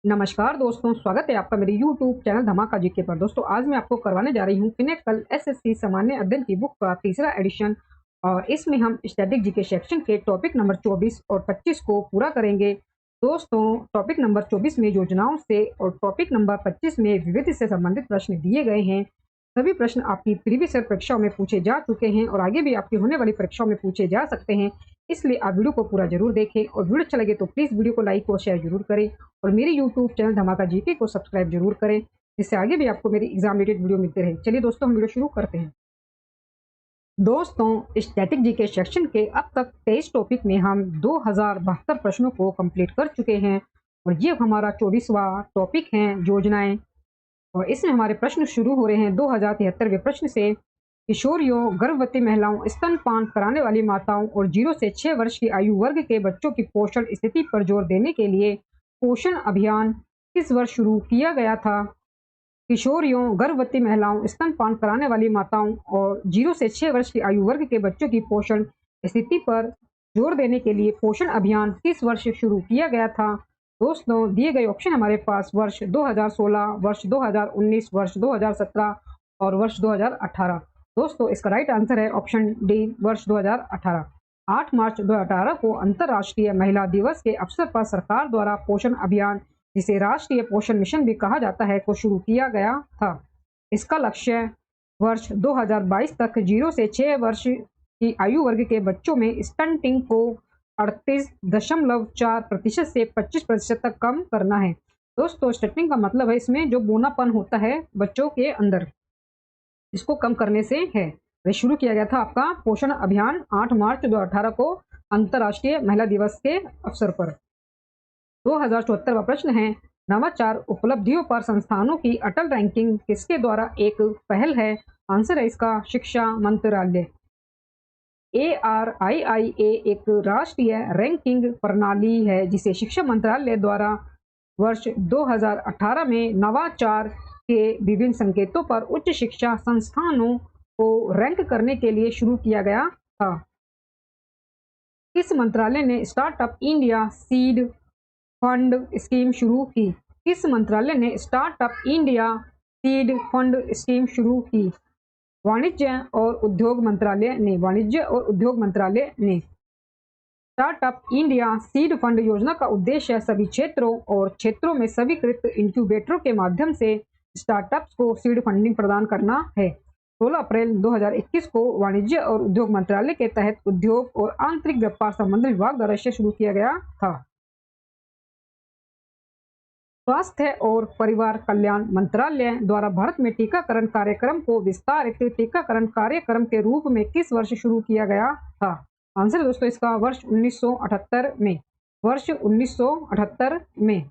नमस्कार दोस्तों, स्वागत है आपका मेरे YouTube चैनल धमाका जीके पर। दोस्तों आज मैं आपको करवाने जा रही हूँ फिनेक्सल एसएससी सामान्य अध्ययन की बुक का तीसरा एडिशन और इसमें हम स्टैटिक जीके सेक्शन के टॉपिक नंबर 24 और 25 को पूरा करेंगे। दोस्तों टॉपिक नंबर 24 में योजनाओं से और टॉपिक नंबर 25 में विविध से संबंधित प्रश्न दिए गए हैं। सभी प्रश्न आपकी प्रीवियस ईयर परीक्षाओं में पूछे जा चुके हैं और आगे भी आपकी होने वाली परीक्षाओं में पूछे जा सकते हैं। इसलिए आप वीडियो को पूरा जरूर देखें और वीडियो अच्छा लगे तो प्लीज़ वीडियो को लाइक और शेयर जरूर करें और मेरे यूट्यूब चैनल धमाका जीके को सब्सक्राइब जरूर करें, जिससे आगे भी आपको मेरी एग्जाम रिलेटेड वीडियो मिलते रहे। चलिए दोस्तों हम वीडियो शुरू करते हैं। दोस्तों स्टैटिक जीके सेक्शन के अब तक 23 टॉपिक में हम 2072 प्रश्नों को कंप्लीट कर चुके हैं और ये हमारा 24वां टॉपिक है योजनाएं। और इसमें हमारे प्रश्न शुरू हो रहे हैं 2073वें प्रश्न से। किशोरियों, गर्भवती महिलाओं, स्तनपान कराने वाली माताओं और 0 से 6 वर्ष की आयु वर्ग के बच्चों की पोषण स्थिति पर जोर देने के लिए पोषण अभियान किस वर्ष शुरू किया गया था? किशोरियों, गर्भवती महिलाओं, स्तनपान कराने वाली माताओं और 0 से 6 वर्ष की आयु वर्ग के बच्चों की पोषण स्थिति पर जोर देने के लिए पोषण अभियान किस वर्ष शुरू किया गया था? दोस्तों दिए गए ऑप्शन हमारे पास वर्ष 2016, वर्ष 2019, वर्ष 2017 और वर्ष 2018। दोस्तों इसका राइट आंसर है ऑप्शन डी, वर्ष 2018। 8 मार्च 2018 को अंतर्राष्ट्रीय महिला दिवस के अवसर पर सरकार द्वारा पोषण अभियान, जिसे राष्ट्रीय पोषण मिशन भी कहा जाता है, को शुरू किया गया था। इसका लक्ष्य वर्ष 2022 तक 0 से 6 वर्ष की आयु वर्ग के बच्चों में स्टंटिंग को 38.4% से 25% तक कम करना है। दोस्तों स्टंटिंग का मतलब है इसमें जो बौनापन होता है बच्चों के अंदर, इसको कम करने से है। ये शुरू किया गया था आपका पोषण अभियान 8 मार्च 2018 को अंतर्राष्ट्रीय महिला दिवस के अवसर पर। 2074वां प्रश्न है, नवाचार उपलब्धियों पर संस्थानों की अटल रैंकिंग किसके द्वारा एक पहल है? आंसर है इसका शिक्षा मंत्रालय। ARIIA एक राष्ट्रीय रैंकिंग प्रणाली है जिसे शिक्षा मंत्रालय द्वारा वर्ष 2018 में नवाचार के विभिन्न संकेतों पर उच्च शिक्षा संस्थानों को रैंक करने के लिए शुरू किया गया था। किस मंत्रालय ने startup India seed fund scheme शुरू की? किस मंत्रालय ने startup India seed fund scheme शुरू की? वाणिज्य और उद्योग मंत्रालय ने। वाणिज्य और उद्योग मंत्रालय ने। स्टार्टअप इंडिया सीड फंड योजना का उद्देश्य सभी क्षेत्रों और क्षेत्रों में स्वीकृत इंक्यूबेटरों के माध्यम से स्टार्टअप्स को सीड फंडिंग प्रदान करना है। 16 अप्रैल 2021 को वाणिज्य और उद्योग मंत्रालय के तहत उद्योग और आंतरिक व्यापार संबंधी विभाग द्वारा इसे शुरू किया गया था। स्वास्थ्य और परिवार कल्याण मंत्रालय द्वारा भारत में टीकाकरण कार्यक्रम को विस्तारित टीकाकरण कार्यक्रम के रूप में किस वर्ष शुरू किया गया था? आंसर दोस्तों इसका वर्ष 1978 में। वर्ष 1978 में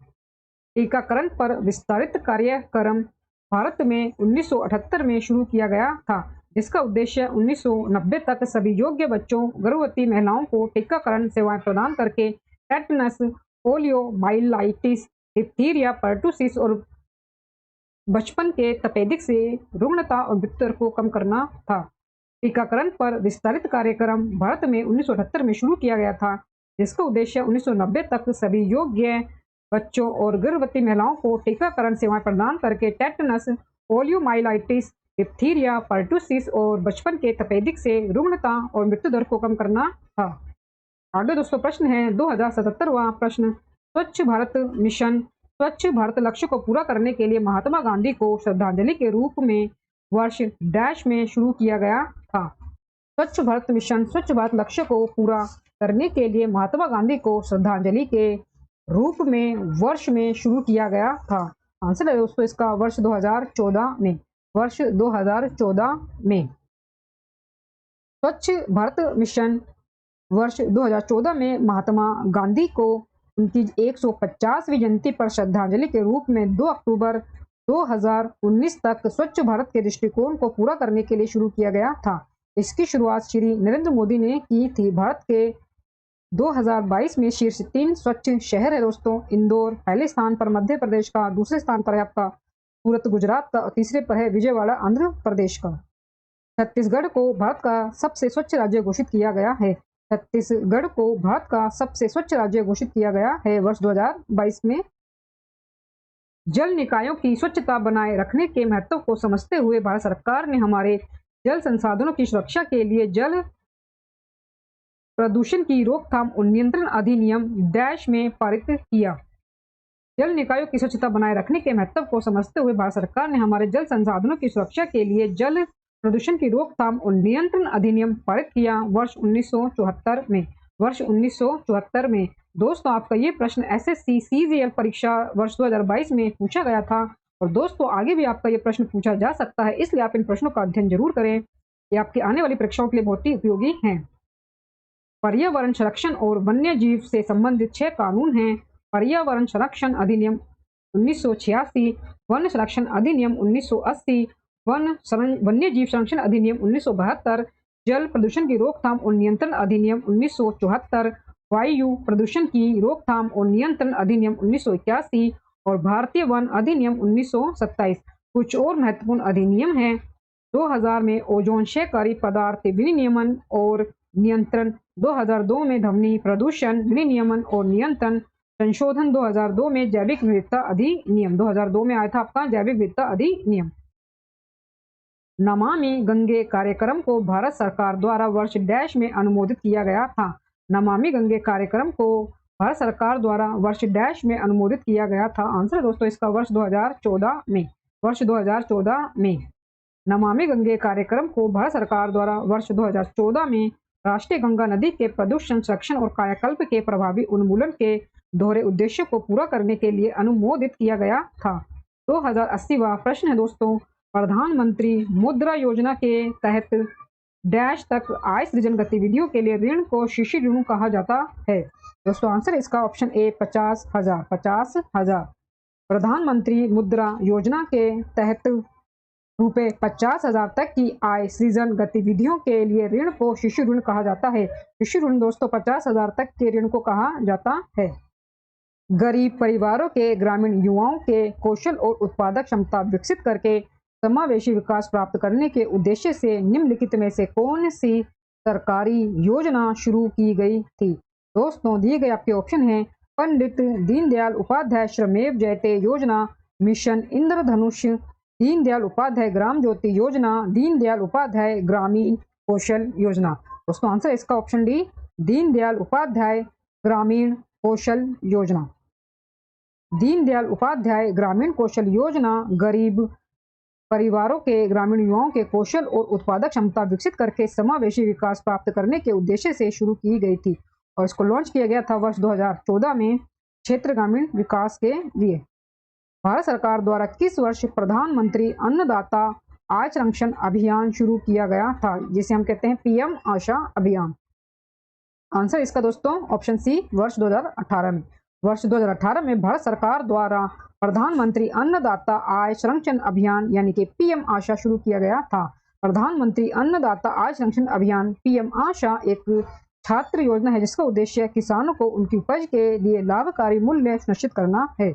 टीकाकरण पर विस्तारित कार्यक्रम भारत में 1978 में शुरू किया गया था, जिसका उद्देश्य 1990 तक सभी योग्य बच्चों, गर्भवती महिलाओं को टीकाकरण सेवाएं प्रदान करके tetanus, polio, myelitis, diphtheria, pertussis और बचपन के तपेदिक से रुग्णता और मृत्यु दर को कम करना था। टीकाकरण पर विस्तारित कार्यक्रम भारत में 1978 में शुरू किया गया था, जिसका उद्देश्य 1990 तक सभी योग्य बच्चों और गर्भवती महिलाओं को टीकाकरण सेवाएं प्रदान करके टेटनस, पोलियोमाइलाइटिस, डिप्थीरिया, पर्टुसिस और बचपन के तपेदिक से रुग्णता और मृत्यु दर को कम करना था। आगे दोस्तों प्रश्न है 2077वां प्रश्न, स्वच्छ भारत मिशन स्वच्छ भारत लक्ष्य को पूरा करने के लिए महात्मा गांधी को श्रद्धांजलि के रूप में वर्ष डैश में शुरू किया गया था? स्वच्छ भारत मिशन स्वच्छ भारत लक्ष्य को पूरा करने के लिए महात्मा गांधी को श्रद्धांजलि के रूप में वर्ष में शुरू किया गया था। आंसर है दोस्तों इसका वर्ष 2014 में। वर्ष 2014 में स्वच्छ भारत मिशन वर्ष 2014 में महात्मा गांधी को उनकी 150वीं जयंती पर श्रद्धांजलि के रूप में 2 अक्टूबर 2019 तक स्वच्छ भारत के दृष्टिकोण को पूरा करने के लिए शुरू किया गया था। इसकी शुरुआत श्री नरेंद्र मोदी ने की थी। भारत के 2022 में शीर्ष 3 स्वच्छ शहर है दोस्तों। इंदौर पहले स्थान पर, मध्य प्रदेश का दूसरे स्थान पर है आपका सूरत गुजरात का और तीसरे पर है विजयवाड़ा आंध्र प्रदेश का। छत्तीसगढ़ को भारत का सबसे स्वच्छ राज्य घोषित किया गया है। छत्तीसगढ़ को भारत का सबसे स्वच्छ राज्य घोषित किया गया है वर्ष 2022 में। जल निकायों की स्वच्छता बनाए रखने के महत्व को समझते हुए भारत सरकार ने हमारे जल संसाधनों की सुरक्षा के लिए जल प्रदूषण की रोकथाम और नियंत्रण अधिनियम डैश में पारित किया। जल निकायों की स्वच्छता बनाए रखने के महत्व को समझते हुए भारत सरकार ने हमारे जल संसाधनों की सुरक्षा के लिए जल प्रदूषण की रोकथाम और नियंत्रण अधिनियम पारित किया वर्ष 1974 में। वर्ष 1974 में दोस्तों आपका ये प्रश्न एसएससी सीजीएल परीक्षा वर्ष 2022 में पूछा गया था। और दोस्तों आगे भी आपका ये प्रश्न पूछा जा सकता है, इसलिए आप इन प्रश्नों का अध्ययन जरूर करें। ये आपकी आने वाली परीक्षाओं के लिए बहुत ही उपयोगी हैं। पर्यावरण संरक्षण और वन्य जीव से संबंधित 6 कानून हैं। पर्यावरण संरक्षण अधिनियम 1986, वन संरक्षण अधिनियम 1980, वन्य जीव संरक्षण अधिनियम 1972, जल प्रदूषण की रोकथाम और नियंत्रण अधिनियम 1974, वायु प्रदूषण की रोकथाम और नियंत्रण अधिनियम 1981 और भारतीय वन अधिनियम 1927। कुछ और महत्वपूर्ण अधिनियम हैं। 2000 में ओजोन क्षयकारी पदार्थ विनियमन और नियंत्रण, 2002 में ध्वनि प्रदूषण विनियमन और नियंत्रण संशोधन, 2002 में जैविक विविधता अधिनियम, 2002 में आया था आपका जैविक विविधता अधिनियम। नमामि गंगे कार्यक्रम को भारत सरकार द्वारा वर्ष डैश में अनुमोदित किया गया था। नमामि गंगे कार्यक्रम को भारत सरकार द्वारा वर्ष डैश में अनुमोदित किया गया था। आंसर दोस्तों इसका वर्ष 2014 में। वर्ष 2014 में नमामि गंगे कार्यक्रम को भारत सरकार द्वारा वर्ष 2014 में राष्ट्रीय गंगा नदी के प्रदूषण संरक्षण और कायाकल्प के प्रभावी उन्मूलन के दोहरे उद्देश्य को पूरा करने के लिए अनुमोदित किया गया था। 2080वां प्रश्न है दोस्तों, प्रधानमंत्री मुद्रा योजना के तहत डैश तक आय सृजन गतिविधियों के लिए ऋण को शिशु ऋण कहा जाता है। दोस्तों आंसर इसका ऑप्शन ए 50,000। 50,000। प्रधानमंत्री मुद्रा योजना के तहत रुपए 50,000 तक की आय सृजन गतिविधियों के लिए ऋण को शिशु ऋण कहा जाता है। शिशु ऋण दोस्तों 50,000 तक के ऋण को कहा जाता है। गरीब परिवारों के ग्रामीण युवाओं के कौशल और उत्पादक क्षमता विकसित करके समावेशी विकास प्राप्त करने के उद्देश्य से निम्नलिखित में से कौन सी सरकारी योजना शुरू की गई थी। दोस्तों दिए गए आपके ऑप्शन हैं पंडित दीनदयाल उपाध्याय श्रमेव जयते योजना, मिशन इंद्रधनुष, दीनदयाल उपाध्याय ग्राम ज्योति योजना, दीनदयाल उपाध्याय ग्रामीण कौशल योजना। दोस्तों आंसर इसका ऑप्शन डी, दीनदयाल उपाध्याय ग्रामीण कौशल योजना। दीनदयाल उपाध्याय ग्रामीण कौशल योजना गरीब परिवारों के ग्रामीण युवाओं के कौशल और उत्पादक क्षमता विकसित करके समावेशी विकास प्राप्त करने के उद्देश्य से शुरू की गई थी और इसको लॉन्च किया गया था वर्ष 2014 में क्षेत्र ग्रामीण विकास के लिए। भारत सरकार द्वारा किस वर्ष प्रधानमंत्री अन्नदाता आय संरक्षण अभियान शुरू किया गया था, जिसे हम कहते हैं पीएम आशा अभियान। आंसर इसका दोस्तों ऑप्शन सी, वर्ष 2018 में। वर्ष 2018 में भारत सरकार द्वारा प्रधानमंत्री अन्नदाता आय संरक्षण अभियान यानी कि पीएम आशा शुरू किया गया था। प्रधानमंत्री अन्नदाता आय संरक्षण अभियान पीएम आशा एक छात्र योजना है जिसका उद्देश्य किसानों को उनकी उपज के लिए लाभकारी मूल्य सुनिश्चित करना है।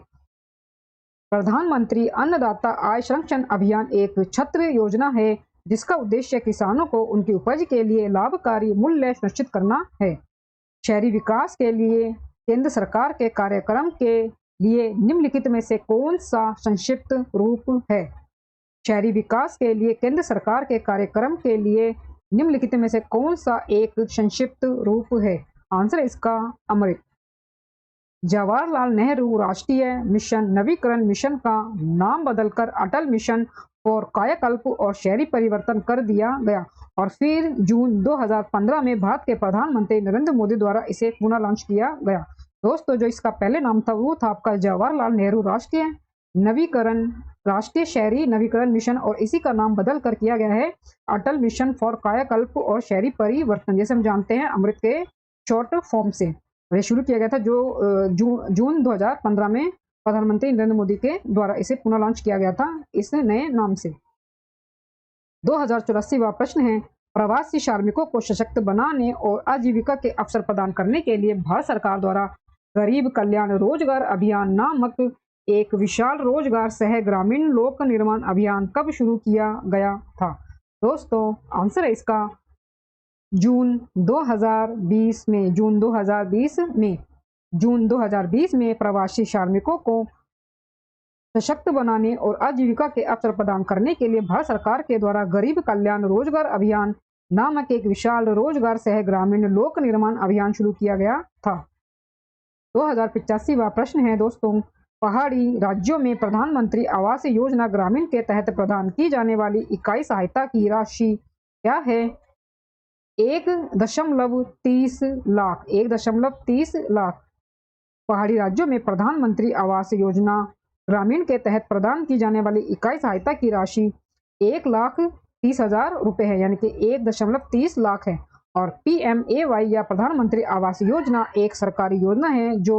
प्रधानमंत्री अन्नदाता आय संरक्षण अभियान एक छात्र योजना है जिसका उद्देश्य किसानों को उनकी उपज के लिए लाभकारी मूल्य सुनिश्चित करना है। शहरी विकास के लिए केंद्र सरकार के कार्यक्रम के लिए निम्नलिखित में से कौन सा संक्षिप्त रूप है। शहरी विकास के लिए केंद्र सरकार के कार्यक्रम के लिए निम्नलिखित में से कौन सा एक संक्षिप्त रूप है। आंसर इसका अमृत। जवाहरलाल नेहरू राष्ट्रीय मिशन नवीकरण मिशन का नाम बदलकर अटल मिशन फॉर कायाकल्प और शहरी परिवर्तन कर दिया गया और फिर जून 2015 में भारत के प्रधानमंत्री नरेंद्र मोदी द्वारा इसे पुनः लॉन्च किया गया। दोस्तों जो इसका पहले नाम था वो था आपका जवाहरलाल नेहरू राष्ट्रीय शहरी नवीकरण मिशन और इसी का नाम बदल कर किया गया है अटल मिशन फॉर कायाकल्प और शहरी परिवर्तन, जैसे हम जानते हैं अमृत के शॉर्ट फॉर्म से। ये शुरू किया गया था जो जून 2015 में प्रधानमंत्री नरेंद्र मोदी के द्वारा इसे पुनः लॉन्च किया गया था इस नए नाम से। 2084वां प्रश्न है, प्रवासी श्रमिकों को सशक्त बनाने और आजीविका के अवसर प्रदान करने के लिए भारत सरकार द्वारा गरीब कल्याण रोजगार अभियान नामक एक विशाल रोजगार सह ग्रामीण लोक निर्माण अभियान कब शुरू किया गया था। दोस्तों आंसर है इसका जून 2020 में। जून 2020 में प्रवासी श्रमिकों को सशक्त बनाने और आजीविका के अवसर प्रदान करने के लिए भारत सरकार के द्वारा गरीब कल्याण रोजगार अभियान नामक एक विशाल रोजगार सह ग्रामीण लोक निर्माण अभियान शुरू किया गया था। 2085वां प्रश्न है दोस्तों, पहाड़ी राज्यों में प्रधानमंत्री आवास योजना ग्रामीण के तहत प्रदान की जाने वाली इकाई सहायता की राशि क्या है? 1.30 लाख। 1.30 लाख। पहाड़ी राज्यों में प्रधानमंत्री आवास योजना ग्रामीण के तहत प्रदान की जाने वाली इकाई सहायता की राशि 1,30,000 रुपए है, यानी कि 1.30 लाख है। और PMAY या प्रधानमंत्री आवास योजना एक सरकारी योजना है जो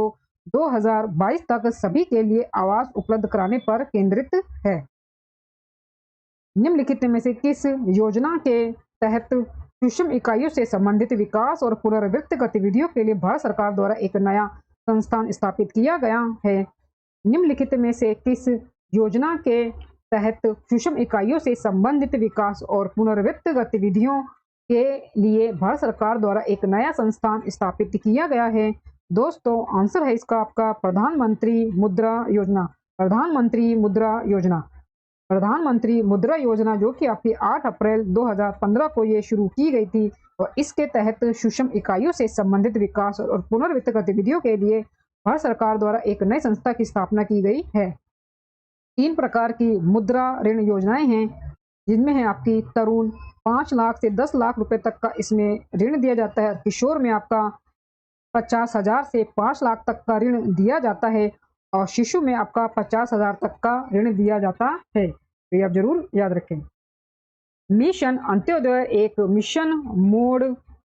2022 तक सभी के लिए आवास उपलब्ध कराने पर केंद्रित है। निम्नलिखित में से किस योजना के तहत सूक्ष्म इकाइयों से संबंधित विकास और पुनर्वित्त गतिविधियों के लिए भारत सरकार द्वारा एक नया संस्थान स्थापित किया गया है? निम्नलिखित में से किस योजना के तहत सूक्ष्म इकाइयों से संबंधित विकास और पुनर्वित्त गतिविधियों के लिए भारत सरकार द्वारा एक नया संस्थान स्थापित किया गया है? दोस्तों आंसर है इसका आपका प्रधानमंत्री मुद्रा योजना। प्रधानमंत्री मुद्रा योजना। प्रधानमंत्री मुद्रा योजना जो कि आपकी 8 अप्रैल 2015 को ये शुरू की गई थी और इसके तहत सूक्ष्म इकाइयों से संबंधित विकास और पुनर्वित्त गतिविधियों के लिए भारत सरकार द्वारा एक नई संस्था की स्थापना की गई है। 3 प्रकार की मुद्रा ऋण योजनाएं हैं, जिनमें है आपकी तरुण 5 लाख से 10 लाख रुपए तक का इसमें ऋण दिया जाता है। किशोर में आपका 50,000 से 5 लाख तक का ऋण दिया जाता है और शिशु में आपका 50,000 तक का ऋण दिया जाता है। तो ये आप जरूर याद रखें। मिशन अंत्योदय एक मिशन मोड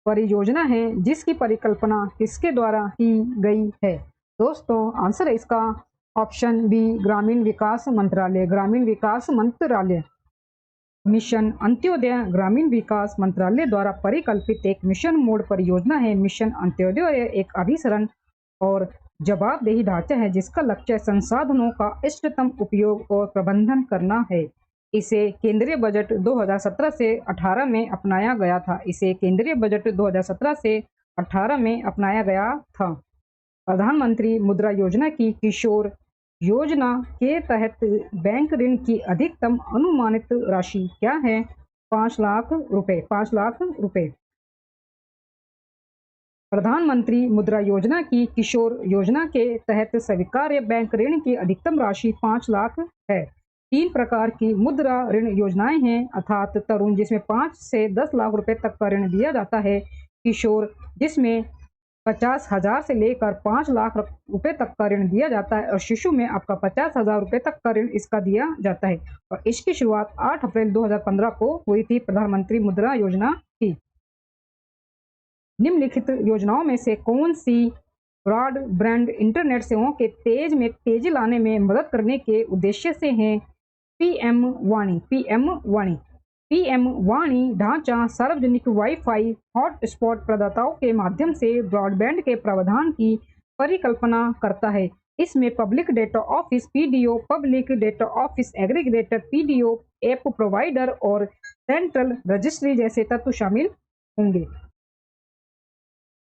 परियोजना है जिसकी परिकल्पना किसके द्वारा की गई है? दोस्तों आंसर है इसका ऑप्शन बी, ग्रामीण विकास मंत्रालय। ग्रामीण विकास मंत्रालय। मिशन अंत्योदय ग्रामीण विकास मंत्रालय द्वारा परिकल्पित एक मिशन मोड परियोजना है। मिशन अंत्योदय एक अभिसरण और जवाबदेही ढांचा है जिसका लक्ष्य संसाधनों का इष्टतम उपयोग और प्रबंधन करना है। इसे केंद्रीय बजट 2017 से 18 में अपनाया गया था। इसे केंद्रीय बजट 2017 से 18 में अपनाया गया था। प्रधानमंत्री मुद्रा योजना की किशोर योजना के तहत बैंक ऋण की अधिकतम अनुमानित राशि क्या है? 5 लाख रुपए। 5 लाख रुपए। प्रधानमंत्री मुद्रा योजना की किशोर योजना के तहत स्वीकार्य बैंक ऋण की अधिकतम राशि 5 लाख है। 3 प्रकार की मुद्रा ऋण योजनाएं हैं, अर्थात तरुण जिसमें 5 से 10 लाख रुपए तक का ऋण दिया जाता है, किशोर जिसमें 50,000 से लेकर 5 लाख रुपए तक का ऋण दिया जाता है और शिशु में आपका 50,000 रुपए तक का ऋण इसका दिया जाता है। और इसकी शुरुआत 8 अप्रैल 2015 को हुई थी प्रधानमंत्री मुद्रा योजना की। निम्नलिखित योजनाओं में से कौन सी ब्रॉडबैंड इंटरनेट सेवाओं के तेजी लाने में मदद करने के उद्देश्य से है? पीएम वाणी। पीएम वाणी। पीएम वाणी ढांचा सार्वजनिक वाईफाई हॉटस्पॉट प्रदाताओं के माध्यम से ब्रॉडबैंड के प्रावधान की परिकल्पना करता है। इसमें public data office PDO, public data office aggregator PDO, app provider और सेंट्रल रजिस्ट्री जैसे तत्व शामिल होंगे।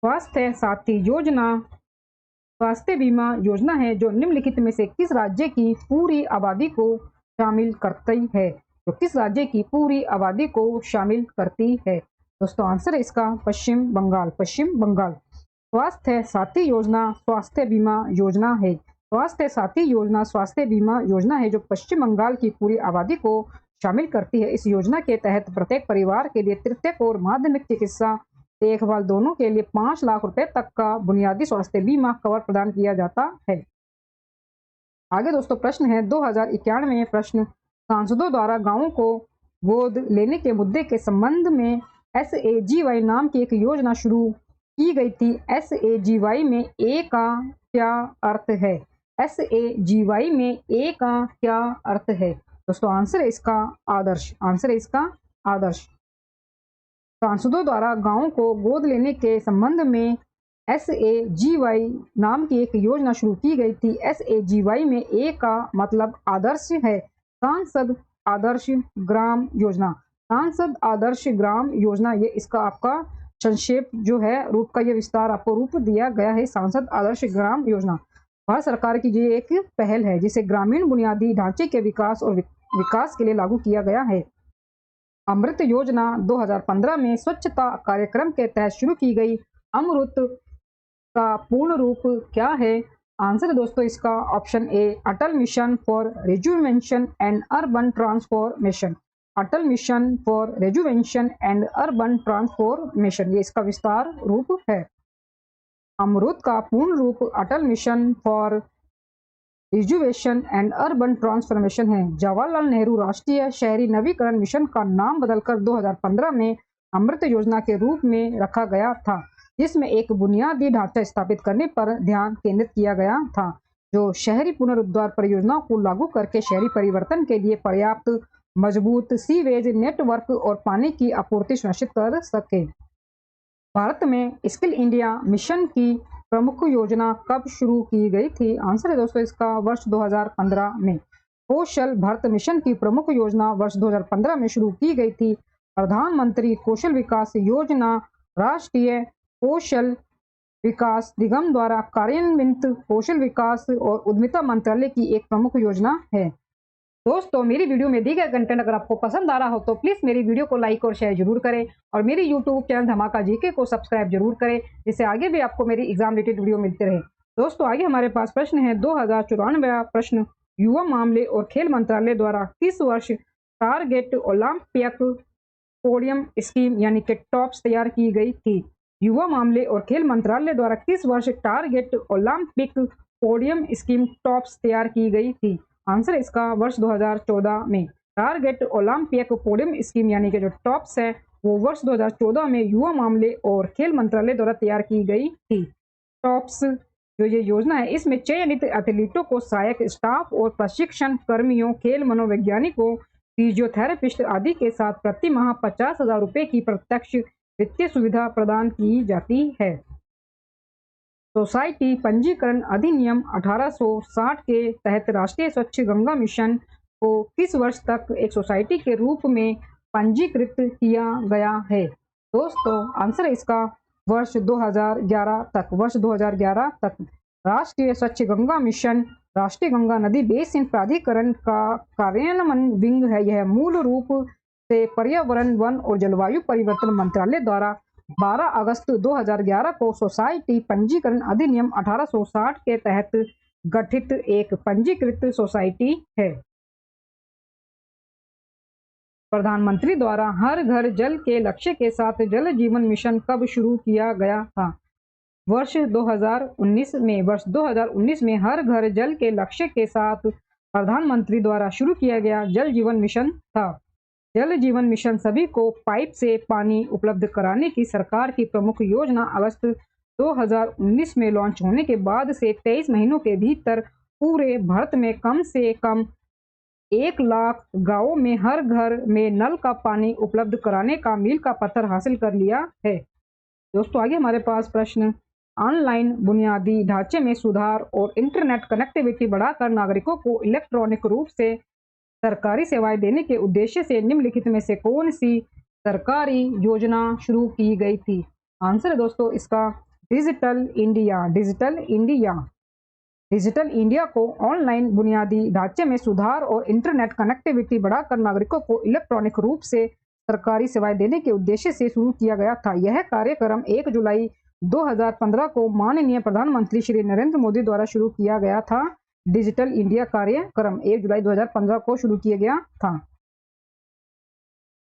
स्वास्थ्य साथी योजना स्वास्थ्य बीमा योजना है जो निम्नलिखित में से किस राज्य की पूरी आबादी को शामिल करती है? तो किस राज्य की पूरी आबादी को शामिल करती है? दोस्तों आंसर है इसका पश्चिम बंगाल। पश्चिम बंगाल। स्वास्थ्य साथी योजना स्वास्थ्य बीमा योजना है। स्वास्थ्य साथी योजना स्वास्थ्य बीमा योजना है जो पश्चिम बंगाल की पूरी आबादी को शामिल करती है। इस योजना के तहत प्रत्येक परिवार के लिए तृतीयक और माध्यमिक चिकित्सा देखभाल दोनों के लिए 5 लाख रुपए तक का बुनियादी स्वास्थ्य बीमा कवर प्रदान किया जाता है। आगे दोस्तों प्रश्न है 2091 प्रश्न, सांसदों द्वारा गांवों को गोद लेने के मुद्दे के संबंध में SAGY नाम की एक योजना शुरू की गई थी। SAGY में ए का क्या अर्थ है? SAGY में ए का क्या अर्थ है? दोस्तों आंसर है इसका आदर्श। आंसर है इसका आदर्श। सांसदों द्वारा गांवों को गोद लेने के संबंध में SAGY नाम की एक योजना शुरू की गई थी। SAGY में ए का मतलब आदर्श है। सांसद आदर्श ग्राम योजना। सांसद आदर्श ग्राम योजना ये इसका आपका संक्षेप जो है रूप का ये विस्तार आपको रूप दिया गया है, सांसद आदर्श ग्राम योजना। भारत सरकार की ये एक पहल है जिसे ग्रामीण बुनियादी ढांचे के विकास और विकास के लिए लागू किया गया है। अमृत योजना 2015 में स्वच्छता कार्यक्रम के तहत शुरू की गई। अमृत का पूर्ण रूप क्या है? आंसर है दोस्तों इसका option A, Atal mission for rejuvenation and urban transformation. Atal mission for rejuvenation and urban transformation, ये इसका विस्तार रूप है। अमृत का पूर्ण रूप Atal mission for rejuvenation and urban transformation है। जवाहरलाल नेहरू राष्ट्रीय शहरी नवीकरण मिशन का नाम बदलकर 2015 में अमृत योजना के रूप में रखा गया था, जिसमें एक बुनियादी ढांचा स्थापित करने पर ध्यान केंद्रित किया गया था, जो शहरी पुनरुद्धार परियोजनाओं को लागू करके शहरी परिवर्तन के लिए पर्याप्त मजबूत सीवेज नेटवर्क और पानी की आपूर्ति सुनिश्चित कर सके। भारत में स्किल इंडिया मिशन की प्रमुख योजना कब शुरू की गई थी? आंसर है दोस्तों इसका वर्ष 2015 में। कौशल भारत मिशन की प्रमुख योजना वर्ष 2015 में शुरू की गई थी। प्रधानमंत्री कौशल विकास योजना राष्ट्रीय कौशल विकास निगम द्वारा कार्यान्वित कौशल विकास और उद्यमिता मंत्रालय की एक प्रमुख योजना है। दोस्तों, मेरी वीडियो में दी गए कंटेंट अगर आपको पसंद आ रहा हो तो प्लीज मेरी वीडियो को लाइक और शेयर जरूर करें और मेरी यूट्यूब चैनल धमाका जीके को सब्सक्राइब जरूर करें, जिससे आगे भी आपको मेरी एग्जाम रिलेटेड वीडियो मिलते रहे। दोस्तों, आगे हमारे पास प्रश्न है 2094 प्रश्न। युवा मामले और खेल मंत्रालय द्वारा किस वर्ष टारगेट ओलंपिक पोडियम स्कीम यानी कि टॉप्स तैयार की गई थी? युवा मामले और खेल मंत्रालय द्वारा किस वर्ष target Olympic podium scheme tops तैयार की गई थी? आंसर इसका वर्ष 2014 में। टारगेट ओलंपिक पोडियम स्कीम यानी कि जो टॉप्स है वो वर्ष 2014 में युवा मामले और खेल मंत्रालय द्वारा तैयार की गई थी। टॉप्स जो ये योजना है इसमें चयनित एथलीटों को सहायक स्टाफ और प्रशिक्षण कर्मियों, खेल मनोवैज्ञानिकों, फिजियोथेरेपिस्ट आदि के साथ प्रति माह 50,000 रुपए की प्रत्यक्ष वित्तीय सुविधा प्रदान की जाती है। सोसाइटी पंजीकरण अधिनियम 1860 के तहत राष्ट्रीय स्वच्छ गंगा मिशन को किस वर्ष तक एक सोसाइटी के रूप में पंजीकृत किया गया है? दोस्तों, आंसर है इसका वर्ष 2011 तक। वर्ष 2011 तक राष्ट्रीय स्वच्छ गंगा मिशन राष्ट्रीय गंगा नदी बेसिन प्राधिकरण का कार्यान्वयन विंग है। यह मूल रूप से पर्यावरण, वन और जलवायु परिवर्तन मंत्रालय द्वारा 12 अगस्त 2011 को सोसाइटी पंजीकरण अधिनियम 1860 के तहत गठित एक पंजीकृत सोसाइटी है। प्रधानमंत्री द्वारा हर घर जल के लक्ष्य के साथ जल जीवन मिशन कब शुरू किया गया था? वर्ष 2019 में। वर्ष 2019 में हर घर जल के लक्ष्य के साथ प्रधानमंत्री द्वारा शुरू किया गया जल जीवन मिशन था। जल जीवन मिशन सभी को पाइप से पानी उपलब्ध कराने की सरकार की प्रमुख योजना अगस्त 2019 में लॉन्च होने के बाद से 23 महीनों के भीतर पूरे भारत में कम से कम 1 लाख गांवों में हर घर में नल का पानी उपलब्ध कराने का मील का पत्थर हासिल कर लिया है। दोस्तों, आगे हमारे पास प्रश्न। ऑनलाइन बुनियादी ढांचे में सुधार और इंटरनेट कनेक्टिविटी बढ़ाकर नागरिकों को इलेक्ट्रॉनिक रूप से सरकारी सेवाएं देने के उद्देश्य से निम्नलिखित में से कौन सी सरकारी योजना शुरू की गई थी? आंसर है दोस्तों इसका digital India. Digital India. Digital India को ऑनलाइन बुनियादी ढांचे में सुधार और इंटरनेट कनेक्टिविटी बढ़ाकर नागरिकों को इलेक्ट्रॉनिक रूप से सरकारी सेवाएं देने के उद्देश्य से शुरू किया गया था। यह कार्यक्रम 1 जुलाई 2015 को माननीय प्रधानमंत्री श्री नरेंद्र मोदी द्वारा शुरू किया गया था। डिजिटल इंडिया कार्यक्रम 1 जुलाई 2015 को शुरू किया गया था।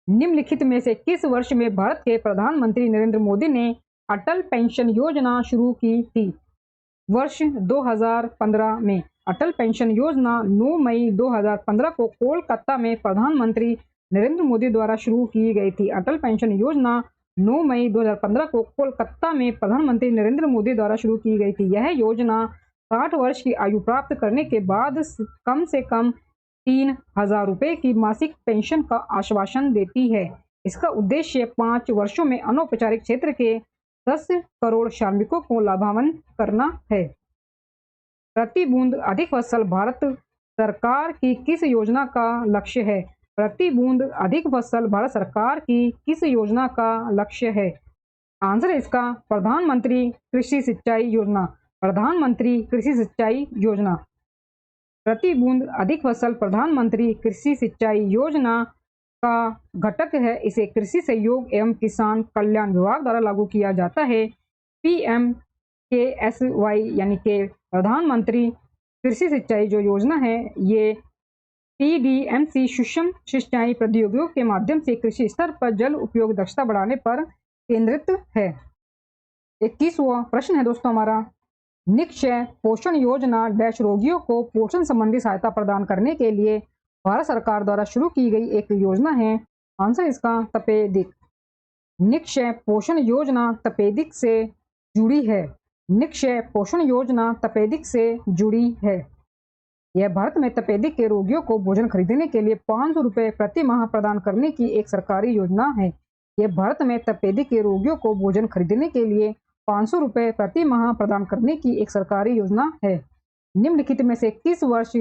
निम्नलिखित में से किस वर्ष में भारत के प्रधानमंत्री नरेंद्र मोदी ने अटल पेंशन योजना शुरू की थी? वर्ष 2015 में। अटल पेंशन योजना 9 मई 2015 को कोलकाता में प्रधानमंत्री नरेंद्र मोदी द्वारा शुरू की गई थी। अटल पेंशन योजना 9 मई 2015 को कोलकाता में प्रधानमंत्री नरेंद्र मोदी द्वारा शुरू की गई थी। यह योजना 60 वर्ष की आयु प्राप्त करने के बाद कम से कम 3,000 रुपए की मासिक पेंशन का आश्वासन देती है। इसका उद्देश्य 5 वर्षों में अनौपचारिक क्षेत्र के 10 करोड़ श्रमिकों को लाभान्वित करना है। प्रति बूंद अधिक फसल भारत सरकार की किस योजना का लक्ष्य है? प्रति बूंद अधिक फसल भारत सरकार की किस योजना का लक्ष्य है? आंसर है इसका प्रधानमंत्री कृषि सिंचाई योजना। प्रधानमंत्री कृषि सिंचाई योजना। प्रति बूंद अधिक फसल प्रधानमंत्री कृषि सिंचाई योजना का घटक है। इसे कृषि सहयोग एवं किसान कल्याण विभाग द्वारा लागू किया जाता है। PMKSY यानी कि प्रधानमंत्री कृषि सिंचाई जो योजना है, ये TDMC सूक्ष्म सिंचाई प्रौद्योगिकियों के माध्यम से कृषि स्तर पर जल उपयोग दक्षता बढ़ाने पर केंद्रित है। 21वां प्रश्न है दोस्तों हमारा, निक्षय पोषण योजना डैश रोगियों को पोषण संबंधी सहायता प्रदान करने के लिए भारत सरकार द्वारा शुरू की गई एक योजना है। आंसर इसका तपेदिक। निक्षय पोषण योजना तपेदिक से जुड़ी है। निक्षय पोषण योजना तपेदिक से जुड़ी है। यह भारत में तपेदिक के रोगियों को भोजन खरीदने के लिए 500 रुपये प्रति माह प्रदान करने की एक सरकारी योजना है। यह भारत में तपेदिक के रोगियों को भोजन खरीदने के लिए 500 रुपये प्रति माह प्रदान करने की एक सरकारी योजना है। निम्नलिखित में से किस वर्ष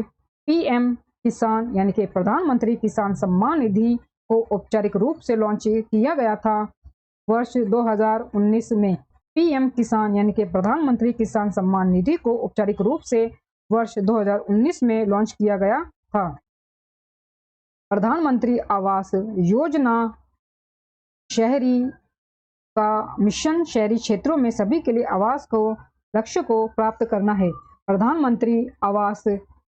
पीएम किसान यानी कि प्रधानमंत्री किसान सम्मान निधि को औपचारिक रूप से लॉन्च किया गया था? वर्ष 2019 में पीएम किसान यानी कि प्रधानमंत्री किसान सम्मान निधि को औपचारिक रूप से वर्ष 2019 में लॉन्च किया गया था। प्रधानमंत्री आवास योजना शहरी का मिशन शहरी क्षेत्रों में सभी के लिए आवास को लक्ष्य को प्राप्त करना है। प्रधानमंत्री आवास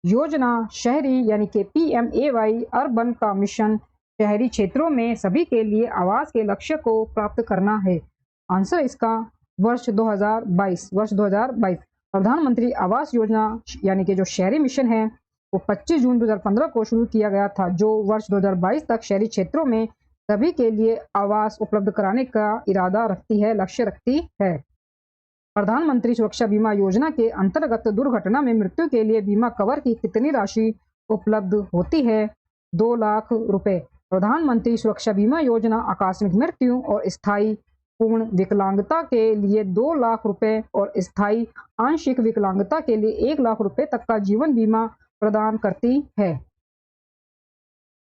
योजना शहरी यानी कि PMAY अर्बन का मिशन शहरी क्षेत्रों में सभी के लिए आवास के लक्ष्य को प्राप्त करना है। आंसर इसका वर्ष 2022। प्रधानमंत्री आवास योजना यानी कि जो शहरी मिशन है वो 25 जून 2015 को शुरू किया गया था, जो वर्ष 2022 तक शहरी क्षेत्रों में सभी के लिए आवास उपलब्ध कराने का इरादा रखती है, लक्ष्य रखती है। प्रधानमंत्री सुरक्षा बीमा योजना के अंतर्गत दुर्घटना में मृत्यु के लिए बीमा कवर की कितनी राशि उपलब्ध होती है? 2 लाख रुपए। प्रधानमंत्री सुरक्षा बीमा योजना आकस्मिक मृत्यु और स्थायी पूर्ण विकलांगता के लिए 2 लाख रुपए और स्थायी आंशिक विकलांगता के लिए 1 लाख रुपए तक का जीवन बीमा प्रदान करती है।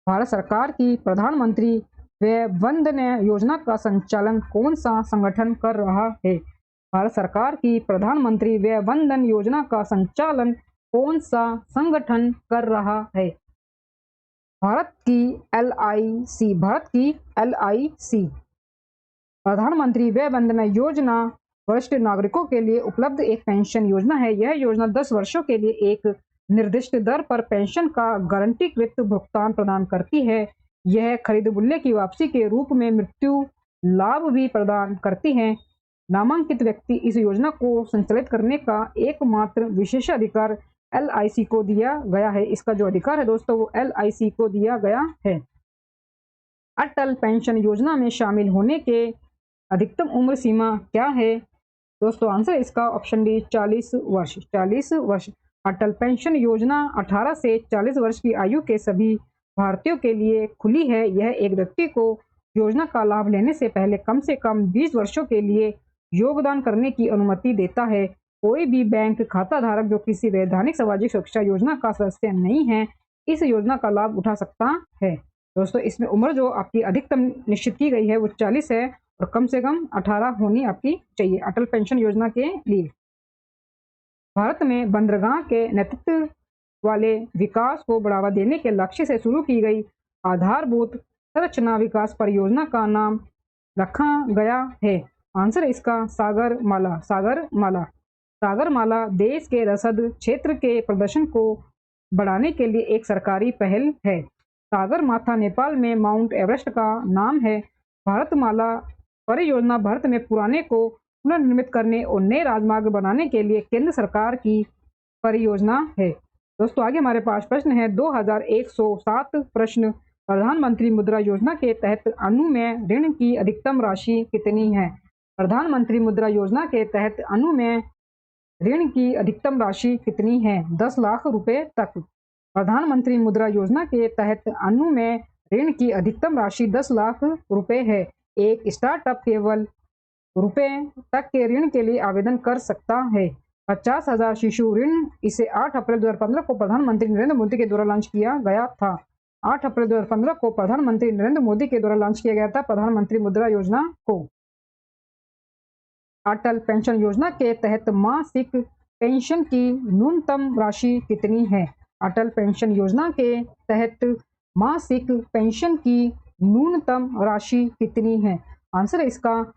भारत सरकार की प्रधानमंत्री व्यय वंदन योजना का संचालन कौन सा संगठन कर रहा है? भारत सरकार की प्रधानमंत्री व्यय वंदन योजना का संचालन कौन सा संगठन कर रहा है? भारत की LIC। प्रधानमंत्री व्यय वंदन योजना वरिष्ठ नागरिकों के लिए उपलब्ध एक पेंशन योजना है। यह योजना 10 वर्षों के लिए एक निर्दिष्ट दर पर पेंशन का गारंटीकृत भुगतान प्रदान करती है। यह खरीद मूल्य की वापसी के रूप में मृत्यु लाभ भी प्रदान करती है। नामांकित व्यक्ति इस योजना को संचालित करने का एकमात्र विशेषाधिकार LIC को दिया गया है। इसका जो अधिकार है दोस्तों वो LIC को दिया गया है। अटल पेंशन योजना में शामिल होने के अधिकतम उम्र सीमा क्या है? दोस्तों आंसर इसका ऑप्शन डी 40 वर्ष। 40 वर्ष। अटल पेंशन योजना 18 से 40 वर्ष की आयु के सभी भारतीयों के लिए खुली है। यह एक व्यक्ति को योजना का लाभ लेने से कम 20 वर्षों के लिए योगदान करने की अनुमति देता है। कोई भी बैंक खाता धारक जो किसी वैधानिक सामाजिक सुरक्षा योजना का सदस्य नहीं है, इस योजना का लाभ उठा सकता है। दोस्तों इसमें उम्र जो आपकी अधिकतम निश्चित की गई है वो 40 है और कम से कम 18 होनी आपकी चाहिए अटल पेंशन योजना के लिए। भारत में बंदरगाह के नेतृत्व वाले विकास को बढ़ावा देने के लक्ष्य से शुरू की गई आधारभूत संरचना विकास परियोजना का नाम रखा गया है। आंसर इसका सागरमाला। सागरमाला देश के रसद क्षेत्र के प्रदर्शन को बढ़ाने के लिए एक सरकारी पहल है। सागरमाथा नेपाल में माउंट एवरेस्ट का नाम है। भारतमाला परियोजना भारत में पुराने को पुनर्निर्मित करने और नए राजमार्ग बनाने के लिए केंद्र सरकार की परियोजना है। दोस्तों आगे हमारे पास प्रश्न है 2107 प्रश्न। प्रधानमंत्री मुद्रा योजना के तहत अनुमेय ऋण की अधिकतम राशि कितनी है? प्रधानमंत्री मुद्रा योजना के तहत अनुमेय ऋण की अधिकतम राशि कितनी है? 10 लाख रुपए तक। प्रधानमंत्री मुद्रा योजना के तहत अनुमेय ऋण की अधिकतम राशि 10 लाख रुपए है। एक स्टार्टअप केवल रुपए तक के ऋण के लिए आवेदन कर सकता है। 50,000 शिशु ऋण, इसे 8 अप्रैल 2015 को प्रधानमंत्री नरेंद्र मोदी के द्वारा लॉन्च किया गया था। 8 अप्रैल 2015 को प्रधानमंत्री नरेंद्र मोदी के द्वारा लॉन्च किया गया था प्रधानमंत्री मुद्रा योजना को। अटल पेंशन योजना के तहत मासिक पेंशन की न्यूनतम राशि कितनी है? अटल पेंशन योजना के तहत मासिक पेंशन की न्यूनतम राशि कितनी है? आंसर है इसका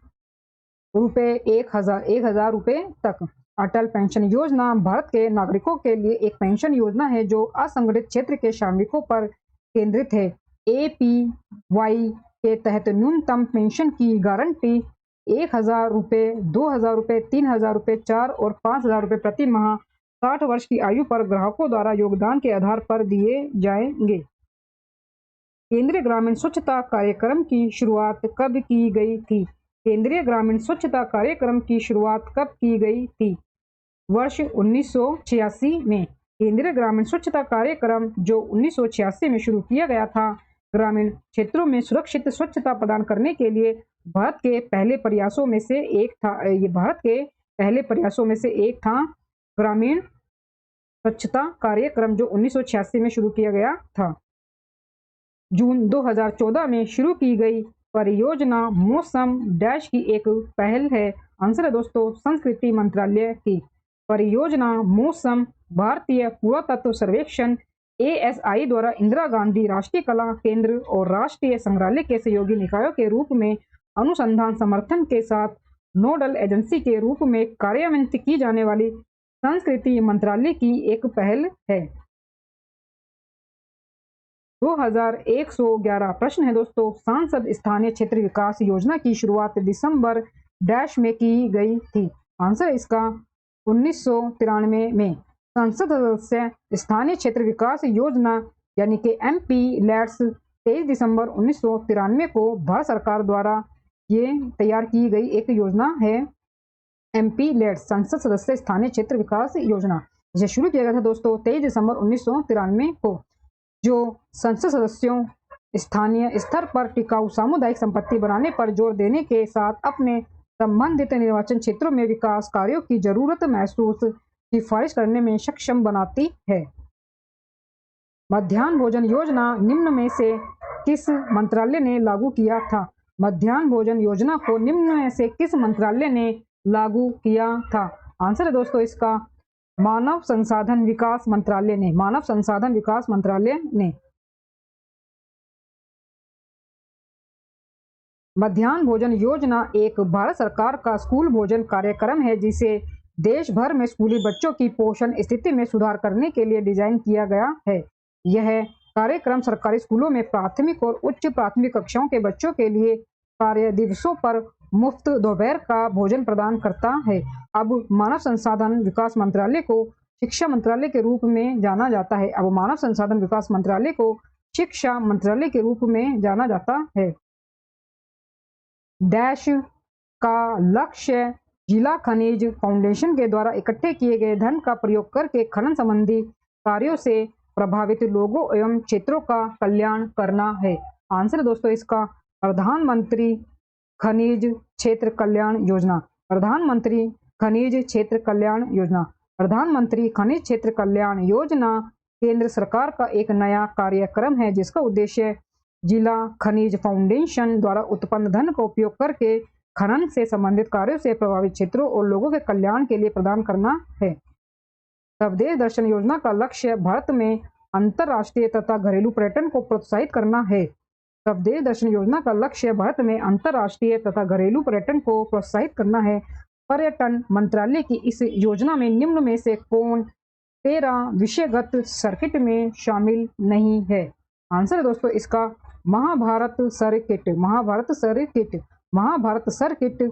रुपए 1,000 रुपए तक। अटल पेंशन योजना भारत के नागरिकों के लिए एक पेंशन योजना है जो असंगठित क्षेत्र के श्रमिकों पर केंद्रित है। एपीवाई के तहत न्यूनतम पेंशन की गारंटी 1,000 रुपए, 2,000 रुपए, 3,000 रुपए, 4 और 5,000 रुपए प्रति माह 60 वर्ष की आयु पर ग्राहकों द्वारा योगदान के आधार पर दिए जाएंगे। केंद्रीय ग्रामीण स्वच्छता कार्यक्रम की शुरुआत कब की गई थी? केंद्रीय ग्रामीण स्वच्छता कार्यक्रम की शुरुआत कब की गई थी? वर्ष 1986 में। केंद्रीय ग्रामीण स्वच्छता कार्यक्रम जो 1986 में शुरू किया गया था, ग्रामीण क्षेत्रों में सुरक्षित स्वच्छता प्रदान करने के लिए भारत के पहले प्रयासों में से एक था। ग्रामीण स्वच्छता कार्यक्रम जो 1986 में शुरू किया गया था। जून 2014 में शुरू की गई परियोजना मौसम डैश की एक पहल है। आंसर है दोस्तों संस्कृति मंत्रालय की। परियोजना मौसम भारतीय पुरातत्व सर्वेक्षण ASI द्वारा इंदिरा गांधी राष्ट्रीय कला केंद्र और राष्ट्रीय संग्रहालय के सहयोगी निकायों के रूप में अनुसंधान समर्थन के साथ नोडल एजेंसी के रूप में कार्यान्वित की जाने वाली संस्कृति मंत्रालय की एक पहल है। 2111 प्रश्न है दोस्तों। सांसद स्थानीय क्षेत्र विकास योजना की शुरुआत दिसंबर डैश में की गई थी। आंसर है इसका 1993 में। संसद सदस्य स्थानीय क्षेत्र विकास योजना यानी कि MP लैट्स 23 दिसंबर 1993 को भारत सरकार द्वारा ये तैयार की गई एक योजना है। MP लैट्स संसद सदस्य स्थानीय क्षेत्र विकास योजना जिसे शुरू किया गया था दोस्तों 23 दिसंबर 1993 को, जो संसद सदस्यों स्थानीय स्तर पर टिकाऊ सामुदायिक संपत्ति बनाने पर जोर देने के साथ अपने संबंधित निर्वाचन क्षेत्रों में विकास कार्यों की जरूरत महसूस सिफारिश करने में सक्षम बनाती है। मध्याह्न भोजन योजना निम्न में से किस मंत्रालय ने लागू किया था? मध्याह्न भोजन योजना को निम्न में से किस मंत्रालय ने लागू किया था? आंसर है दोस्तों इसका मानव संसाधन विकास मंत्रालय ने। मानव संसाधन विकास मंत्रालय ने। मध्याह्न भोजन योजना एक भारत सरकार का स्कूल भोजन कार्यक्रम है जिसे देश भर में स्कूली बच्चों की पोषण स्थिति में सुधार करने के लिए डिजाइन किया गया है। यह कार्यक्रम सरकारी स्कूलों में प्राथमिक और उच्च प्राथमिक कक्षाओं के बच्चों के लिए कार्य दिवसों पर मुफ्त दोपहर का भोजन प्रदान करता है। अब मानव संसाधन विकास मंत्रालय को शिक्षा मंत्रालय के रूप में जाना जाता है। अब मानव संसाधन विकास मंत्रालय को शिक्षा मंत्रालय के रूप में जाना जाता है। डैश का लक्ष्य जिला खनिज फाउंडेशन के द्वारा इकट्ठे किए गए धन का प्रयोग करके खनन संबंधी कार्यों से प्रभावित लोगों एवं क्षेत्रों का कल्याण करना है। आंसर दोस्तों इसका प्रधानमंत्री खनिज क्षेत्र कल्याण योजना। प्रधानमंत्री खनिज क्षेत्र कल्याण योजना। प्रधानमंत्री खनिज क्षेत्र कल्याण योजना केंद्र सरकार का एक नया कार्यक्रम है जिसका उद्देश्य जिला खनिज फाउंडेशन द्वारा उत्पन्न धन का उपयोग करके खनन से संबंधित कार्यों से प्रभावित क्षेत्रों और लोगों के कल्याण के लिए प्रदान करना है। स्वदेश दर्शन योजना का लक्ष्य भारत में अंतर्राष्ट्रीय तथा घरेलू पर्यटन को प्रोत्साहित करना है। स्वदेश दर्शन योजना का लक्ष्य भारत में अंतर्राष्ट्रीय तथा घरेलू पर्यटन को प्रोत्साहित करना है। पर्यटन मंत्रालय की इस योजना में निम्न में से कौन 13 विषयगत सर्किट में शामिल नहीं है? आंसर है दोस्तों इसका Mahabharat circuit. Mahabharat circuit. Mahabharat circuit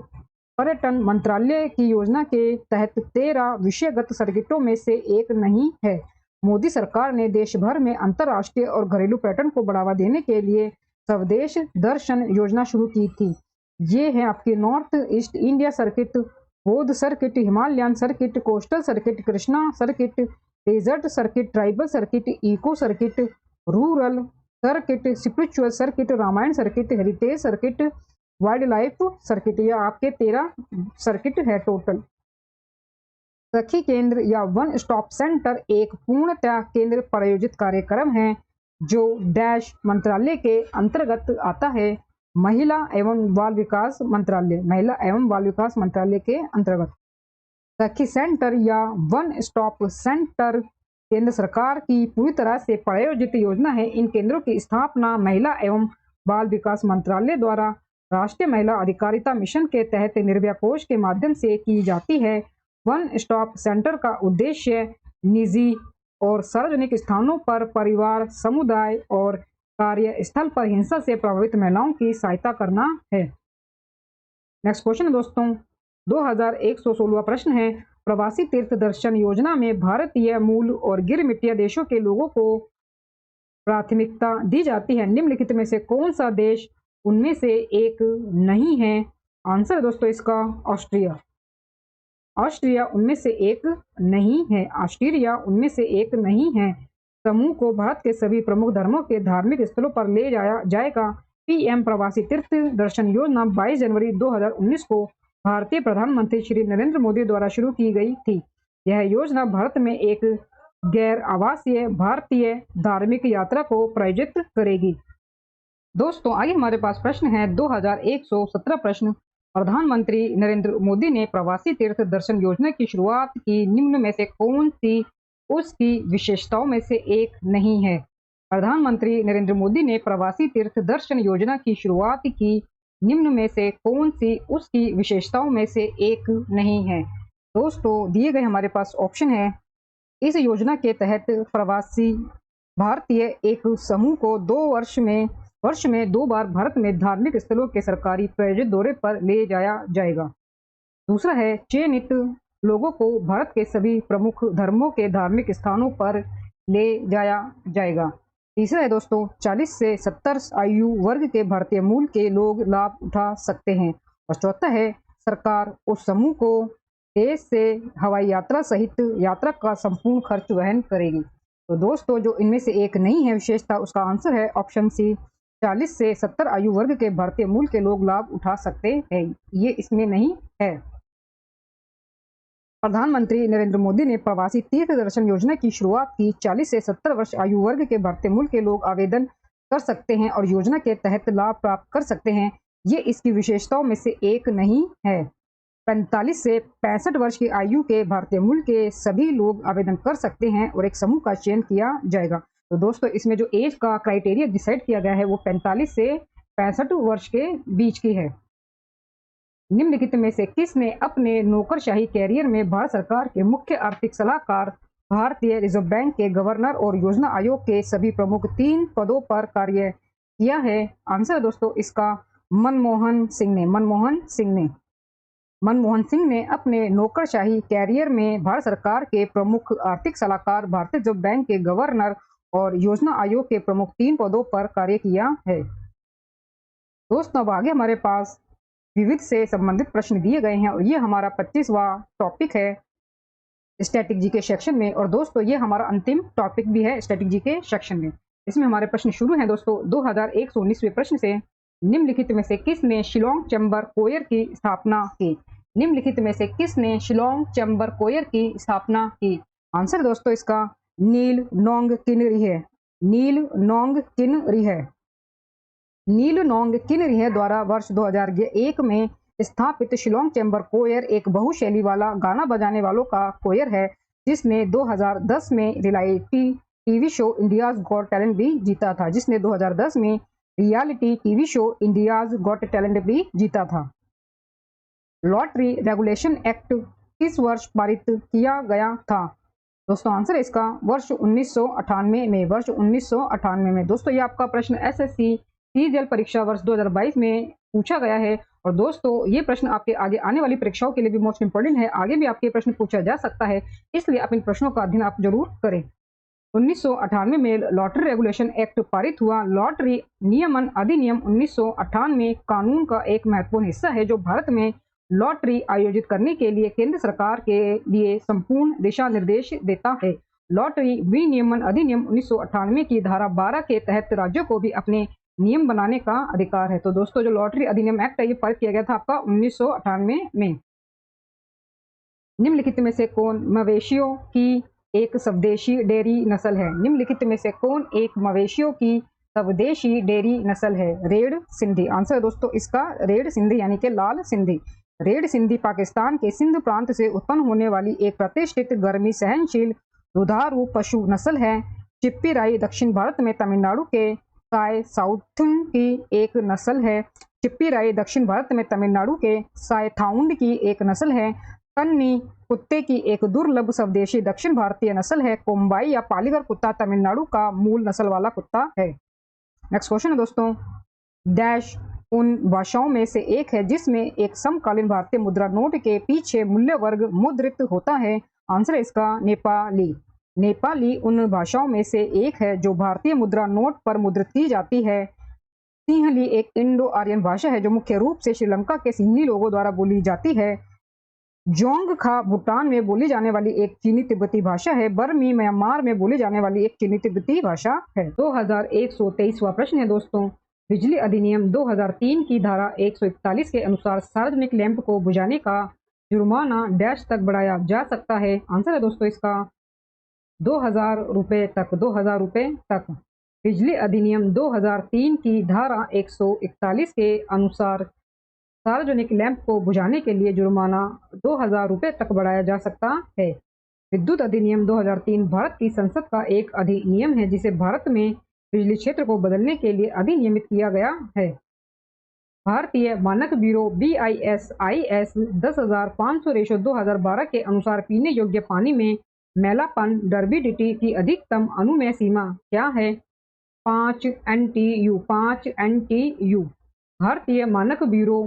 पर्यटन मंत्रालय की योजना के तहत 13 विषयगत सर्किटों में से एक नहीं है। मोदी सरकार ने देश भर में अंतर्राष्ट्रीय और घरेलू पर्यटन को बढ़ावा देने के लिए स्वदेश दर्शन योजना शुरू की थी। ये है आपकी North East India circuit, Baudh circuit, Himalayan circuit, coastal circuit, Krishna circuit, desert circuit, tribal circuit, eco circuit, rural circuit, spiritual circuit, Ramayan circuit, heritage circuit, wildlife circuit. यह आपके 13 सर्किट है टोटल। सखी केंद्र या वन स्टॉप सेंटर एक पूर्णतः केंद्र प्रायोजित कार्यक्रम है जो डैश मंत्रालय के अंतर्गत आता है। महिला एवं बाल विकास मंत्रालय। महिला एवं बाल विकास मंत्रालय के अंतर्गत। सखी सेंटर या वन स्टॉप सेंटर केंद्र सरकार की पूरी तरह से प्रायोजित योजना है। इन केंद्रों की स्थापना महिला एवं बाल विकास मंत्रालय द्वारा राष्ट्रीय महिला अधिकारिता मिशन के तहत निर्भया कोष के माध्यम से की जाती है। वन स्टॉप सेंटर का उद्देश्य निजी और सार्वजनिक स्थानों पर परिवार, समुदाय और कार्यस्थल पर हिंसा से प्रभावित महिलाओं की सहायता करना है। नेक्स्ट क्वेश्चन है दोस्तों, 2116वां प्रश्न है, प्रवासी तीर्थ दर्शन योजना में भारतीय मूल और गिरमिटिया देशों के लोगों को प्राथमिकता दी जाती है। निम्नलिखित में से कौन सा देश उनमें से एक नहीं है? आंसर है दोस्तों इसका ऑस्ट्रिया। ऑस्ट्रिया उनमें से एक नहीं है। ऑस्ट्रिया उनमें से एक नहीं है। समूह को भारत के सभी प्रमुख धर्मों के धार्मिक स्थलों पर ले जाया जाएगा। पीएम प्रवासी तीर्थ दर्शन योजना 22 जनवरी 2019 को भारतीय प्रधानमंत्री श्री नरेंद्र मोदी द्वारा शुरू की गई थी। यह योजना भारत में एक गैर आवासीय भारतीय धार्मिक यात्रा को प्रायोजित करेगी। दोस्तों आगे हमारे पास प्रश्न है 2117 प्रश्न, प्रधानमंत्री नरेंद्र मोदी ने प्रवासी तीर्थ दर्शन योजना की शुरुआत की, निम्न में से कौन सी उसकी विशेषताओं में से एक नहीं है? प्रधानमंत्री नरेंद्र मोदी ने प्रवासी तीर्थ दर्शन योजना की शुरुआत की, निम्न में से कौन सी उसकी विशेषताओं में से एक नहीं है? दोस्तों दिए गए हमारे पास ऑप्शन है, इस योजना के तहत प्रवासी भारतीय एक समूह को वर्ष में 2 बार भारत में धार्मिक स्थलों के सरकारी प्रायोजित दौरे पर ले जाया जाएगा। दूसरा है, चयनित लोगों को भारत के सभी प्रमुख धर्मों के धार्मिक स्थानों पर ले जाया जाएगा। तीसरा है दोस्तों, 40 से 70 आयु वर्ग के भारतीय मूल के लोग लाभ उठा सकते हैं। और चौथा है, सरकार उस समूह को देश से हवाई यात्रा सहित यात्रा का संपूर्ण खर्च वहन करेगी। तो दोस्तों जो इनमें से एक नहीं है विशेषता, उसका आंसर है ऑप्शन सी, 40 से 70 आयु वर्ग के भारतीय मूल के लोग लाभ उठा सकते हैं। ये इसमें नहीं है। प्रधानमंत्री नरेंद्र मोदी ने प्रवासी तीर्थ दर्शन योजना की शुरुआत की। 40 से 70 वर्ष आयु वर्ग के भारतीय मूल के लोग आवेदन कर सकते हैं और योजना के तहत लाभ प्राप्त कर सकते हैं। ये इसकी विशेषताओं में से एक नहीं है। 45 से 65 वर्ष की आयु के भारतीय मूल के सभी लोग आवेदन कर सकते हैं और एक समूह का चयन किया जाएगा। तो दोस्तों इसमें जो एज का क्राइटेरिया डिसाइड किया गया है वो 45 से 65 वर्ष के बीच की है। निम्नलिखित में से किसने अपने नौकरशाही कैरियर में भारत सरकार के मुख्य आर्थिक सलाहकार, भारतीय रिजर्व बैंक के गवर्नर और योजना आयोग के सभी प्रमुख 3 पदों पर कार्य किया है? आंसर दोस्तों इसका मनमोहन सिंह ने अपने नौकरशाही कैरियर में भारत सरकार के प्रमुख आर्थिक सलाहकार, भारतीय रिजर्व बैंक के गवर्नर और योजना आयोग के प्रमुख 3 पदों पर कार्य किया है। दोस्तों अब आगे हमारे पास विविध से संबंधित प्रश्न दिए गए हैं और ये हमारा 25वां टॉपिक है स्टैटिक जीके सेक्शन में। और दोस्तों ये हमारा अंतिम टॉपिक भी है स्टैटिक जीके सेक्शन में। इसमें हमारे प्रश्न शुरू हैं दोस्तों 2119वें प्रश्न से, निम्नलिखित में से किसने शिलोंग चैम्बर कोयर की स्थापना की? निम्नलिखित में से किसने शिलोंग चैम्बर कोयर की स्थापना की? आंसर दोस्तों इसका नील नोंग किनरिह द्वारा वर्ष 2001 में स्थापित शिलोंग चैम्बर कोयर एक बहुशैली वाला गाना बजाने वालों का कोयर है, जिसने 2010 में reality TV show India's got talent भी जीता था। लॉटरी रेगुलेशन एक्ट किस वर्ष पारित किया गया था? दोस्तों आंसर है इसका वर्ष 1998 में। दोस्तों ये आपका प्रश्न एसएससी सीजीएल परीक्षा वर्ष 2022 में पूछा गया है। और दोस्तों ये प्रश्न आपके आगे आने वाली परीक्षाओं के लिए भी मोस्ट इंपोर्टेंट है। आगे भी आपके प्रश्न पूछा जा सकता है, इसलिए आप इन प्रश्नों का अध्ययन आप जरूर करें। 1998 में लॉटरी रेगुलेशन एक्ट पारित हुआ। लॉटरी नियमन अधिनियम 1998 कानून का एक महत्वपूर्ण हिस्सा है, जो भारत में लॉटरी आयोजित करने के लिए केंद्र सरकार के लिए संपूर्ण दिशा निर्देश देता है। लॉटरी विनियमन अधिनियम 1998 की धारा 12 के तहत राज्यों को भी अपने नियम बनाने का अधिकार है। तो दोस्तों जो लॉटरी अधिनियम एक्ट है ये पारित किया गया था आपका 1998 में। निम्नलिखित में से कौन मवेशियों की एक स्वदेशी डेयरी नस्ल है? निम्नलिखित में से कौन एक मवेशियों की स्वदेशी डेयरी नस्ल है? रेड सिंधी। आंसर है दोस्तों इसका रेड सिंधी यानी कि लाल सिंधी। रेड सिंधी पाकिस्तान के सिंध प्रांत से उत्पन्न होने वाली एक प्रतिष्ठित गर्मी सहनशील दुधारू पशु नस्ल है। चिप्पी राई दक्षिण भारत में तमिलनाडु के साय साउथम की एक नस्ल है। चिप्पी राई दक्षिण भारत में तमिलनाडु के सायथाउंड की एक नस्ल है। कन्नी कुत्ते की एक दुर्लभ स्वदेशी दक्षिण भारतीय नस्ल है। कोम्बाई या पालीगर कुत्ता तमिलनाडु का मूल नस्ल वाला कुत्ता है। नेक्स्ट क्वेश्चन है दोस्तों, डैश उन भाषाओं में से एक है जिसमें एक समकालीन भारतीय मुद्रा नोट के पीछे मूल्य वर्ग मुद्रित होता है। आंसर है इसका नेपाली। नेपाली उन भाषाओं में से एक है जो भारतीय मुद्रा नोट पर मुद्रित की जाती है। सिंहली एक इंडो आर्यन भाषा है जो मुख्य रूप से श्रीलंका के सिंहली लोगों द्वारा बोली जाती है। जोंगखा भूटान में बोली जाने वाली एक चीनी तिब्बती भाषा है। बर्मी म्यांमार में बोली जाने वाली एक चीनी तिब्बती भाषा है। 2123वां प्रश्न है दोस्तों, बिजली अधिनियम 2003 की धारा 141 के अनुसार सार्वजनिक लैंप को बुझाने का जुर्माना डैश तक बढ़ाया जा सकता है। आंसर है दोस्तों इसका 2000 रुपये तक। 2000 रुपये तक। बिजली अधिनियम 2003 की धारा 141 के अनुसार सार्वजनिक लैंप को बुझाने के लिए जुर्माना 2000 रुपये तक बढ़ाया जा सकता है। विद्युत अधिनियम 2003 भारत की संसद का एक अधिनियम है जिसे भारत में बिजली क्षेत्र को बदलने के लिए अधिनियमित किया गया है। भारतीय मानक ब्यूरो BIS-IS 10,500/2012 के अनुसार पीने योग्य पानी में मैलापन टर्बिडिटी की अधिकतम अनुमेय सीमा क्या है? 5 NTU। 5 NTU। भारतीय मानक ब्यूरो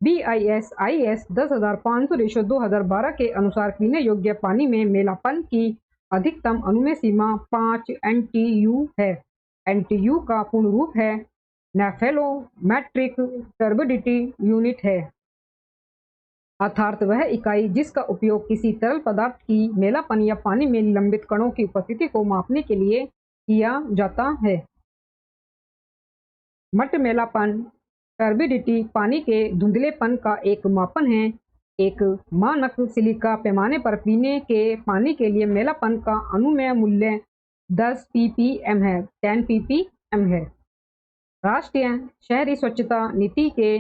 BIS-IS 10,500/2012 के अनुसार पीने योग्य पानी में मैलापन की अधिकतम अनुमेय सीमा 5 NTU है। NTU का पूर्ण रूप है नेफेलोमेट्रिक टर्बिडिटी यूनिट है, अर्थात वह इकाई जिसका उपयोग किसी तरल पदार्थ की मैलापन या पानी में लंबित कणों की उपस्थिति को मापने के लिए किया जाता है। मट मैलापन टर्बिडिटी पानी के धुंधलेपन का एक मापन है। एक मानक सिलिका पैमाने पर पीने के पानी के लिए मैलापन का अनुमेय मूल्य 10 ppm है। 10 ppm है। राष्ट्रीय शहरी स्वच्छता नीति के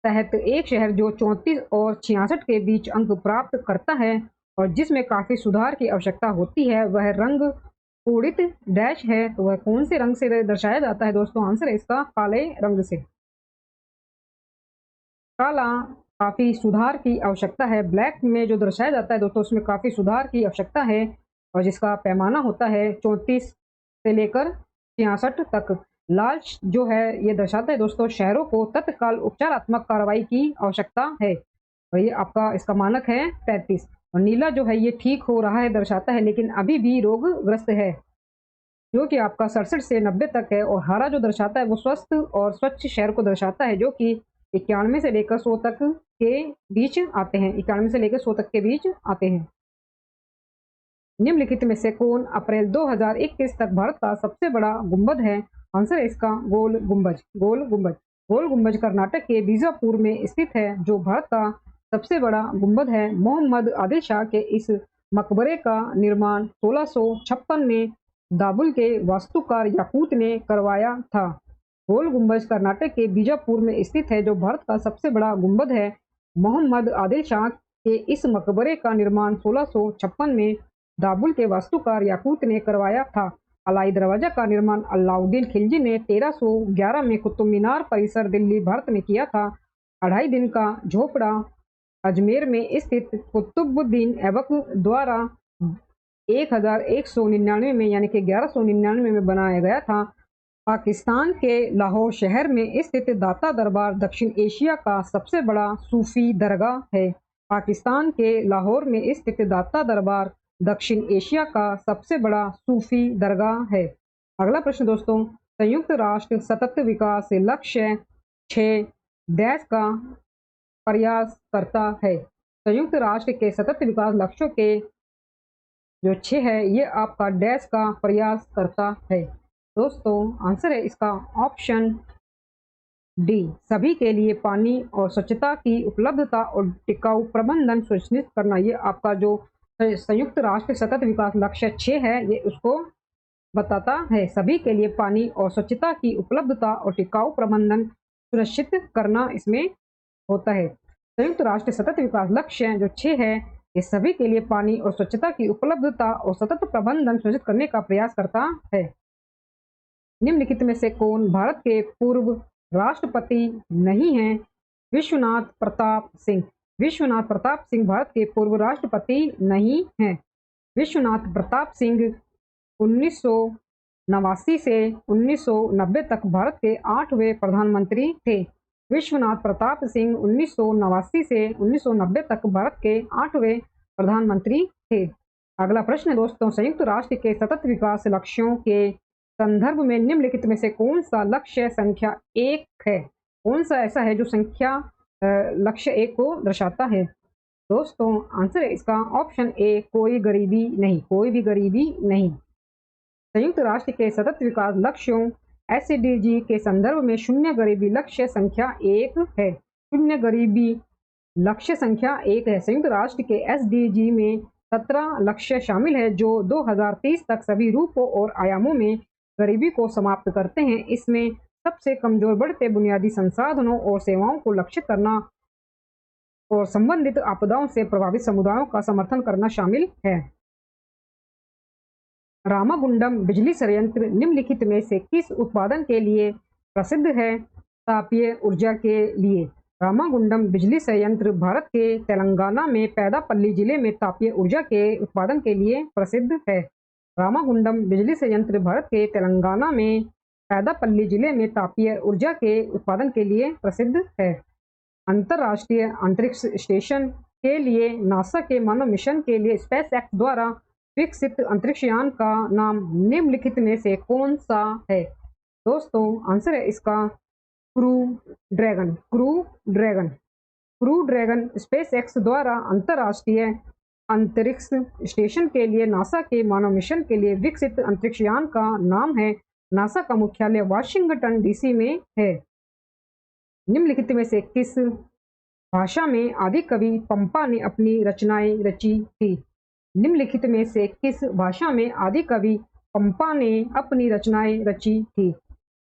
तहत एक शहर जो 34 और 66 के बीच अंक प्राप्त करता है और जिसमें काफी सुधार की आवश्यकता होती है वह रंग कोडित डैश है। तो वह कौन से रंग से दर्शाया जाता है दोस्तों? आंसर है इसका काले रंग से। काला काफी सुधार की आवश्यकता है। ब्लैक में जो दर्शाया जाता है दोस्तों उसमें काफी सुधार की आवश्यकता है और जिसका पैमाना होता है 34 से लेकर 66 तक। लाल जो है ये दर्शाता है दोस्तों शहरों को तत्काल उपचारात्मक कार्रवाई की आवश्यकता है और ये आपका इसका मानक है 35। और नीला जो है ये ठीक हो रहा है दर्शाता है लेकिन अभी भी रोगग्रस्त है जो कि आपका 67 से 90 तक है। और हरा जो दर्शाता है वो स्वस्थ और स्वच्छ शहर को दर्शाता है जो कि 91 से लेकर 100 तक के बीच आते हैं। 91 से लेकर 100 तक के बीच आते हैं। निम्नलिखित में से कौन अप्रैल 2021 तक भारत का सबसे बड़ा गुंबद है? आंसर है इसका गोल गुंबज। गोल गुंबज। गोल गुंबज कर्नाटक के बीजापुर में स्थित है जो भारत का सबसे बड़ा गुंबद है। मोहम्मद आदिल शाह के इस मकबरे का निर्माण 1656 में दाबुल के वास्तुकार याकूत ने करवाया था। गोल गुंबज कर्नाटक के बीजापुर में स्थित है जो भारत का सबसे बड़ा गुंबद है। मोहम्मद आदिल शाह के इस मकबरे का निर्माण 1656 में दाबुल के वास्तुकार याकूत ने करवाया था। अलाई दरवाजा का निर्माण अलाउद्दीन खिलजी ने 1311 में कुतुब मीनार परिसर दिल्ली भारत में किया था। 2.5 दिन का झोपड़ा अजमेर में स्थित कुतुबुद्दीन ऐबक द्वारा 1199 में यानी कि 1199 में बनाया गया था। पाकिस्तान के लाहौर शहर में स्थित दाता दरबार दक्षिण एशिया का सबसे बड़ा सूफी दरगाह है। पाकिस्तान के लाहौर में स्थित दाता दरबार दक्षिण एशिया का सबसे बड़ा सूफी दरगाह है। अगला प्रश्न दोस्तों, संयुक्त राष्ट्र सतत विकास लक्ष्य 6 डैश का प्रयास करता है। संयुक्त राष्ट्र के सतत विकास लक्ष्यों के जो 6 है ये आपका डैश का प्रयास करता है। दोस्तों आंसर है इसका ऑप्शन डी, सभी के लिए पानी और स्वच्छता की उपलब्धता और टिकाऊ प्रबंधन सुनिश्चित करना। ये आपका जो संयुक्त राष्ट्र सतत विकास लक्ष्य 6 है ये उसको बताता है। सभी के लिए पानी और स्वच्छता की उपलब्धता और टिकाऊ प्रबंधन सुनिश्चित करना इसमें होता है। संयुक्त राष्ट्र सतत विकास लक्ष्य जो 6 है, ये सभी के लिए पानी और स्वच्छता की उपलब्धता और सतत प्रबंधन सुनिश्चित करने का प्रयास करता है। निम्नलिखित में से कौन भारत के पूर्व राष्ट्रपति नहीं है? विश्वनाथ प्रताप सिंह। विश्वनाथ प्रताप सिंह भारत के पूर्व राष्ट्रपति नहीं हैं। विश्वनाथ प्रताप सिंह 1989 से 1990 तक भारत के 8वें प्रधानमंत्री थे। विश्वनाथ प्रताप सिंह 1989 से 1990 तक भारत के 8वें प्रधानमंत्री थे। अगला प्रश्न दोस्तों, संयुक्त राष्ट्र के सतत विकास लक्ष्यों के संदर्भ में निम्नलिखित में से कौन सा लक्ष्य संख्या 1 है? कौन सा ऐसा है जो संख्या लक्ष्य 1 को दर्शाता है? दोस्तों आंसर है इसका ऑप्शन ए, कोई गरीबी नहीं, कोई भी गरीबी नहीं। संयुक्त राष्ट्र के सतत विकास लक्ष्यों एसडीजी के संदर्भ में शून्य गरीबी लक्ष्य संख्या 1 है। शून्य गरीबी लक्ष्य संख्या 1 है। संयुक्त राष्ट्र के एसडीजी में 17 लक्ष्य शामिल है जो 2030 तक सभी रूपों और आयामों में गरीबी को समाप्त करते हैं। इसमें सबसे कमजोर बढ़ते बुनियादी संसाधनों और सेवाओं को लक्षित करना और संबंधित आपदाओं से प्रभावित समुदायों का समर्थन करना शामिल है। रामागुंडम बिजली संयंत्र निम्नलिखित में से किस उत्पादन के लिए प्रसिद्ध है? तापीय ऊर्जा के लिए। रामागुंडम बिजली संयंत्र भारत के तेलंगाना में पेदापल्ली जिले में तापीय ऊर्जा के उत्पादन के लिए प्रसिद्ध है। रामागुंडम बिजली संयंत्र भारत के तेलंगाना में पेदापल्ली जिले में तापीय ऊर्जा के उत्पादन के लिए प्रसिद्ध है। अंतर्राष्ट्रीय अंतरिक्ष स्टेशन के लिए नासा के मानव मिशन के लिए स्पेस एक्स द्वारा विकसित अंतरिक्ष यान का नाम निम्नलिखित में से कौन सा है? दोस्तों आंसर है इसका crew dragon. Crew dragon. Crew dragon space x द्वारा अंतर्राष्ट्रीय अंतरिक्ष स्टेशन के लिए नासा के मानव मिशन के लिए विकसित अंतरिक्ष यान का नाम है। नासा का मुख्यालय वाशिंगटन डीसी में है। निम्नलिखित में से किस भाषा में आदि कवि पंपा ने अपनी रचनाएं रची थी? निम्नलिखित में से किस भाषा में आदि कवि पंपा ने अपनी रचनाएं रची थी?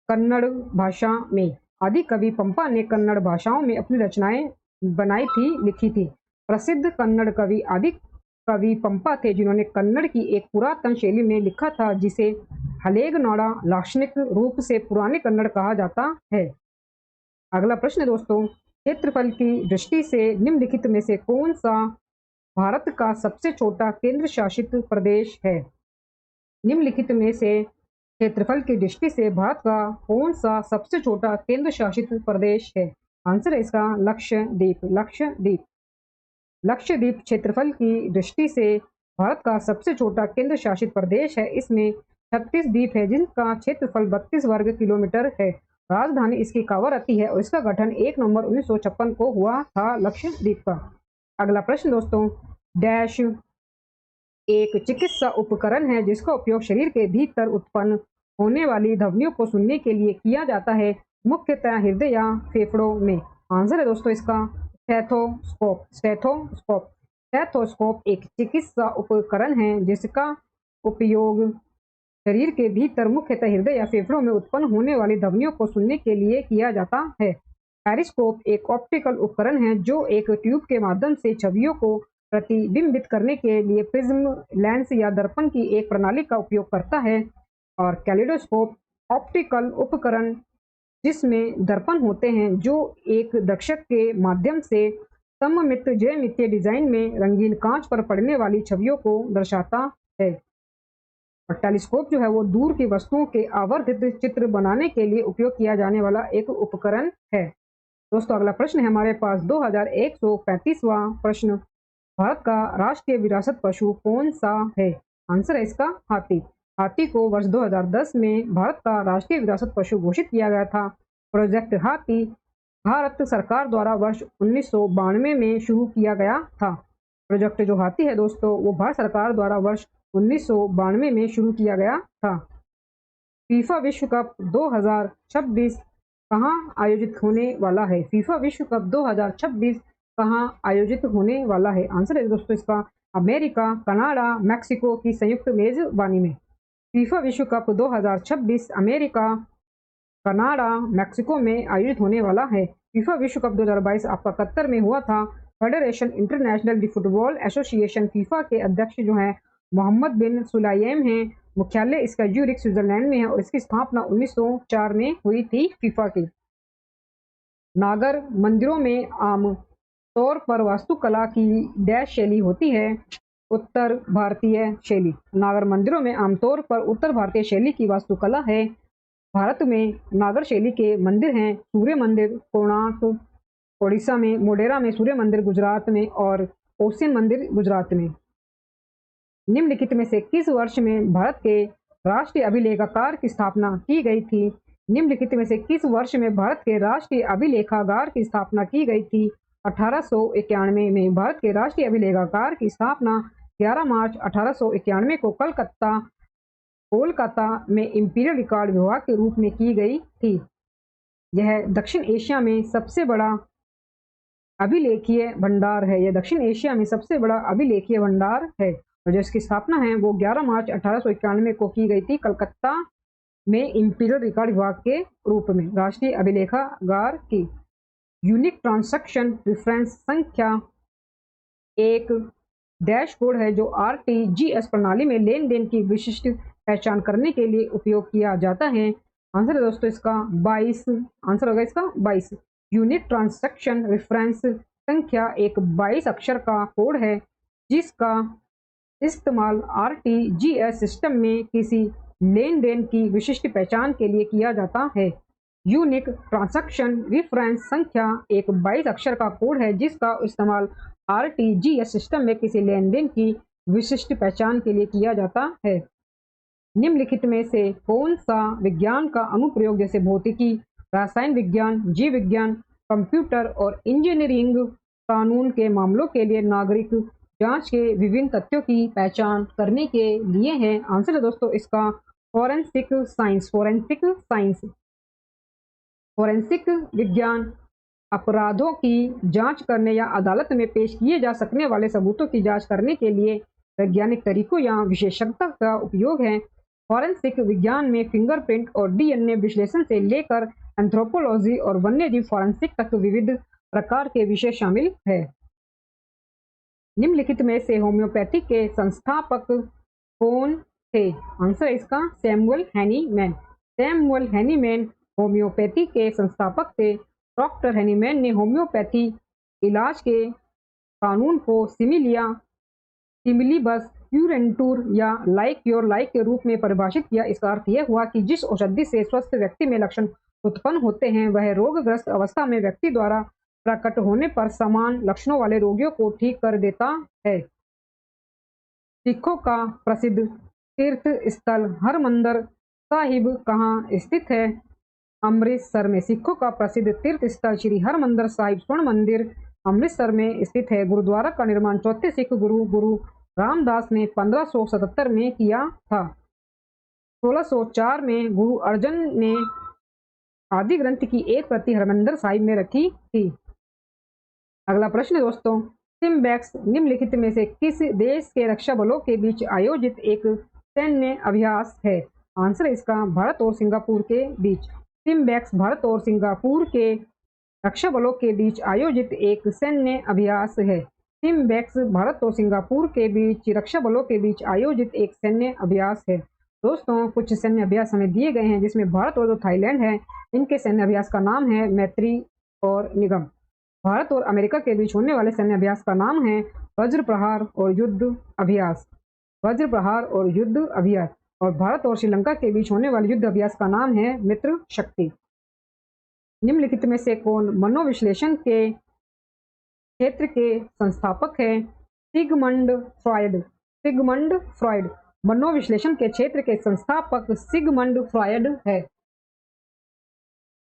कन्नड़ भाषा में। आदि कवि पंपा ने कन्नड़ भाषाओं में अपनी रचनाएं बनाई थी, लिखी थी। प्रसिद्ध कन्नड़ कवि आदि कवि पंपा थे जिन्होंने कन्नड़ की एक पुरातन शैली में लिखा था जिसे हलेगनाडा लाक्षणिक रूप से पुराने कन्नड़ कहा जाता है। अगला प्रश्न दोस्तों, क्षेत्रफल की दृष्टि से निम्नलिखित में से कौन सा भारत का सबसे छोटा केंद्र शासित प्रदेश है? निम्नलिखित में से क्षेत्रफल की दृष्टि से भारत का कौन सा सबसे छोटा केंद्र शासित प्रदेश है? आंसर है इसका लक्षद्वीप। लक्षद्वीप। लक्षद्वीप क्षेत्रफल की दृष्टि से भारत का सबसे छोटा केंद्र शासित प्रदेश है। इसमें 36 द्वीप है जिनका क्षेत्रफल 32 वर्ग किलोमीटर है। राजधानी इसकी कावारत्ती है और इसका गठन 1 नवंबर 1956 को हुआ था लक्षद्वीप का। अगला प्रश्न दोस्तों, डैश एक चिकित्सा उपकरण है जिसका उपयोग शरीर के भीतर उत्पन्न होने वाली ध्वनियों को सुनने के लिए किया जाता है, मुख्यतः हृदय या फेफड़ों में। आंसर है दोस्तों इसका स्टेथोस्कोप। स्टेथोस्कोप। स्टेथोस्कोप एक चिकित्सा उपकरण है जिसका उपयोग शरीर के भीतर मुख्यतः हृदय या फेफड़ों में उत्पन्न होने वाली ध्वनियों को सुनने के लिए किया जाता है। पेरिस्कोप एक ऑप्टिकल उपकरण है जो एक ट्यूब के माध्यम से छवियों को प्रतिबिंबित करने के लिए प्रिज्म लेंस या दर्पण की एक प्रणाली का उपयोग करता है। और कैलिडोस्कोप ऑप्टिकल उपकरण जिसमें दर्पण होते हैं जो एक दर्शक के माध्यम से सममित ज्यामितीय डिजाइन में रंगीन कांच पर पड़ने वाली छवियों को दर्शाता है। और टेलीस्कोप जो है वो दूर की वस्तुओं के आवर्धित चित्र बनाने के लिए उपयोग किया जाने वाला एक उपकरण है। दोस्तों अगला प्रश्न है हमारे पास 2135वां प्रश्न, भारत का राष्ट्रीय विरासत पशु कौन सा है? आंसर है इसका हाथी। हाथी को वर्ष 2010 में भारत का राष्ट्रीय विरासत पशु घोषित किया गया था। प्रोजेक्ट हाथी भारत सरकार द्वारा वर्ष 1992 में शुरू किया गया था। प्रोजेक्ट जो हाथी है दोस्तों वो भारत सरकार द्वारा वर्ष 1992 में शुरू किया गया था। फीफा विश्व कप 2026 कहाँ आयोजित होने वाला है? फीफा विश्व कप 2026 कहाँ आयोजित होने वाला है? आंसर है दोस्तों इसका अमेरिका, कनाडा, मैक्सिको की संयुक्त मेजबानी में। फीफा विश्व कप 2026 अमेरिका, कनाडा, मैक्सिको में आयोजित होने वाला है। फीफा विश्व कप 2022 आपका कतर में हुआ था। फेडरेशन इंटरनेशनल दी फुटबॉल एसोसिएशन फीफा के अध्यक्ष जो हैं मोहम्मद बिन सुलाइम हैं। मुख्यालय इसका ज्यूरिख स्विट्जरलैंड में है और इसकी स्थापना 1904 में हुई थी फीफा की। नागर मंदिरों में आम तौर पर वास्तुकला की डैश शैली होती है। उत्तर भारतीय शैली। नागर मंदिरों में आमतौर पर उत्तर भारतीय शैली की वास्तुकला है। भारत में नागर शैली के मंदिर हैं सूर्य मंदिर कोणार्क ओडिशा में, मोढेरा में सूर्य मंदिर गुजरात में और ओसियन मंदिर गुजरात में। निम्नलिखित में से किस वर्ष में भारत के राष्ट्रीय अभिलेखागार की स्थापना की गई थी? निम्नलिखित में से किस वर्ष में भारत के राष्ट्रीय अभिलेखागार की स्थापना की गई थी? 1891 में भारत के राष्ट्रीय अभिलेखागार की स्थापना 11 मार्च 1891 को कोलकाता में इंपीरियल रिकॉर्ड विभाग के रूप में की गई थी। यह दक्षिण एशिया में सबसे बड़ा अभिलेखीय भंडार है। यह दक्षिण एशिया में सबसे बड़ा अभिलेखीय भंडार है और जो इसकी स्थापना है वो 11 मार्च 1891 को की गई थी कलकत्ता में इंपीरियल रिकॉर्ड विभाग के रूप में राष्ट्रीय अभिलेखागार की। यूनिक ट्रांजैक्शन रेफरेंस संख्या एक डैश कोड है जो आरटीजीएस प्रणाली में लेन देन की विशिष्ट पहचान करने के लिए उपयोग किया जाता है। आंसर है दोस्तों इसका 22। आंसर होगा इसका 22। यूनिक ट्रांजैक्शन रेफरेंस संख्या एक 22 अक्षर का कोड है जिसका इस्तेमाल आरटीजीएस सिस्टम में किसी लेन देन की विशिष्ट पहचान के लिए किया जाता है। यूनिक ट्रांजैक्शन रेफरेंस संख्या एक 22 अक्षर का कोड है जिसका इस्तेमाल आरटीजीएस सिस्टम में किसी लेन देन की विशिष्ट पहचान के लिए किया जाता है। निम्नलिखित में से कौन सा विज्ञान का अनुप्रयोग जैसे भौतिकी, रसायन विज्ञान, जीव विज्ञान, कंप्यूटर और इंजीनियरिंग कानून के मामलों के लिए नागरिक जांच के विभिन्न तथ्यों की पहचान करने के लिए है? आंसर है दोस्तों इसका forensic science. Forensic science. Forensic विज्ञान अपराधों की जांच करने या अदालत में पेश किए जा सकने वाले सबूतों की जांच करने के लिए वैज्ञानिक तरीकों या विशेषज्ञता का उपयोग है। फॉरेंसिक विज्ञान में फिंगरप्रिंट और डीएनए विश्लेषण से लेकर एंथ्रोपोलॉजी और वन्यजीव फॉरेंसिक तक विविध प्रकार के विषय शामिल है। निम्नलिखित में से होम्योपैथी के संस्थापक कौन थे? आंसर है इसका Samuel Hahnemann. Samuel Hahnemann homeopathy के संस्थापक थे। डॉक्टर हैनीमैन ने होम्योपैथी इलाज के कानून को सिमिलीबस क्यूरेंटूर या लाइक योर लाइक के रूप में परिभाषित किया। इसका अर्थ यह हुआ कि जिस औषधि से स्वस्थ व्यक्ति में लक्षण उत्पन्न होते हैं वह रोगग्रस्त अवस्था में व्यक्ति द्वारा प्रकट होने पर समान लक्षणों वाले रोगियों को ठीक कर देता है। सिखों का प्रसिद्ध तीर्थ स्थल हरमंदिर साहिब कहाँ स्थित है? अमृतसर में। सिखों का प्रसिद्ध तीर्थ स्थल श्री हरमंदिर साहिब स्वर्ण मंदिर अमृतसर में स्थित है। गुरुद्वारा का निर्माण चौथे सिख गुरु रामदास ने 1577 में किया था। 1604 में गुरु अर्जन ने आदि ग्रंथ की एक प्रति हरमंदिर साहिब में रखी थी। अगला प्रश्न दोस्तों, सिम्बैक्स निम्नलिखित में से किस देश के रक्षा बलों के बीच आयोजित एक सैन्य अभ्यास है? आंसर इसका भारत और सिंगापुर के बीच। सिम्बैक्स भारत और सिंगापुर के रक्षा बलों के बीच आयोजित एक सैन्य अभ्यास है। सिम्बैक्स भारत और सिंगापुर के बीच रक्षा बलों के बीच आयोजित एक सैन्य अभ्यास है। दोस्तों कुछ सैन्य अभ्यास हमें दिए गए हैं जिसमें भारत और जो थाईलैंड है इनके सैन्य अभ्यास का नाम है मैत्री और निगम। भारत और अमेरिका के बीच होने वाले सैन्य अभ्यास का नाम है वज्र प्रहार और युद्ध अभ्यास। वज्र प्रहार और युद्ध अभ्यास। और भारत और श्रीलंका के बीच होने वाले युद्ध अभ्यास का नाम है मित्र शक्ति। निम्नलिखित में से कौन मनोविश्लेषण के क्षेत्र के संस्थापक है? Sigmund Freud. सिगमंड फ्रॉयड मनोविश्लेषण के क्षेत्र के संस्थापक सिगमंड फ्रॉयड है।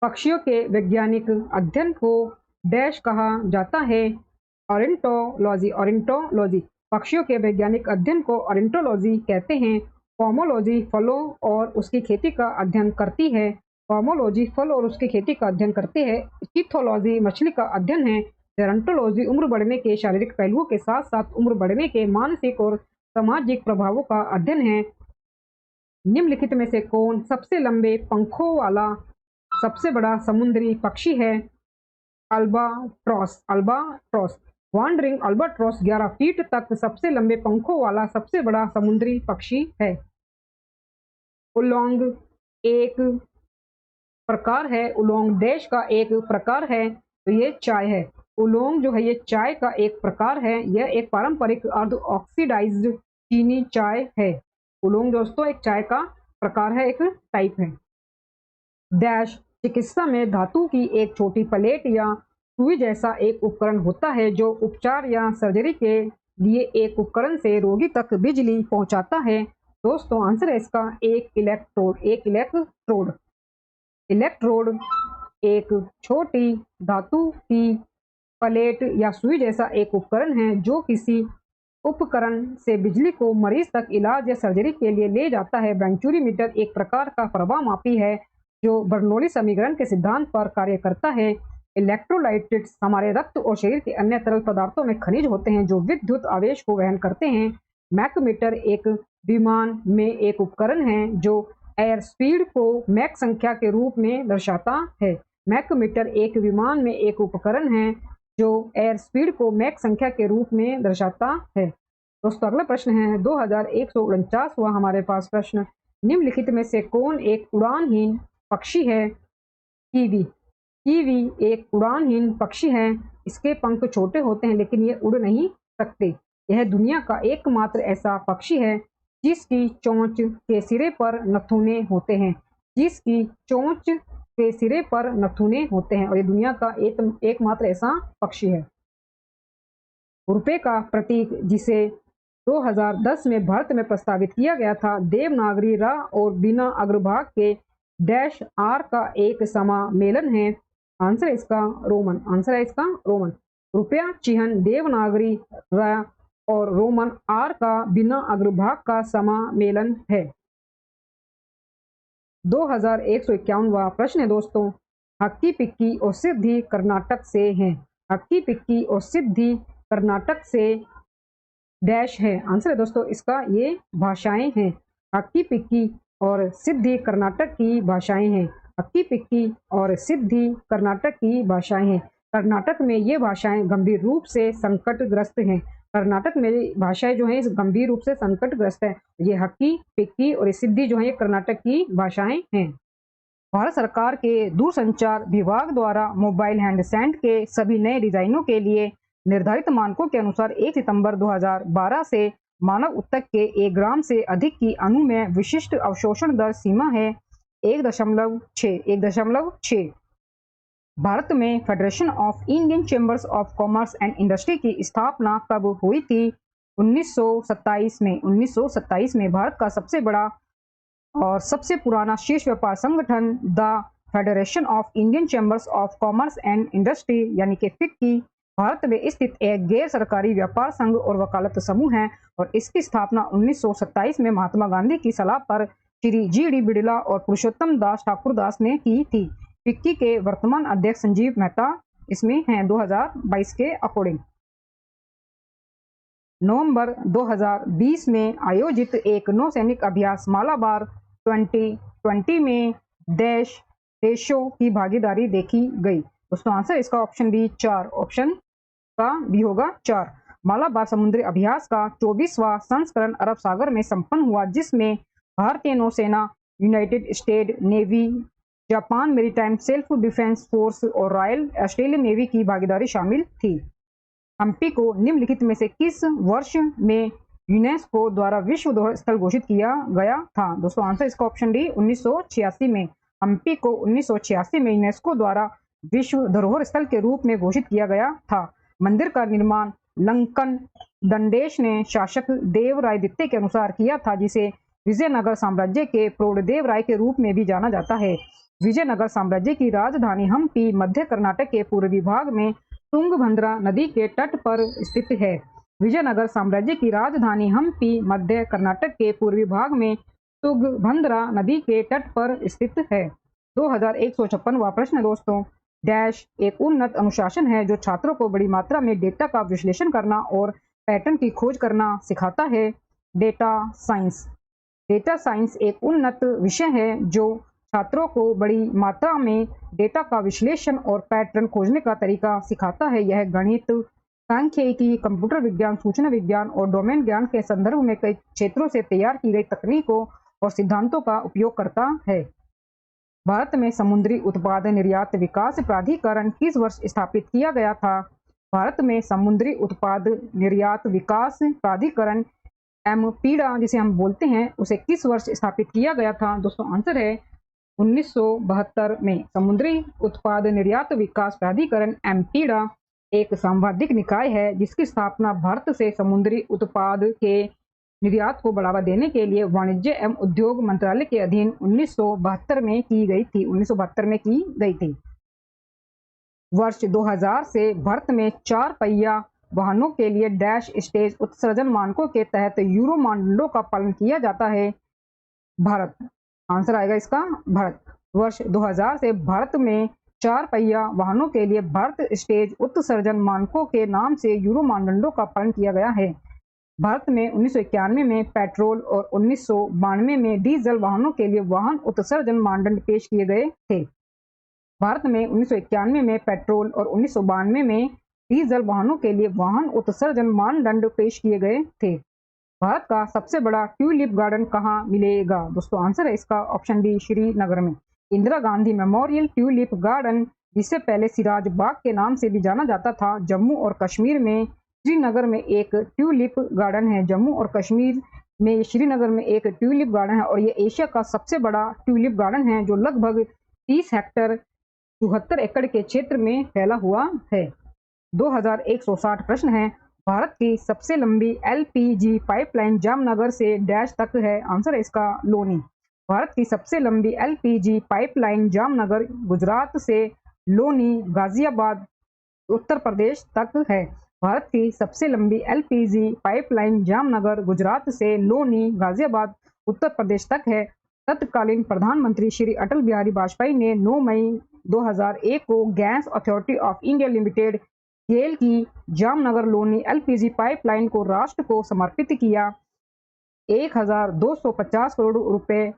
पक्षियों के वैज्ञानिक अध्ययन को डैश कहा जाता है? ऑर्निथोलॉजी। ऑर्निथोलॉजी पक्षियों के वैज्ञानिक अध्ययन को ऑर्निथोलॉजी कहते हैं। पोमोलॉजी फलों और उसकी खेती का अध्ययन करती है। पोमोलॉजी फल और उसकी खेती का अध्ययन करते हैं। इचिथोलॉजी मछली का अध्ययन है। जेरंटोलॉजी उम्र बढ़ने के शारीरिक पहलुओं के साथ साथ उम्र बढ़ने के मानसिक और सामाजिक प्रभावों का अध्ययन है। निम्नलिखित में से कौन सबसे लंबे पंखों वाला सबसे बड़ा समुद्री पक्षी है? Albatross. Albatross wandering albatross 11 feet तक सबसे लंबे पंखों वाला सबसे बड़ा समुद्री पक्षी है। उलोंग एक प्रकार है, उलोंग देश का एक प्रकार है, तो ये चाय है। उलोंग जो है ये चाय का एक प्रकार है, यह एक पारंपरिक अर्ध ऑक्सीडाइज्ड चीनी चाय है। उलोंग दोस्तों एक चाय का प्रकार है, एक टाइप है। डैश चिकित्सा में धातु की एक छोटी प्लेट या सुई जैसा एक उपकरण होता है जो उपचार या सर्जरी के लिए एक उपकरण से रोगी तक बिजली पहुंचाता है। दोस्तों आंसर है इसका एक इलेक्ट्रोड। एक इलेक्ट्रोड। इलेक्ट्रोड एक छोटी धातु की प्लेट या सुई जैसा एक उपकरण है जो किसी उपकरण से बिजली को मरीज तक इलाज या सर्जरी के लिए ले जाता है। वेंचुरीमीटर एक प्रकार का प्रवाह मापी है जो बर्नौली समीकरण के सिद्धांत पर कार्य करता है। इलेक्ट्रोलाइट्स हमारे रक्त और शरीर के अन्य तरल पदार्थों में खनिज होते हैं जो विद्युत आवेश को वहन करते हैं। मैकमीटर एक विमान में एक उपकरण है जो एयर स्पीड को मैक संख्या के रूप में दर्शाता है। मैकमीटर एक विमान में एक उपकरण है जो एयर स्पीड को मैक संख्या के रूप में दर्शाता है। दोस्तों अगला प्रश्न है 2149 हुआ हमारे पास प्रश्न। निम्नलिखित में से कौन एक उड़ानहीन पक्षी है? कीवी। कीवी एक उड़ानहीन पक्षी है। इसके पंख छोटे होते हैं लेकिन ये उड़ नहीं सकते। यह दुनिया का एकमात्र ऐसा पक्षी है जिसकी चोंच के सिरे पर नथुने होते हैं। जिसकी चोंच के सिरे पर नथुने होते हैं और ये दुनिया का एकमात्र ऐसा पक्षी है। रुपए का प्रतीक जिसे 2010 में भारत में प्रस्तावित किया गया था देवनागरी रा और बिना अग्रभाग के डैश आर का एक समामेलन है। आंसर है इसका रोमन। आंसर है इसका रोमन। रुपया चिन्ह देवनागरी रा और रोमन आर का बिना अग्रभाग का समामेलन है। 2151वां प्रश्न है दोस्तों। हक्की पिक्की और सिद्धि कर्नाटक से हैं। हक्की पिक्की और सिद्धि कर्नाटक से डैश है। आंसर है दोस्तों इसका ये भाषाएं हैं। हक्की पिक्की और सिद्धि कर्नाटक की भाषाएं हैं। हक्की पिक्की और सिद्धि कर्नाटक की भाषाएं हैं। कर्नाटक में ये भाषाएं गंभीर रूप से संकटग्रस्त हैं। कर्नाटक में भाषाएं जो हैं इस गंभीर रूप से संकटग्रस्त है। ये हक्की पिक्की और सिद्धि जो है ये कर्नाटक की भाषाएं हैं। भारत सरकार के दूरसंचार विभाग द्वारा मोबाइल हैंडसेट के सभी नए डिजाइनों के लिए निर्धारित मानकों के अनुसार 1 सितंबर 2012 से मानव ऊतक के 1 ग्राम से अधिक की अणु में विशिष्ट अवशोषण दर सीमा है 1.6। भारत में federation of Indian chambers of commerce and industry की स्थापना कब हुई थी? 1927 में। 1927 में भारत का सबसे बड़ा और सबसे पुराना शीर्ष व्यापार संगठन the federation of Indian chambers of commerce and industry यानी कि फिक्की भारत में स्थित एक गैर सरकारी व्यापार संघ और वकालत समूह है और इसकी स्थापना 1927 में महात्मा गांधी की सलाह पर श्री जी.डी. बिड़ला और पुरुषोत्तम दास ठाकुरदास ने की थी। फिक्की के वर्तमान अध्यक्ष संजीव मेहता इसमें हैं 2022 के अकॉर्डिंग। नवंबर 2020 में आयोजित एक नौसैनिक अभ्यास मालाबार 2020 में देशों की भागीदारी देखी गई। दोस्तों आंसर इसका ऑप्शन बी 4। ऑप्शन का बी होगा 4। मालाबार समुद्री अभ्यास का 24वां संस्करण अरब सागर में संपन्न हुआ जिसमें भारतीय नौसेना, United state navy, Japan maritime self defence force और रॉयल ऑस्ट्रेलियन नेवी की भागीदारी शामिल थी। हम्पी को निम्नलिखित में से किस वर्ष में यूनेस्को द्वारा विश्व धरोहर स्थल घोषित किया गया था? दोस्तों आंसर इसका ऑप्शन डी 1986 में। हम्पी को 1986 में यूनेस्को द्वारा विश्व धरोहर स्थल के रूप में घोषित किया गया था। मंदिर का निर्माण लंकन दंडेश ने शासक देवराय द्वितीय के अनुसार किया था जिसे विजयनगर साम्राज्य के प्रौढ़देव राय के रूप में भी जाना जाता है। विजयनगर साम्राज्य की राजधानी हम्पी मध्य कर्नाटक के पूर्वी भाग में तुंगभद्रा नदी के तट पर स्थित है। विजयनगर साम्राज्य की राजधानी हम्पी मध्य कर्नाटक के पूर्वी भाग में तुंगभद्रा नदी के तट पर स्थित है। 2156वां प्रश्न दोस्तों। डैश एक उन्नत अनुशासन है जो छात्रों को बड़ी मात्रा में डेटा का विश्लेषण करना और पैटर्न की खोज करना सिखाता है। Data science. डेटा साइंस एक उन्नत विषय है जो छात्रों को बड़ी मात्रा में डेटा का विश्लेषण और पैटर्न खोजने का तरीका सिखाता है। यह गणित, सांख्यिकी, कंप्यूटर विज्ञान, सूचना विज्ञान और डोमेन ज्ञान के संदर्भ में कई क्षेत्रों से तैयार की गई तकनीकों और सिद्धांतों का उपयोग करता है। भारत में समुद्री उत्पाद निर्यात विकास प्राधिकरण किस वर्ष स्थापित किया गया था? भारत में समुद्री उत्पाद निर्यात विकास प्राधिकरण एमपीडा जिसे हम बोलते हैं, उसे किस वर्ष स्थापित किया गया था? दोस्तों आंसर है 1972 में। समुद्री उत्पाद निर्यात विकास प्राधिकरण एमपीडा एक सांविधिक निकाय है जिसकी स्थापना भारत से समुद्री उत्पाद के निर्यात को बढ़ावा देने के लिए वाणिज्य एवं उद्योग मंत्रालय के अधीन 1972 में की गई थी। 1972 में की गई थी। वर्ष 2000 से भारत में 4 पहिया वाहनों के लिए डैश स्टेज उत्सर्जन मानकों के तहत यूरो मानदंडों का पालन किया जाता है। भारत, आंसर आएगा इसका भारत। वर्ष 2000 से भारत में 4 पहिया वाहनों के लिए भारत स्टेज उत्सर्जन मानकों के नाम से यूरो मानदंडों का पालन किया गया है। भारत में 1991 में पेट्रोल और 1992 में डीजल वाहनों के लिए वाहन उत्सर्जन मानदंड पेश किए गए थे। भारत में 1991 में पेट्रोल और 1992 में डीजल वाहनों के लिए वाहन उत्सर्जन मानदंड पेश किए गए थे। भारत का सबसे बड़ा ट्यूलिप गार्डन कहाँ मिलेगा? दोस्तों आंसर है इसका ऑप्शन डी, श्रीनगर में। Indira Gandhi memorial tulip garden, जिसे पहले सिराज बाग के नाम से भी जाना जाता था, जम्मू और कश्मीर में श्रीनगर में एक ट्यूलिप गार्डन है। जम्मू और कश्मीर में श्रीनगर में एक ट्यूलिप गार्डन है और ये एशिया का सबसे बड़ा ट्यूलिप गार्डन है जो लगभग 30 हेक्टेयर 74 एकड़ के क्षेत्र में फैला हुआ है। 2160 प्रश्न है। भारत की सबसे लंबी एलपीजी पाइपलाइन जामनगर से डैश तक है? आंसर है इसका लोनी। भारत की सबसे लंबी एलपीजी पाइपलाइन जामनगर गुजरात से लोनी गाजियाबाद उत्तर प्रदेश तक है। भारत की सबसे लंबी एलपीजी पाइपलाइन जामनगर गुजरात से लोनी गाजियाबाद उत्तर प्रदेश तक है। तत्कालीन प्रधानमंत्री श्री अटल बिहारी वाजपेयी ने 9 मई 2001 को gas authority of India limited GAIL की जामनगर लोनी एलपीजी पाइपलाइन को राष्ट्र को समर्पित किया। 1250 करोड़ रुपए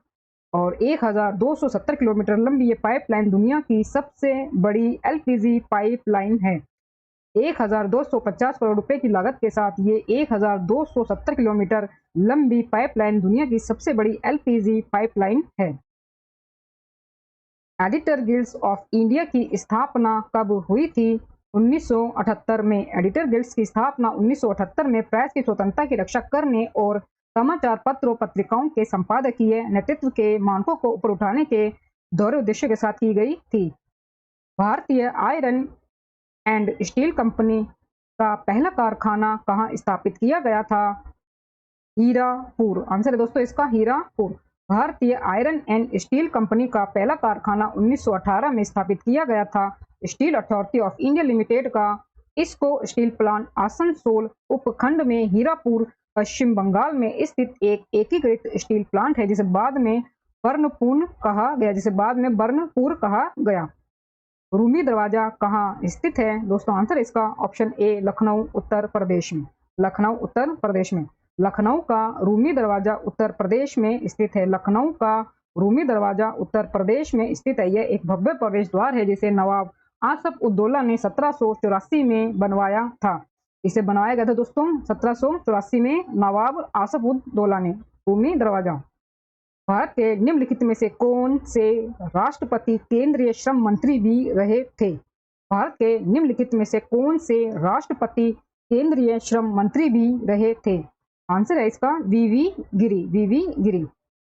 और 1270 किलोमीटर लंबी ये पाइपलाइन दुनिया की सबसे बड़ी एलपीजी पाइपलाइन है। 1250 करोड़ रुपए की लागत के साथ ये 1270 किलोमीटर लंबी पाइपलाइन दुनिया की सबसे बड़ी एलपीजी पाइपलाइन है। एडिटर गिल्ड्स ऑफ इंडिया की स्थापना कब हुई थी? 1978 में। एडिटर गिल्ड्स की स्थापना 1978 में प्रेस की स्वतंत्रता की रक्षा करने और समाचार पत्रों पत्रिकाओं के संपादकीय नेतृत्व के मानकों को ऊपर उठाने के दोहरे उद्देश्य के साथ की गई थी। भारतीय आयरन एंड स्टील कंपनी का पहला कारखाना कहाँ स्थापित किया गया था? हीरापुर। आंसर है दोस्तों इसका हीरापुर। भारतीय आयरन एंड स्टील कंपनी का पहला कारखाना 1918 में स्थापित किया गया था। Steel authority of India limited का इसको स्टील प्लांट आसनसोल उपखंड में हीरापुर पश्चिम बंगाल में स्थित एक एकीकृत स्टील प्लांट है जिसे बाद में बर्नपुर कहा गया। रूमी दरवाजा कहाँ स्थित है? दोस्तों आंसर इसका ऑप्शन ए, लखनऊ उत्तर प्रदेश में। लखनऊ उत्तर प्रदेश में। लखनऊ का रूमी दरवाजा उत्तर प्रदेश में स्थित है। लखनऊ का रूमी दरवाजा उत्तर प्रदेश में स्थित है। यह एक भव्य प्रवेश द्वार है जिसे नवाब आसफ उद्दौला ने 1784 में बनवाया था। इसे बनाया गया था दोस्तों 1784 में नवाब आसफ उद्दौला ने। रूमी दरवाजा। भारत के निम्नलिखित में से कौन से राष्ट्रपति केंद्रीय श्रम मंत्री भी रहे थे? भारत के निम्नलिखित में से कौन से राष्ट्रपति केंद्रीय श्रम मंत्री भी रहे थे? आंसर है इसका वीवी गिरी। वीवी गिरी।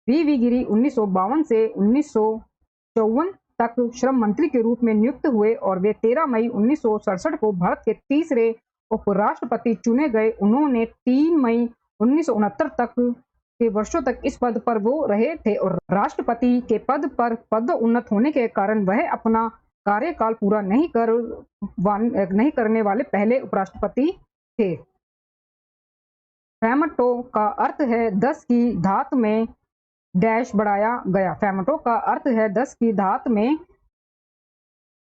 वीवी गिरी 1952 से 1954 तक श्रम मंत्री के रूप में नियुक्त हुए और वे 13 मई 1967 को भारत के तीसरे उपराष्ट्रपति चुने गए। उन्होंने 3 मई 1969 तक के वर्षों तक इस पद पर वो रहे थे और राष्ट्रपति के पद पर पदोन्नत होने के कारण वह अपना कार्यकाल पूरा नहीं करने वाले पहले उपराष्ट्रपति थे। फेमटो का अर्थ है 10 की धात में डैश बढ़ाया गया। फेमटो का अर्थ है 10 की धात में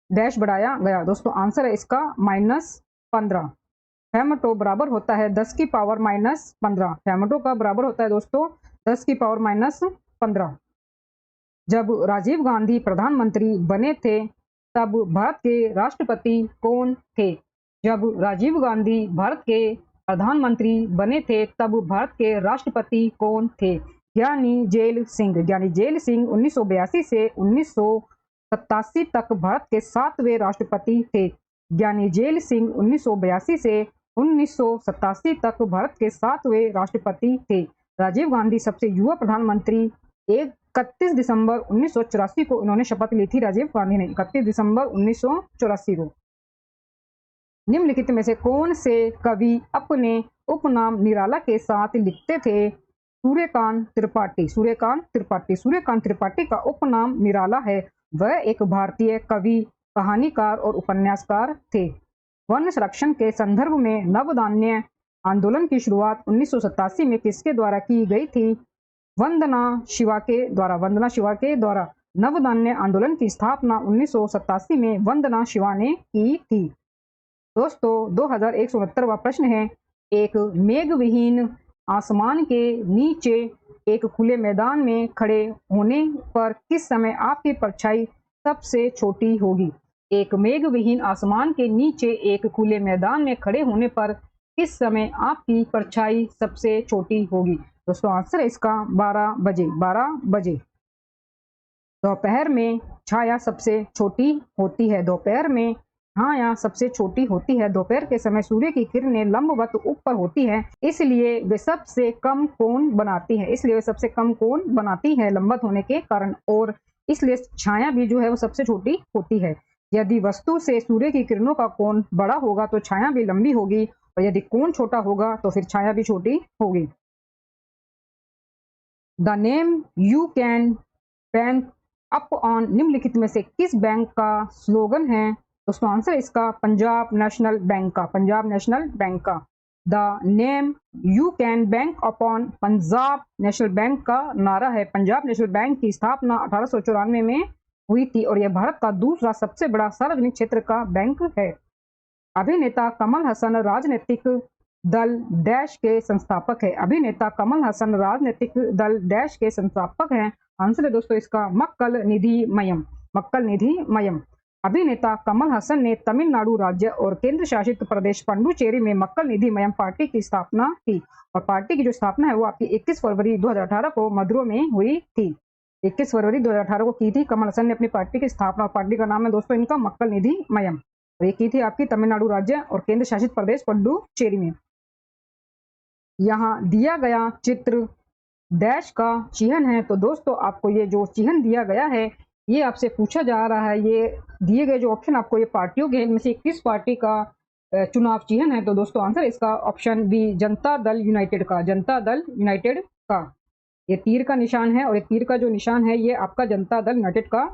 डैश बढ़ाया गया। दोस्तों आंसर है इसका -15। फेमटो बराबर होता है 10 की पावर -15। फेमटो का बराबर होता है दोस्तों 10 की पावर -15। जब राजीव गांधी प्रधानमंत्री बने थे तब भारत के राष्ट्रपति कौन थे? जब राजीव गांधी भारत के प्रधानमंत्री बने थे तब भारत के राष्ट्रपति कौन थे? ज्ञानी जेल सिंह। ज्ञानी जेल सिंह 1982 से 1987 तक भारत के 7वें राष्ट्रपति थे। ज्ञानी जेल सिंह 1982 से 1987 तक भारत के 7वें राष्ट्रपति थे। राजीव गांधी सबसे युवा प्रधानमंत्री। 31 दिसंबर 1984 को इन्होंने शपथ ली थी। राजीव गांधी ने 31 दिसंबर 1984 को। निम्नलिखित में से कौन से कवि अपने उपनाम निराला के साथ लिखते थे? सूर्यकांत त्रिपाठी। सूर्यकांत त्रिपाठी। सूर्यकांत त्रिपाठी का उपनाम निराला है। वह एक भारतीय कवि, कहानीकार और उपन्यासकार थे। वन संरक्षण के संदर्भ में नवधान्य आंदोलन की शुरुआत 1987 में किसके द्वारा की गई थी? वंदना शिवा के द्वारा। वंदना शिवा के द्वारा। नवधान्य आंदोलन की स्थापना 1987 में वंदना शिवा ने की थी। दोस्तों 2169वां प्रश्न है, एक मेघविहीन आसमान के नीचे एक खुले मैदान में खड़े होने पर किस समय आपकी परछाई सबसे छोटी होगी? एक मेघविहीन आसमान के नीचे एक खुले मैदान में खड़े होने पर किस समय आपकी परछाई सबसे छोटी होगी? दोस्तों आंसर है इसका 12 बजे। 12 बजे। दोपहर में छाया सबसे छोटी होती है। दोपहर में छाया सबसे छोटी होती है। दोपहर के समय सूर्य की किरणें लंबवत ऊपर होती हैं, इसलिए वे सबसे कम कोण बनाती है। इसलिए वे सबसे कम कोण बनाती है लंबवत होने के कारण, और इसलिए छाया भी जो है वो सबसे छोटी होती है। यदि वस्तु से सूर्य की किरणों का कोण बड़ा होगा तो छाया भी लंबी होगी, और यदि कोण छोटा होगा तो फिर छाया भी छोटी होगी। The name you can bank up on निम्नलिखित में से किस बैंक का स्लोगन है? दोस्तों आंसर इसका पंजाब नेशनल बैंक का। पंजाब नेशनल बैंक का। The name you can bank upon Punjab national bank का नारा है। पंजाब नेशनल बैंक की स्थापना 1894 में हुई थी और यह भारत का दूसरा सबसे बड़ा सार्वजनिक क्षेत्र का बैंक है। अभिनेता कमल हसन राजनीतिक दल डैश के संस्थापक है। अभिनेता कमल हसन राजनीतिक दल डैश के संस्थापक हैं। आंसर है दोस्तों इसका मक्कल निधि मयम। मक्कल निधि मयम। अभिनेता कमल हसन ने तमिलनाडु राज्य और केंद्र शासित प्रदेश पुडुचेरी में मक्कल निधि मयम पार्टी की स्थापना की, और पार्टी की जो स्थापना है वो आपकी 21 फरवरी 2018 को मदुरै में हुई थी। 21 फरवरी 2018 को की थी कमल हसन ने अपनी पार्टी की स्थापना, और पार्टी का नाम है दोस्तों इनका मक्कल निधि मयम, और ये की थी आपकी तमिलनाडु राज्य और केंद्र शासित प्रदेश पुडुचेरी में। यहाँ दिया गया चित्र डैश का चिन्ह है। तो दोस्तों आपको ये जो चिन्ह दिया गया है ये आपसे पूछा जा रहा है, ये दिए गए जो ऑप्शन आपको ये पार्टियों के इनमें से किस पार्टी का चुनाव चिन्ह है? तो दोस्तों आंसर इसका option B Janata Dal United का। जनता दल यूनाइटेड का। ये तीर का निशान है और ये तीर का जो निशान है ये आपका जनता दल यूनाइटेड का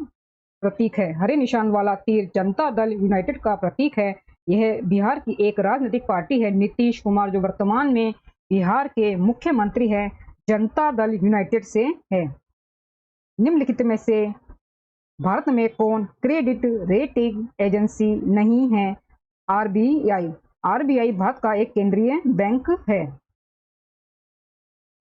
प्रतीक है। हरे निशान वाला तीर जनता दल यूनाइटेड का प्रतीक है। यह बिहार की एक राजनीतिक पार्टी है। नीतीश कुमार जो वर्तमान में बिहार के मुख्यमंत्री है जनता दल यूनाइटेड से है। निम्नलिखित में से भारत में कौन क्रेडिट रेटिंग एजेंसी नहीं है? आरबीआई। आरबीआई भारत का एक केंद्रीय बैंक है।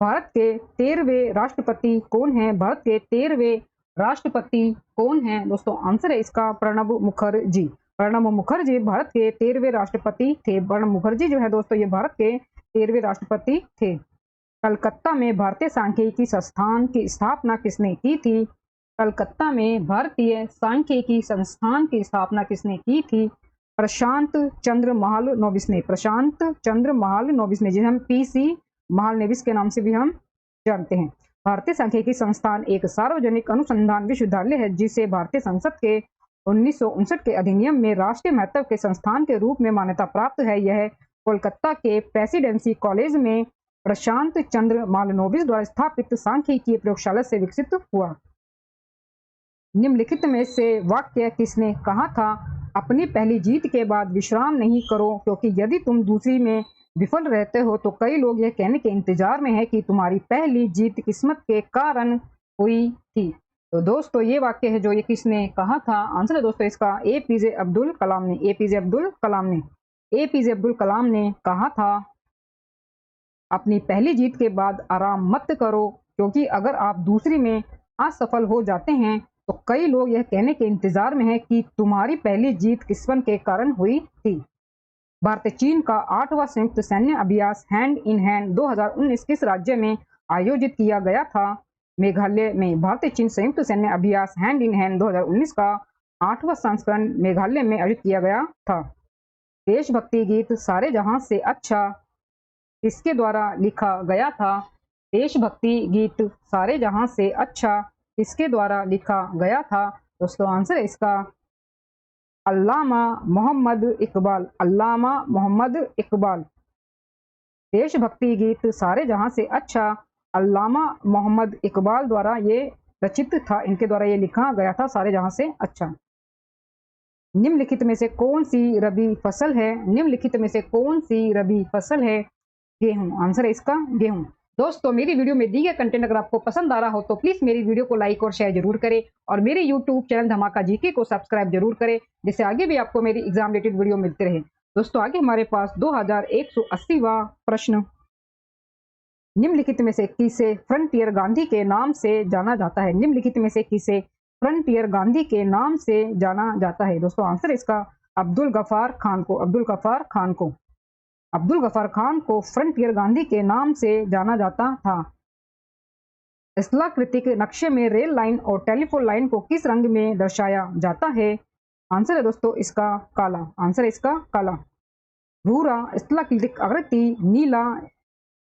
भारत के 13वें राष्ट्रपति कौन है? भारत के 13वें राष्ट्रपति कौन है? दोस्तों आंसर है इसका प्रणब मुखर्जी। प्रणब मुखर्जी भारत के 13वें राष्ट्रपति थे। प्रणब मुखर्जी जो है दोस्तों ये भारत के 13वें राष्ट्रपति थे। कलकत्ता में भारतीय सांख्यिकी संस्थान की स्थापना किसने की थी? कलकत्ता में भारतीय सांख्यिकी संस्थान की स्थापना किसने की थी? प्रशांत चंद्र महालनोबिस ने। प्रशांत चंद्र महालनोबिस ने, जिसे हम पीसी महालनोबिस के नाम से भी हम जानते हैं। भारतीय सांख्यिकी संस्थान एक सार्वजनिक अनुसंधान विश्वविद्यालय है जिसे भारतीय संसद के 1959 के अधिनियम में राष्ट्रीय महत्व के संस्थान के रूप में मान्यता प्राप्त है। यह कोलकाता के प्रेसिडेंसी कॉलेज में प्रशांत चंद्र महालनोबिस द्वारा स्थापित सांख्यिकीय प्रयोगशाला से विकसित हुआ। निम्नलिखित में से वाक्य किसने कहा था? अपनी पहली जीत के बाद विश्राम नहीं करो, क्योंकि यदि तुम दूसरी में विफल रहते हो तो कई लोग यह कहने के इंतजार में है कि तुम्हारी पहली जीत किस्मत के कारण हुई थी। तो दोस्तों ये वाक्य है जो ये किसने कहा था? आंसर है दोस्तों इसका एपीजे अब्दुल कलाम ने। एपीजे अब्दुल कलाम ने। एपीजे अब्दुल कलाम ने कहा था अपनी पहली जीत के बाद आराम मत करो, क्योंकि अगर आप दूसरी में असफल हो जाते हैं तो कई लोग यह कहने के इंतजार में हैं कि तुम्हारी पहली जीत किस्मत के कारण हुई थी। भारत चीन का 8वां संयुक्त सैन्य अभ्यास हैंड इन हैंड 2019 किस राज्य में आयोजित किया गया था? मेघालय में। भारत चीन संयुक्त सैन्य अभ्यास हैंड इन हैंड 2019 का 8वां संस्करण मेघालय में आयोजित किया गया था। देशभक्ति गीत सारे जहां से अच्छा किसके द्वारा लिखा गया था? देशभक्ति गीत सारे जहां से अच्छा किसके द्वारा लिखा गया था? दोस्तों आंसर है इसका अल्लामा मोहम्मद इकबाल। अल्लामा मोहम्मद इकबाल। देशभक्ति गीत सारे जहां से अच्छा अल्लामा मोहम्मद इकबाल द्वारा ये रचित था, इनके द्वारा ये लिखा गया था सारे जहां से अच्छा। निम्नलिखित में से कौन सी रबी फसल है? निम्नलिखित में से कौन सी रबी फसल है? गेहूं। आंसर है इसका गेहूं। दोस्तों मेरी वीडियो में दी गए कंटेंट अगर आपको पसंद आ रहा हो तो प्लीज मेरी वीडियो को लाइक और शेयर जरूर करें और मेरे यूट्यूब चैनल धमाका जीके को सब्सक्राइब जरूर करें, जिससे आगे भी आपको मेरी एग्जाम रिलेटेड वीडियो मिलते रहे। दोस्तों आगे हमारे पास 2180वां प्रश्न। निम्नलिखित में से किसे फ्रंटियर गांधी के नाम से जाना जाता है? निम्नलिखित में से किसे फ्रंटियर गांधी के नाम से जाना जाता है? दोस्तों आंसर इसका अब्दुल गफार खान को। अब्दुल गफार खान को। अब्दुल गफार खान को फ्रंटियर गांधी के नाम से जाना जाता था। स्थलाकृतिक नक्शे में रेल लाइन और टेलीफोन लाइन को किस रंग में दर्शाया जाता है? आंसर है दोस्तों इसका काला। आंसर है इसका काला। भूरा स्थलाकृतिक आकृति, नीला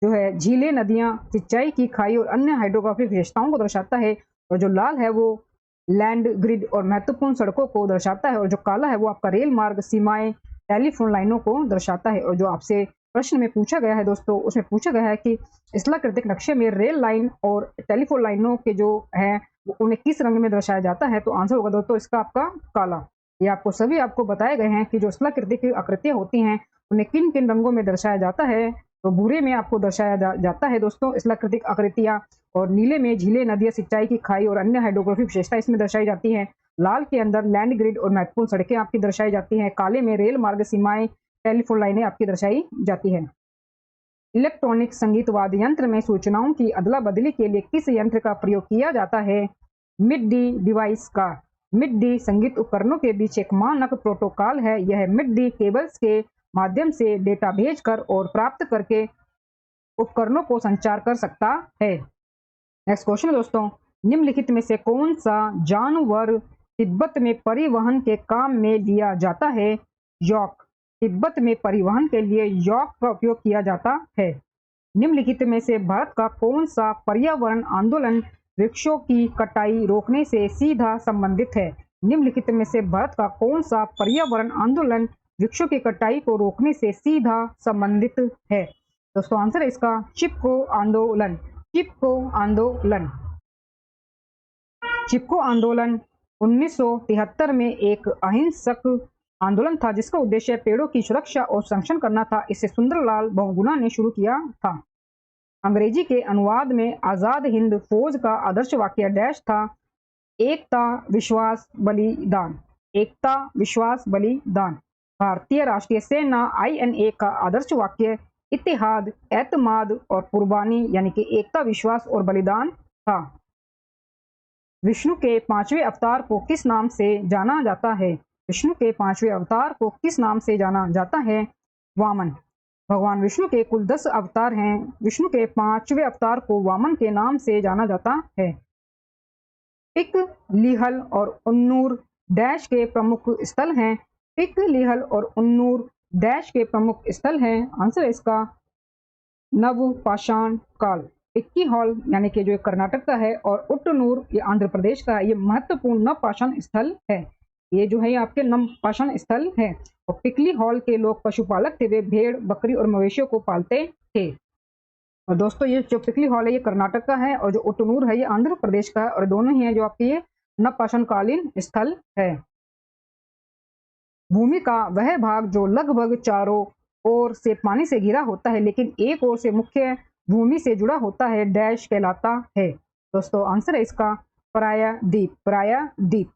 जो है झीलें, नदियां, सिंचाई की खाई और अन्य हाइड्रोग्राफिक विशेषताओं को दर्शाता है, और जो लाल है वो लैंड ग्रिड और महत्वपूर्ण सड़कों को दर्शाता है, और जो काला है वो आपका रेल मार्ग, सीमाएं, टेलीफोन लाइनों को दर्शाता है। और जो आपसे प्रश्न में पूछा गया है दोस्तों, उसमें पूछा गया है कि स्थलाकृतिक नक्शे में रेल लाइन और टेलीफोन लाइनों के जो है उन्हें किस रंग में दर्शाया जाता है? तो आंसर होगा दोस्तों इसका आपका काला। ये आपको बताए गए हैं कि जो स्थलाकृतिक आकृतियां होती हैं उन्हें किन किन रंगों में दर्शाया जाता है। तो भूरे में आपको दर्शाया जाता है दोस्तों स्थलाकृतिक आकृतियां, और नीले में झीलें, नदियां, सिंचाई की खाई और अन्य हाइड्रोग्राफिक विशेषता इसमें दर्शाई जाती हैं। लाल के अंदर लैंड ग्रिड और महत्वपूर्ण सड़कें आपकी दर्शाई जाती हैं। काले में रेल मार्ग, सीमाएं, टेलीफोन लाइनें आपकी दर्शाई जाती है। इलेक्ट्रॉनिक संगीत वाद्य यंत्र में सूचनाओं की अदला बदली के लिए किस यंत्र का प्रयोग किया जाता है? मिड-डी डिवाइस का। मिड-डी संगीत उपकरणों के बीच एक मानक प्रोटोकॉल है। यह मिड-डी केबल्स के माध्यम से डेटा भेजकर और प्राप्त करके उपकरणों को संचार कर सकता है। नेक्स्ट क्वेश्चन है दोस्तों, निम्नलिखित में से कौन सा जानवर तिब्बत में परिवहन के काम में लिया जाता है? यॉक। तिब्बत में परिवहन के लिए यॉक का उपयोग किया जाता है। निम्नलिखित में से भारत का कौन सा पर्यावरण आंदोलन वृक्षों की कटाई रोकने से सीधा संबंधित है? निम्नलिखित में से भारत का कौन सा पर्यावरण आंदोलन वृक्षों की कटाई को रोकने से सीधा संबंधित है? दोस्तों आंसर है इसका चिपको आंदोलन। चिपको आंदोलन। चिपको आंदोलन 1973 में एक अहिंसक आंदोलन था जिसका उद्देश्य पेड़ों की सुरक्षा और संरक्षण करना था। इसे सुंदरलाल बहुगुणा ने शुरू किया था। अंग्रेजी के अनुवाद में आजाद हिंद फौज का आदर्श वाक्य डैश था? एकता, विश्वास, बलिदान। एकता, विश्वास, बलिदान। भारतीय राष्ट्रीय सेना INA का आदर्श वाक्य इत्तेहाद, एतमाद और कुर्बानी यानी कि एकता, विश्वास और बलिदान था। विष्णु के 5वें अवतार को किस नाम से जाना जाता है? विष्णु के 5वें अवतार को किस नाम से जाना जाता है? वामन। भगवान विष्णु के कुल 10 अवतार हैं। विष्णु के 5वें अवतार को वामन के नाम से जाना जाता है। पिक, लिहल और उन्नूर डैश के प्रमुख स्थल हैं। पिक, लिहल और उन्नूर डैश के प्रमुख स्थल हैं। आंसर है इसका नव पाषाण काल। पिक्की हॉल यानी कि जो कर्नाटक का है और उट्टनूर ये आंध्र प्रदेश का है। ये महत्वपूर्ण नव पाषाण स्थल है। ये जो है आपके नव पाषाण स्थल है। और पिकली हॉल के लोग पशुपालक थे, वे भेड़, बकरी और मवेशियों को पालते थे। और दोस्तों ये जो पिकली हॉल है ये कर्नाटक का है और जो उट्टनूर है ये आंध्र प्रदेश का है, और दोनों ही है जो आपके ये नव पाषाण कालीन स्थल है। भूमि का वह भाग जो लगभग चारों ओर से पानी से घिरा होता है लेकिन एक ओर से मुख्य भूमि से जुड़ा होता है डैश कहलाता है। दोस्तों आंसर है इसका प्रायद्वीप। प्रायद्वीप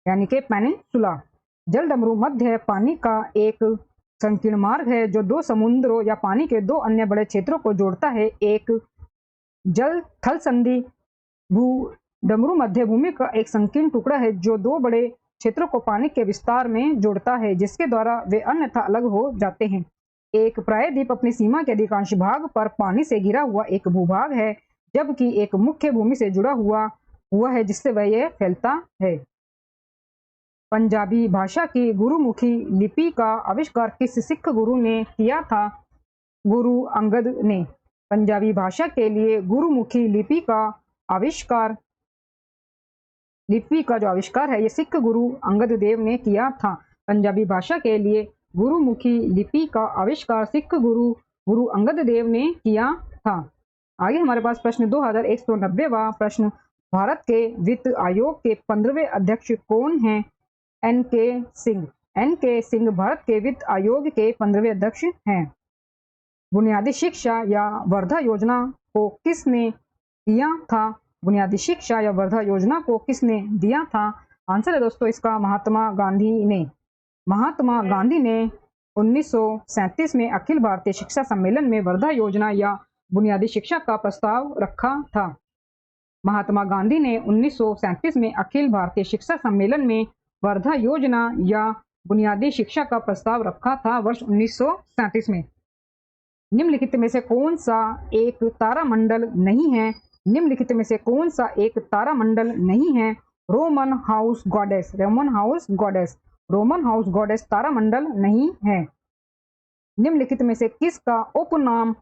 यानी कि पेनिनसुला। जलडमरू मध्य पानी का एक संकीर्ण मार्ग है जो दो समुद्रों या पानी के दो अन्य बड़े क्षेत्रों को जोड़ता है। एक जल थल संधि, भू डमरू मध्य भूमि का एक संकीर्ण टुकड़ा है जो दो बड़े क्षेत्रों को पानी के विस्तार में जोड़ता है, जिसके द्वारा वे अन्यथा अलग हो जाते हैं। एक प्रायद्वीप अपनी सीमा के अधिकांश भाग पर पानी से घिरा हुआ एक भूभाग है, जबकि एक मुख्य भूमि से जुड़ा हुआ है जिससे वह ये फैलता है। पंजाबी भाषा की गुरुमुखी लिपि का आविष्कार किस सिख गुरु ने किया था? गुरु अंगद ने। पंजाबी भाषा के लिए गुरुमुखी लिपि का जो आविष्कार है ये सिख गुरु अंगद देव ने किया था। पंजाबी भाषा के लिए गुरुमुखी लिपि का आविष्कार सिख गुरु अंगद देव ने किया था। आगे हमारे पास प्रश्न 2190वां प्रश्न, भारत के वित्त आयोग के 15वें अध्यक्ष कौन हैं? एन.के. सिंह। एन.के. सिंह भारत के वित्त आयोग के 15वें अध्यक्ष हैं। बुनियादी शिक्षा या वर्धा योजना को किसने दिया था? बुनियादी शिक्षा या वर्धा योजना को किसने दिया था? आंसर है दोस्तों इसका महात्मा गांधी ने। महात्मा गांधी ने 1937 में अखिल भारतीय शिक्षा सम्मेलन में वर्धा योजना या बुनियादी शिक्षा का प्रस्ताव रखा था। महात्मा गांधी ने 1937 में अखिल भारतीय शिक्षा सम्मेलन में वर्धा योजना या बुनियादी शिक्षा का प्रस्ताव रखा था वर्ष 1937 में। निम्नलिखित में से कौन सा एक तारामंडल नहीं है? निम्नलिखित में से कौन सा एक तारामंडल नहीं है? Roman house goddess. Roman house goddess तारामंडल नहीं है। निम्नलिखित में से किसका उपनाम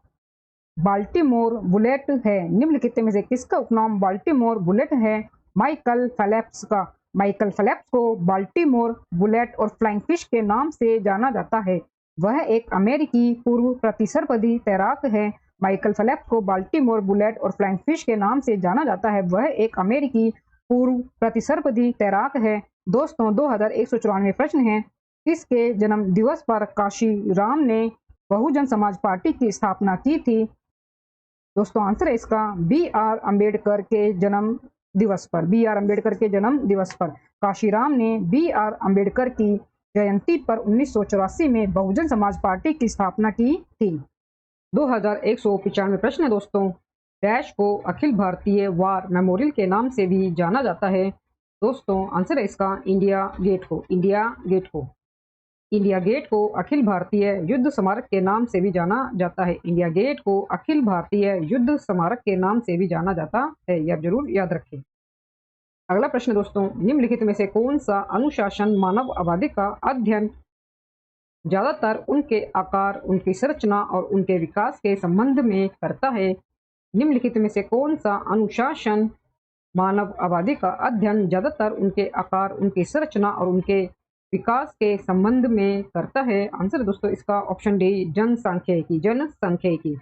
बाल्टीमोर बुलेट है? निम्नलिखित में से किसका उपनाम बाल्टीमोर बुलेट है? माइकल फेल्प्स का। माइकल फेल्प्स को बाल्टीमोर बुलेट और फ्लाइंग फिश के नाम से जाना जाता है। वह एक अमेरिकी पूर्व प्रतिस्पर्धी तैराक है। माइकल फेल्प्स को बाल्टीमोर बुलेट और फ्लाइंग फिश के नाम से जाना जाता है। वह एक अमेरिकी पूर्व प्रतिस्पर्धी तैराक है। दोस्तों 2194 प्रश्न है, किसके जन्म दिवस पर काशीराम ने बहुजन समाज पार्टी की स्थापना की थी? दोस्तों आंसर है इसका बी.आर. अम्बेडकर के जन्म दिवस पर। बी.आर. अम्बेडकर के जन्म दिवस पर काशीराम ने बी.आर. अम्बेडकर की जयंती पर 1984 में बहुजन समाज पार्टी की स्थापना की थी। 2195 प्रश्न है दोस्तों, डैश को अखिल भारतीय वार मेमोरियल के नाम से भी जाना जाता है? दोस्तों आंसर है इसका इंडिया गेट को। इंडिया गेट को अखिल भारतीय युद्ध स्मारक के नाम से भी जाना जाता है। इंडिया गेट को अखिल भारतीय युद्ध स्मारक के नाम से भी जाना जाता है, यह जरूर याद रखें। अगला प्रश्न दोस्तों, निम्नलिखित में से कौन सा अनुशासन मानव आबादी का अध्ययन ज्यादातर उनके आकार, उनकी संरचना और उनके विकास के संबंध में करता है? निम्नलिखित में से कौन सा अनुशासन मानव आबादी का अध्ययन ज्यादातर उनके आकार, उनकी संरचना और उनके विकास के संबंध में करता है? आंसर दोस्तों इसका ऑप्शन डी जनसांख्यिकी।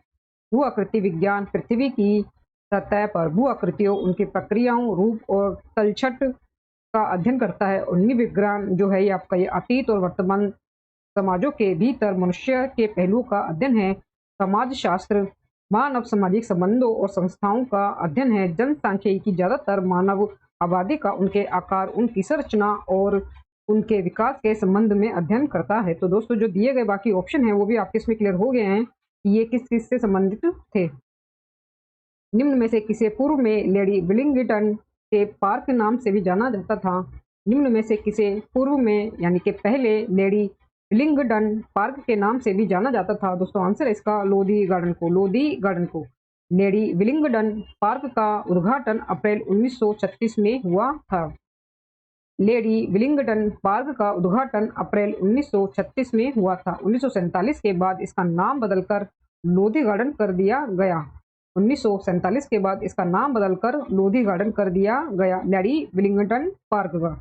भू आकृति विज्ञान पृथ्वी की सतह पर भू आकृतियों, उनकी प्रक्रियाओं, रूप और तलछट का अध्ययन करता है। और नृविज्ञान जो है ये आपका ये अतीत और वर्तमान समाजों के भीतर मनुष्य के पहलुओं का अध्ययन है। समाजशास्त्र मानव सामाजिक संबंधों और संस्थाओं का अध्ययन है। जनसांख्यिकी ज्यादातर मानव आबादी का उनके आकार, उनकी संरचना और उनके विकास के संबंध में अध्ययन करता है। तो दोस्तों जो दिए गए बाकी ऑप्शन है वो भी आपके इसमें क्लियर हो गए हैं कि ये किस किस से संबंधित थे। निम्न में से किसे पूर्व में लेडी विलिंगटन के पार्क नाम से भी जाना जाता था? निम्न में से किसे पूर्व में यानी कि पहले लेडी विलिंगटन पार्क के नाम से भी जाना जाता था? दोस्तों आंसर है इसका लोधी गार्डन को। लेडी विलिंगटन पार्क का उद्घाटन अप्रैल 1936 में हुआ था। लेडी विलिंगटन पार्क का उद्घाटन अप्रैल 1936 में हुआ था। 1947 के बाद इसका नाम बदलकर लोधी गार्डन कर दिया गया। 1947 के बाद इसका नाम बदलकर लोधी गार्डन कर दिया गया लेडी विलिंगटन पार्क का।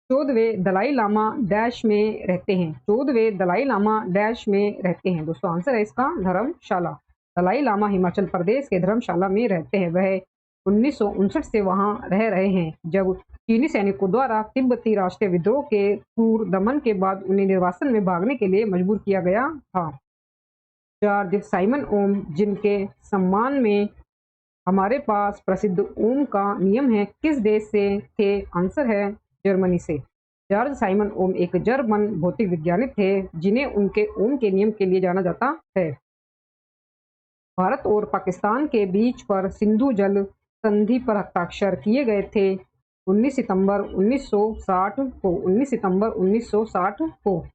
14वें दलाई लामा डैश में रहते हैं? 14वें दलाई लामा डैश में रहते हैं? दोस्तों आंसर है इसका धर्मशाला। दलाई लामा हिमाचल प्रदेश के धर्मशाला में रहते हैं। वह 1959 से वहां रह रहे हैं, जब चीनी सैनिकों द्वारा तिब्बती राष्ट्रीय विद्रोह के क्रूर दमन के बाद उन्हें निर्वासन में भागने के लिए मजबूर किया गया था। जॉर्ज साइमन ओम, जिनके सम्मान में हमारे पास प्रसिद्ध ओम का नियम है, किस देश से थे? आंसर है जर्मनी से। जॉर्ज साइमन ओम एक जर्मन भौतिक वैज्ञानिक थे जिन्हें उनके ओम के नियम के लिए जाना जाता है। भारत और पाकिस्तान के बीच पर सिंधु जल संधि पर हस्ताक्षर किए गए थे? 19 सितंबर 1960 को 19 सितंबर 1960 को।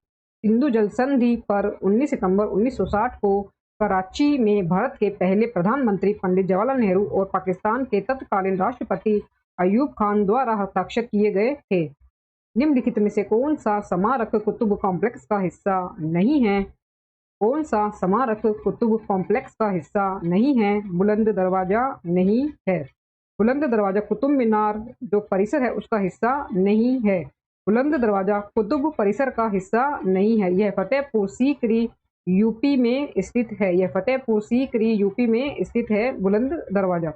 सिंधु जल संधि पर 19 सितंबर 1960 को कराची में भारत के पहले प्रधानमंत्री पंडित जवाहरलाल नेहरू और पाकिस्तान के तत्कालीन राष्ट्रपति अयूब खान द्वारा हस्ताक्षर किए गए थे। निम्नलिखित में से कौन सा स्मारक कुतुब कॉम्प्लेक्स का हिस्सा नहीं है? कौन सा स्मारक कुतुब कॉम्प्लेक्स का हिस्सा नहीं है? बुलंद दरवाजा नहीं है। बुलंद दरवाजा कुतुब मीनार जो परिसर है उसका हिस्सा नहीं है। बुलंद दरवाजा कुतुब परिसर का हिस्सा नहीं है। यह फतेहपुर सीकरी यूपी में स्थित है। यह फतेहपुर सीकरी यूपी में स्थित है बुलंद दरवाजा।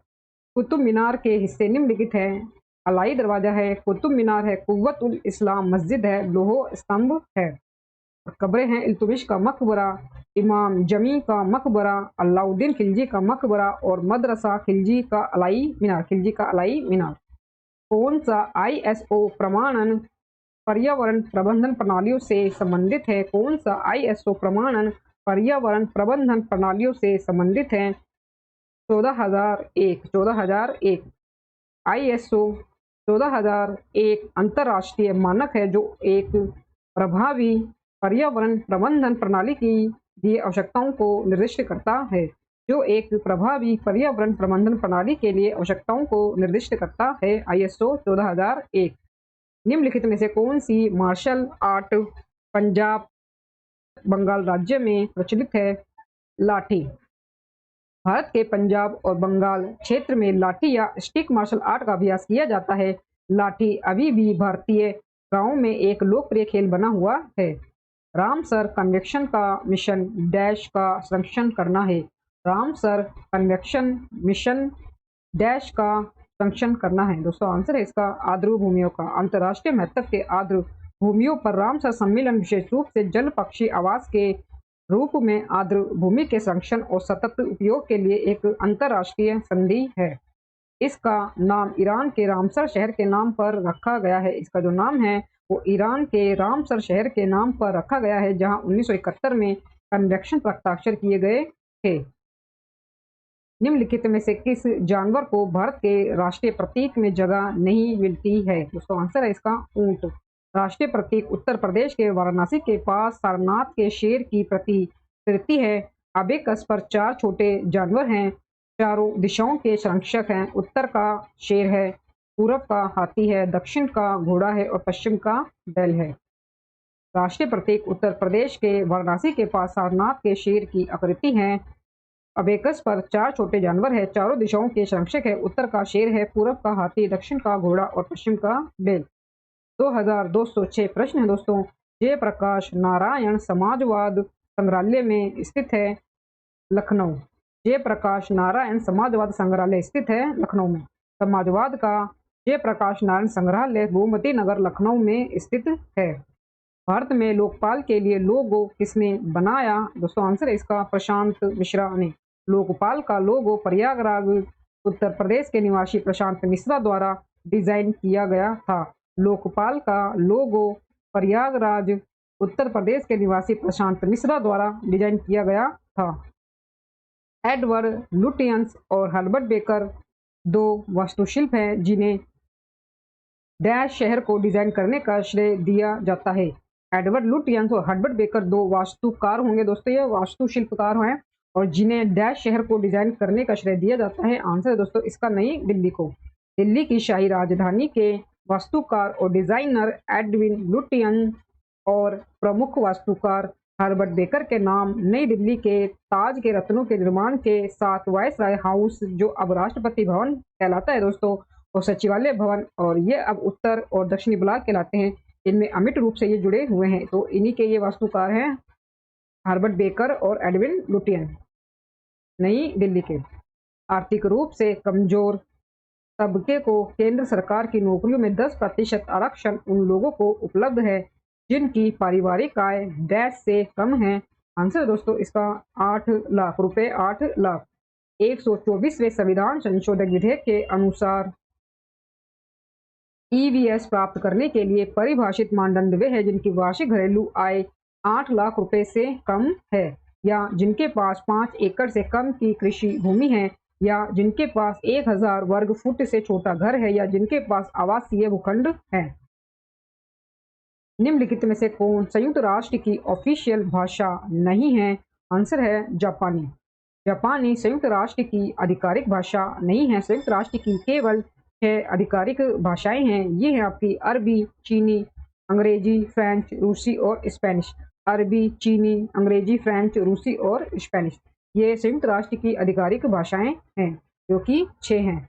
कुतुब मीनार के हिस्से निम्नलिखित हैं। अलाई दरवाजा है, कुतुब मीनार है, कुव्वत उल इस्लाम मस्जिद है, लोह स्तंभ है। कब्रें हैं इल्तुमिश का मकबरा, इमाम जमी का मकबरा, अलाउद्दीन खिलजी का मकबरा और मदरसा खिलजी का अलाई मीनार। खिलजी का अलाई मीनार। कौन सा ISO प्रमाणन पर्यावरण प्रबंधन प्रणालियों से संबंधित है? कौन सा ISO प्रमाणन पर्यावरण प्रबंधन प्रणालियों से संबंधित है? 14001 ISO 14001 अंतर्राष्ट्रीय मानक है जो एक प्रभावी पर्यावरण प्रबंधन प्रणाली की लिए आवश्यकताओं को निर्दिष्ट करता है। जो एक प्रभावी पर्यावरण प्रबंधन प्रणाली के लिए आवश्यकताओं को निर्दिष्ट करता है। ISO 14001। निम्नलिखित में से कौन सी मार्शल आर्ट पंजाब बंगाल राज्य में प्रचलित है? लाठी। भारत के पंजाब और बंगाल क्षेत्र में लाठी या स्टिक मार्शल आर्ट का अभ्यास किया जाता है। लाठी अभी भी भारतीय गांवों में एक लोकप्रिय खेल बना हुआ है। रामसर कन्वेक्शन का मिशन डैश का संरक्षण करना है। रामसर कन्वेक्शन मिशन डैश का संरक्षण करना है। दोस्तों आंसर है इसका आर्द्र भूमियों का। अंतर्राष्ट्रीय महत्व के आर्द्र भूमियों पर रामसर सम्मेलन विशेष रूप से जल पक्षी आवास के रूप में आर्द्र भूमि के संरक्षण और सतत उपयोग के लिए एक अंतर्राष्ट्रीय संधि है। इसका नाम ईरान के रामसर शहर के नाम पर रखा गया है। इसका जो नाम है वो ईरान के रामसर शहर के नाम पर रखा गया है, जहां 1971 में कन्वेक्शन पर हस्ताक्षर किए गए थे। निम्नलिखित में से किस जानवर को भारत के राष्ट्रीय प्रतीक में जगह नहीं मिलती है? दोस्तों आंसर है इसका ऊंट। राष्ट्रीय प्रतीक उत्तर प्रदेश के वाराणसी के पास सारनाथ के शेर की प्रतिकृति है। अबेकस पर 4 छोटे जानवर हैं। चारों दिशाओं के संरक्षक हैं। उत्तर का शेर है, पूरब का हाथी है, दक्षिण का घोड़ा है और पश्चिम का बैल है। राष्ट्रीय प्रतीक उत्तर प्रदेश के वाराणसी के पास सारनाथ के शेर की आकृति है। अबेकस पर 4 छोटे जानवर है। चारों दिशाओं के संरक्षक है। उत्तर का शेर है, पूरब का हाथी, दक्षिण का घोड़ा और पश्चिम का बैल। 2206 प्रश्न है दोस्तों। जयप्रकाश नारायण समाजवाद संग्रहालय में स्थित है लखनऊ। जयप्रकाश नारायण समाजवाद संग्रहालय स्थित है लखनऊ में। समाजवाद का जयप्रकाश नारायण संग्रहालय गोमती नगर लखनऊ में स्थित है। भारत में लोकपाल के लिए लोगो किसने बनाया? दोस्तों आंसर है इसका प्रशांत मिश्रा ने। लोकपाल का लोगो प्रयागराज उत्तर प्रदेश के निवासी प्रशांत मिश्रा द्वारा डिजाइन किया गया था। लोकपाल का लोगो प्रयागराज उत्तर प्रदेश के निवासी प्रशांत मिश्रा द्वारा डिजाइन किया गया था। एडवर्ड लुटियंस और हर्बर्ट बेकर 2 वास्तुशिल्प हैं जिन्हें डैश शहर को डिजाइन करने का श्रेय दिया जाता है। एडवर्ड लुटियंस और हर्बर्ट बेकर 2 वास्तुकार होंगे दोस्तों, ये वास्तुशिल्पकार हैं और जिन्हें डैश शहर को डिजाइन करने का श्रेय दिया जाता है। आंसर है दोस्तों इसका नई दिल्ली को। दिल्ली की शाही राजधानी के वास्तुकार और डिजाइनर एडविन लुटियन और प्रमुख वास्तुकार हर्बर्ट बेकर के नाम नई दिल्ली के ताज के रत्नों के निर्माण के साथ वायसराय हाउस जो अब राष्ट्रपति भवन कहलाता है दोस्तों, और सचिवालय भवन, और ये अब उत्तर और दक्षिणी ब्लॉक कहलाते हैं। इनमें अमिट रूप से ये जुड़े हुए हैं। तो इन्हीं के ये वास्तुकार हैं हर्बर्ट बेकर और एडविन लुटियन, नई दिल्ली के। आर्थिक रूप से कमजोर तबके को केंद्र सरकार की नौकरियों में 10% आरक्षण उन लोगों को उपलब्ध है जिनकी पारिवारिक आय डैश से कम है। आंसर दोस्तों इसका 8 लाख रुपए। 8 लाख। 124वें संविधान संशोधन विधेयक के अनुसार EVS प्राप्त करने के लिए परिभाषित मानदंड वे हैं जिनकी वार्षिक घरेलू आय 8 लाख रुपए से कम है या जिनके पास 5 एकड़ से कम की कृषि भूमि है या जिनके पास 1000 वर्ग फुट से छोटा घर है या जिनके पास आवासीय भूखंड है। निम्नलिखित में से कौन संयुक्त राष्ट्र की ऑफिशियल भाषा नहीं है? आंसर है जापानी। जापानी संयुक्त राष्ट्र की आधिकारिक भाषा नहीं है। संयुक्त राष्ट्र की केवल 6 आधिकारिक भाषाएं हैं। ये है आपकी अरबी, चीनी, अंग्रेजी, फ्रेंच, रूसी और स्पेनिश। अरबी, चीनी, अंग्रेजी, फ्रेंच, रूसी और स्पेनिश, ये संयुक्त राष्ट्र की आधिकारिक भाषाएं हैं, जो कि 6 हैं।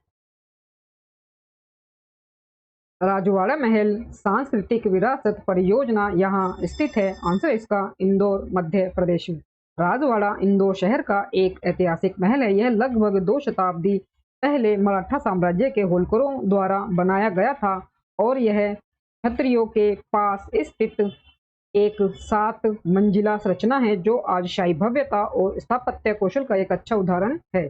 राजवाड़ा महल सांस्कृतिक विरासत परियोजना यहाँ स्थित है। आंसर इसका इंदौर, मध्य प्रदेश में। राजवाड़ा इंदौर शहर का एक ऐतिहासिक महल है। यह लगभग 2 शताब्दी पहले मराठा साम्राज्य के होलकरों द्वारा बनाया गया था और यह क्षत्रियों के पास स्थित एक 7 मंजिला संरचना है, जो आज शाही भव्यता और स्थापत्य कौशल का एक अच्छा उदाहरण है।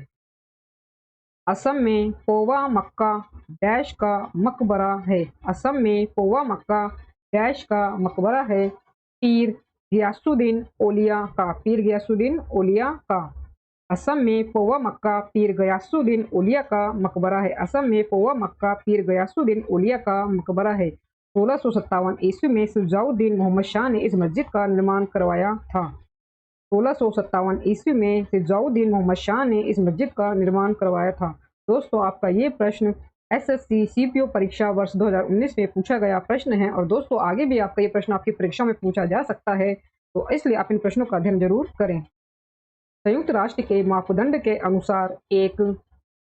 असम में पोवा मक्का डैश का मकबरा है। असम में पोवा मक्का डैश का मकबरा है। पीर गियासुद्दीन औलिया का। पीर गियासुद्दीन औलिया का। असम में पोवा मक्का पीर गयासुद्दीन औलिया का मकबरा है। असम में पोवा मक्का पीर गयासुद्दीन औलिया का मकबरा है। 1657 ईस्वी में शुजाउद्दीन मोहम्मद शाह ने इस मस्जिद का निर्माण करवाया था। 1657 ईस्वी में शुजाउद्दीन मोहम्मद शाह ने इस मस्जिद का निर्माण करवाया था। दोस्तों, आपका ये प्रश्न एसएससी सीपीओ परीक्षा वर्ष 2019 में पूछा गया प्रश्न है और दोस्तों आगे भी आपका ये प्रश्न आपकी परीक्षा में पूछा जा सकता है, तो इसलिए आप इन प्रश्नों का अध्ययन जरूर करें। संयुक्त राष्ट्र के मापदंड के अनुसार एक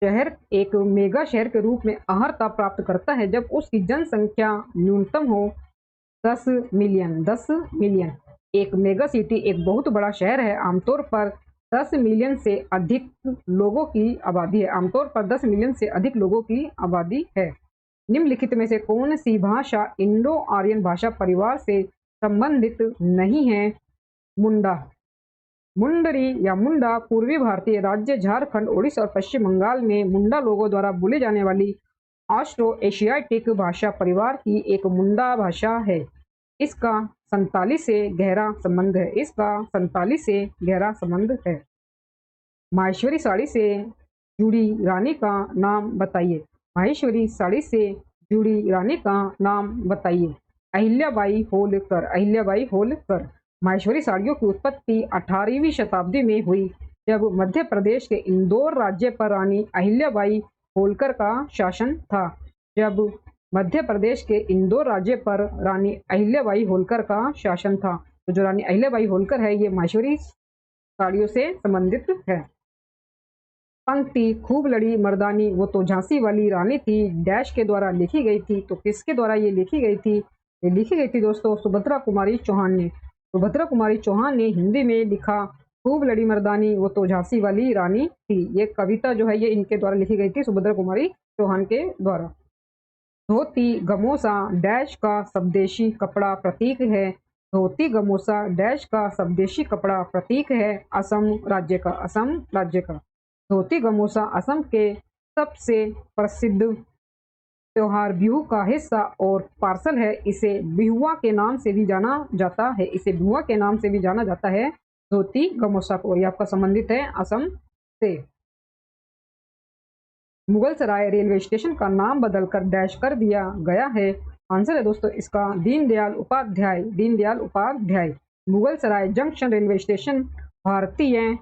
शहर एक मेगा शहर के रूप में अर्हता प्राप्त करता है जब उसकी जनसंख्या न्यूनतम हो 10 मिलियन। 10 मिलियन। एक मेगा सिटी एक बहुत बड़ा शहर है। आमतौर पर 10 मिलियन से अधिक लोगों की आबादी है। आमतौर पर 10 मिलियन से अधिक लोगों की आबादी है। निम्नलिखित में से कौन सी भाषा इंडो आर्यन भाषा परिवार से संबंधित नहीं है? मुंडा। मुंडरी या मुंडा पूर्वी भारतीय राज्य झारखंड, उड़ीसा और पश्चिम बंगाल में मुंडा लोगों द्वारा बोली जाने वाली ऑस्ट्रो एशियाटिक भाषा परिवार की एक मुंडा भाषा है। इसका संताली से गहरा संबंध है। इसका संताली से गहरा संबंध है। माहेश्वरी साड़ी से जुड़ी रानी का नाम बताइए। माहेश्वरी साड़ी से जुड़ी रानी का नाम बताइए। अहिल्याबाई होलकर। अहिल्याबाई होलकर। माहेश्वरी साड़ियों की उत्पत्ति 18वीं शताब्दी में हुई, जब मध्य प्रदेश के इंदौर राज्य पर रानी अहिल्याबाई होलकर का शासन था। जब मध्य प्रदेश के इंदौर राज्य पर रानी अहिल्याबाई होलकर का शासन था, तो जो रानी अहिल्याबाई होलकर है, ये माहेश्वरी साड़ियों से संबंधित है। पंक्ति खूब लड़ी मर्दानी वो तो झांसी वाली रानी थी डैश के द्वारा लिखी गई थी। तो किसके द्वारा ये लिखी गई थी? ये लिखी गई थी दोस्तों सुभद्रा कुमारी चौहान ने। सुभद्रा कुमारी चौहान ने हिंदी में लिखा खूब लड़ी मर्दानी वो तो झांसी वाली रानी थी। ये कविता जो है ये इनके द्वारा लिखी गई थी, सुभद्रा कुमारी चौहान के द्वारा। धोती गमोसा डैश का स्वदेशी कपड़ा प्रतीक है। धोती गमोसा डैश का स्वदेशी कपड़ा प्रतीक है। असम राज्य का। असम राज्य का। धोती गमोसा असम के सबसे प्रसिद्ध त्योहार बिहू का हिस्सा और पार्सल है। इसे बिहुआ के नाम से भी जाना जाता है। इसे बिहुआ के नाम से भी जाना जाता है धोती गमोसा को। यह आपका संबंधित है असम से। मुगल सराय रेलवे स्टेशन का नाम बदलकर डैश कर दिया गया है। आंसर है दोस्तों इसका दीनदयाल उपाध्याय। दीनदयाल उपाध्याय। मुगल सराय जंक्शन रेलवे स्टेशन भारतीय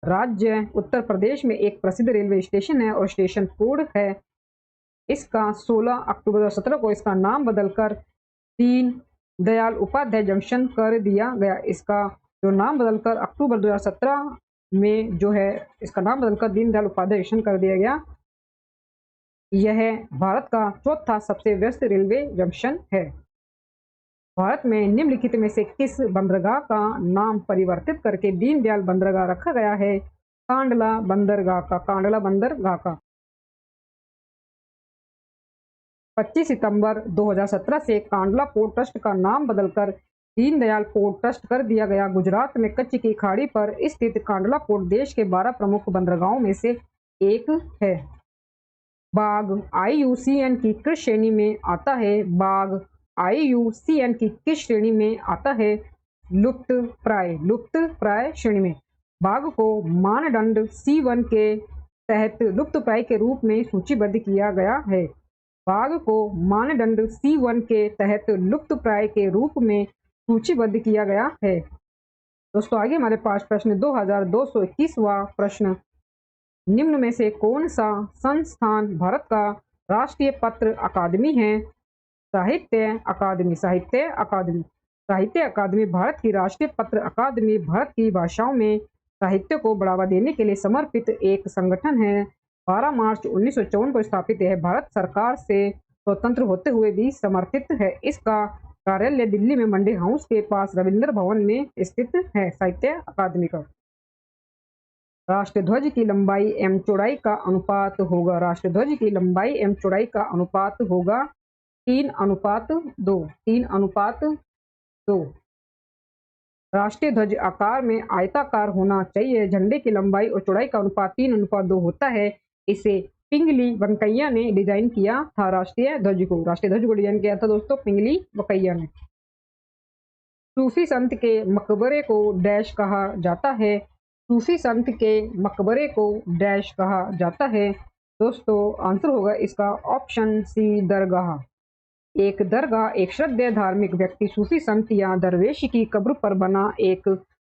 राज्य उत्तर प्रदेश में एक प्रसिद्ध रेलवे स्टेशन है और स्टेशन कोड है। इसका 16 अक्टूबर 2017 को इसका नाम बदलकर दीन दयाल उपाध्याय जंक्शन कर दिया गया। इसका जो नाम बदलकर अक्टूबर 2017 में जो है इसका नाम बदलकर दीनदयाल उपाध्याय जंक्शन कर दिया गया। यह भारत का चौथा सबसे व्यस्त रेलवे जंक्शन है। भारत में निम्नलिखित में से किस बंदरगाह का नाम परिवर्तित करके दीनदयाल बंदरगाह रखा गया है? कांडला बंदरगाह का। कांडला बंदरगाह का। 25 सितंबर 2017 से कांडला पोर्ट ट्रस्ट का नाम बदलकर दीनदयाल पोर्ट ट्रस्ट कर दिया गया। गुजरात में कच्छ की खाड़ी पर स्थित कांडला पोर्ट देश के 12 प्रमुख बंदरगाहों में से एक है। बाघ IUCN की किस श्रेणी में आता है? बाघ IUCN की किस श्रेणी में आता है? लुप्त प्राय। लुप्त प्राय श्रेणी में। बाघ को मानदंड C1 के तहत लुप्तप्राय के रूप में सूचीबद्ध किया गया है? बाघ को मानदंड C1 के तहत लुप्तप्राय के रूप में सूचीबद्ध किया गया है। दोस्तों आगे हमारे पास प्रश्न 2221वां प्रश्न, निम्न में से कौन सा संस्थान भारत का राष्ट्रीय पत्र अकादमी है? साहित्य अकादमी। साहित्य अकादमी। साहित्य अकादमी भारत की राष्ट्रीय पत्र अकादमी भारत की भाषाओं में साहित्य को बढ़ावा देने के लिए समर्पित एक संगठन है। 12 मार्च 1954 को स्थापित है। भारत सरकार से स्वतंत्र होते हुए भी समर्थित है। इसका कार्यालय दिल्ली में मंडी हाउस के पास रविंद्र भवन में स्थित है। साहित्य अकादमी का राष्ट्रध्वज की लंबाई एवं चौड़ाई का अनुपात होगा। राष्ट्रध्वज की लंबाई एवं चौड़ाई का अनुपात होगा 3:2। 3:2। राष्ट्रीय ध्वज आकार में आयताकार होना चाहिए। झंडे की लंबाई और चौड़ाई का अनुपात 3:2 होता है। इसे पिंगली वेंकैया ने डिजाइन किया था। राष्ट्रीय ध्वज को डिजाइन किया था दोस्तों पिंगली वेंकैया ने। सूफी संत के मकबरे को डैश कहा जाता है? सूफी संत के मकबरे को डैश कहा जाता है? दोस्तों आंसर होगा इसका ऑप्शन सी, दरगाह। एक दरगाह एक श्रद्धेय धार्मिक व्यक्ति, सूफी संत या दरवेश की कब्र पर बना एक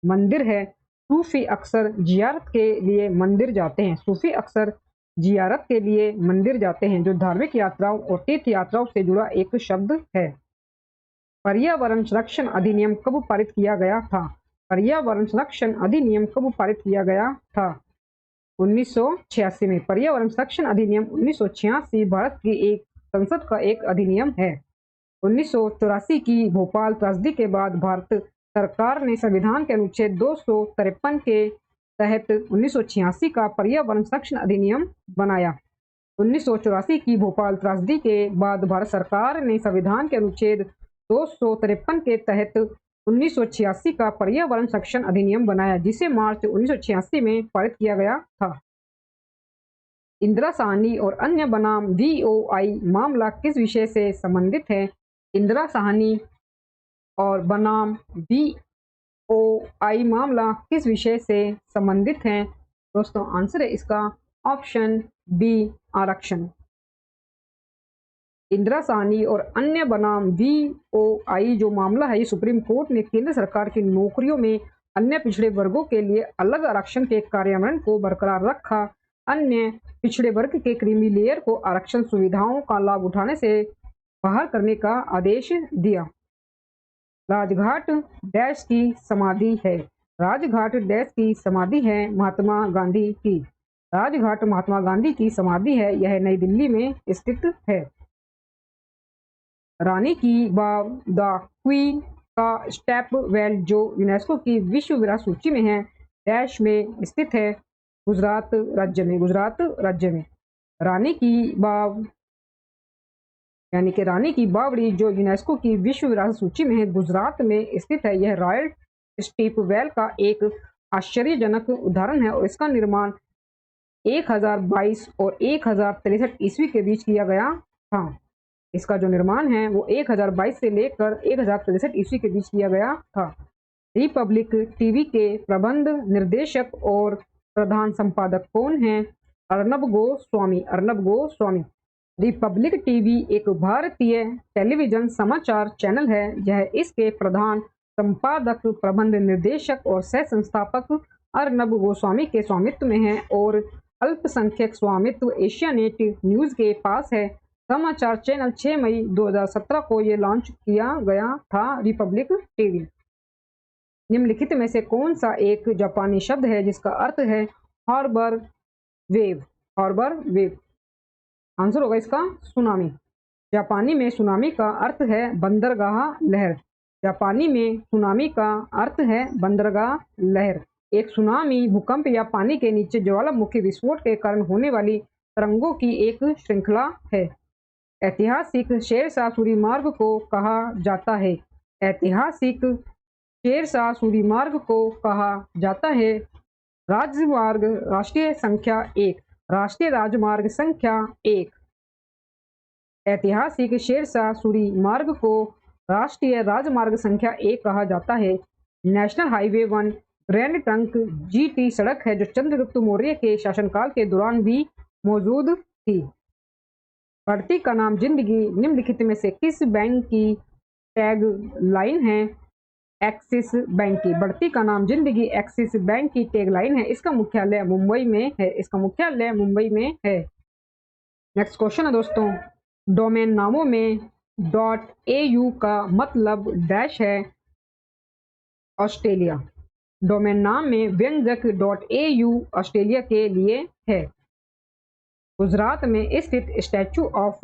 मंदिर है। सूफी अक्सर जियारत के लिए मंदिर जाते हैं। सूफी अक्सर जियारत के लिए मंदिर जाते हैं, जो धार्मिक यात्राओं और तीर्थ यात्राओं से जुड़ा एक शब्द है। पर्यावरण संरक्षण अधिनियम कब पारित किया गया था? पर्यावरण संरक्षण अधिनियम कब पारित किया गया था? 1986 में। पर्यावरण संरक्षण अधिनियम 1986 भारत की एक संसद का एक अधिनियम है। 1984 की भोपाल त्रासदी के बाद भारत सरकार ने संविधान के अनुच्छेद 253 के तहत 1986 का पर्यावरण संरक्षण अधिनियम बनाया। 1984 की भोपाल त्रासदी के बाद भारत सरकार ने संविधान के अनुच्छेद 253 के तहत 1986 का पर्यावरण संरक्षण अधिनियम बनाया, जिसे मार्च 1986 में पारित किया गया था। इंदिरा साहनी और अन्य बनाम VOI मामला किस विषय से संबंधित है? इंदिरा साहनी और बनाम VOI मामला किस विषय से संबंधित है? दोस्तों आंसर है इसका ऑप्शन बी, आरक्षण। इंदिरा साहनी और अन्य बनाम VOI जो मामला है, ये सुप्रीम कोर्ट ने केंद्र सरकार की नौकरियों में अन्य पिछड़े वर्गों के लिए अलग आरक्षण के कार्यान्वयन को बरकरार रखा। अन्य पिछड़े वर्ग के क्रीमी लेयर को आरक्षण सुविधाओं का लाभ उठाने से बाहर करने का आदेश दिया। राजघाट डैश की समाधि है? राजघाट डैश की समाधि है? महात्मा गांधी की। राजघाट महात्मा गांधी की समाधि है। यह नई दिल्ली में स्थित है। रानी की बाव द क्वीन का स्टेप वेल जो यूनेस्को की विश्व विरासत सूची में है, डैश में स्थित है? गुजरात राज्य में। गुजरात राज्य में। रानी की बाव यानी कि रानी की बावड़ी जो यूनेस्को की विश्व विरासत सूची में है, गुजरात में स्थित है। यह रॉयल स्टीप वेल का एक आश्चर्यजनक उदाहरण है और इसका निर्माण 1022 और 1063 ईस्वी के बीच किया गया था। इसका जो निर्माण है वो 1022 से लेकर 1063 ईस्वी के बीच किया गया था। रिपब्लिक टीवी के प्रबंध निर्देशक और प्रधान संपादक कौन हैं? अर्नब गोस्वामी। अर्नब गोस्वामी। रिपब्लिक टीवी एक भारतीय टेलीविजन समाचार चैनल है। यह इसके प्रधान संपादक, प्रबंध निर्देशक और सह संस्थापक अर्नब गोस्वामी के स्वामित्व में है और अल्पसंख्यक स्वामित्व एशियानेट न्यूज के पास है। समाचार चैनल 6 मई 2017 को ये लॉन्च किया गया था, रिपब्लिक टीवी। निम्नलिखित में से कौन सा एक जापानी शब्द है जिसका अर्थ है harbour wave? Harbour wave. Answer होगा इसका सुनामी। जापानी में सुनामी का अर्थ है बंदरगाह लहर। जापानी में सुनामी का अर्थ है बंदरगाह लहर। एक सुनामी भूकंप या पानी के नीचे ज्वालामुखी विस्फोट के कारण होने वाली तरंगों की एक श्रृंखला है। ऐतिहासिक शेरशाह सूरी मार्ग को कहा जाता है? ऐतिहासिक शेरशाह सूरी मार्ग को कहा जाता है राजमार्ग राष्ट्रीय संख्या 1। राष्ट्रीय राजमार्ग संख्या 1। ऐतिहासिक शेरशाह सूरी मार्ग को राष्ट्रीय राजमार्ग संख्या 1 कहा जाता है। नेशनल हाईवे 1 रैनी ट्रंक GT सड़क है जो चंद्रगुप्त मौर्य के शासनकाल के दौरान भी मौजूद थी। बढ़ती का नाम जिंदगी निम्नलिखित में से किस बैंक की टैग लाइन है? एक्सिस बैंक की। बढ़ती का नाम जिंदगी एक्सिस बैंक की टैग लाइन है। इसका मुख्यालय मुंबई में है। इसका मुख्यालय मुंबई में है। नेक्स्ट क्वेश्चन है दोस्तों, डोमेन नामों में .au का मतलब डैश है? ऑस्ट्रेलिया। डोमेन नाम में व्यंजक .au ऑस्ट्रेलिया के लिए है। गुजरात में स्थित स्टैचू ऑफ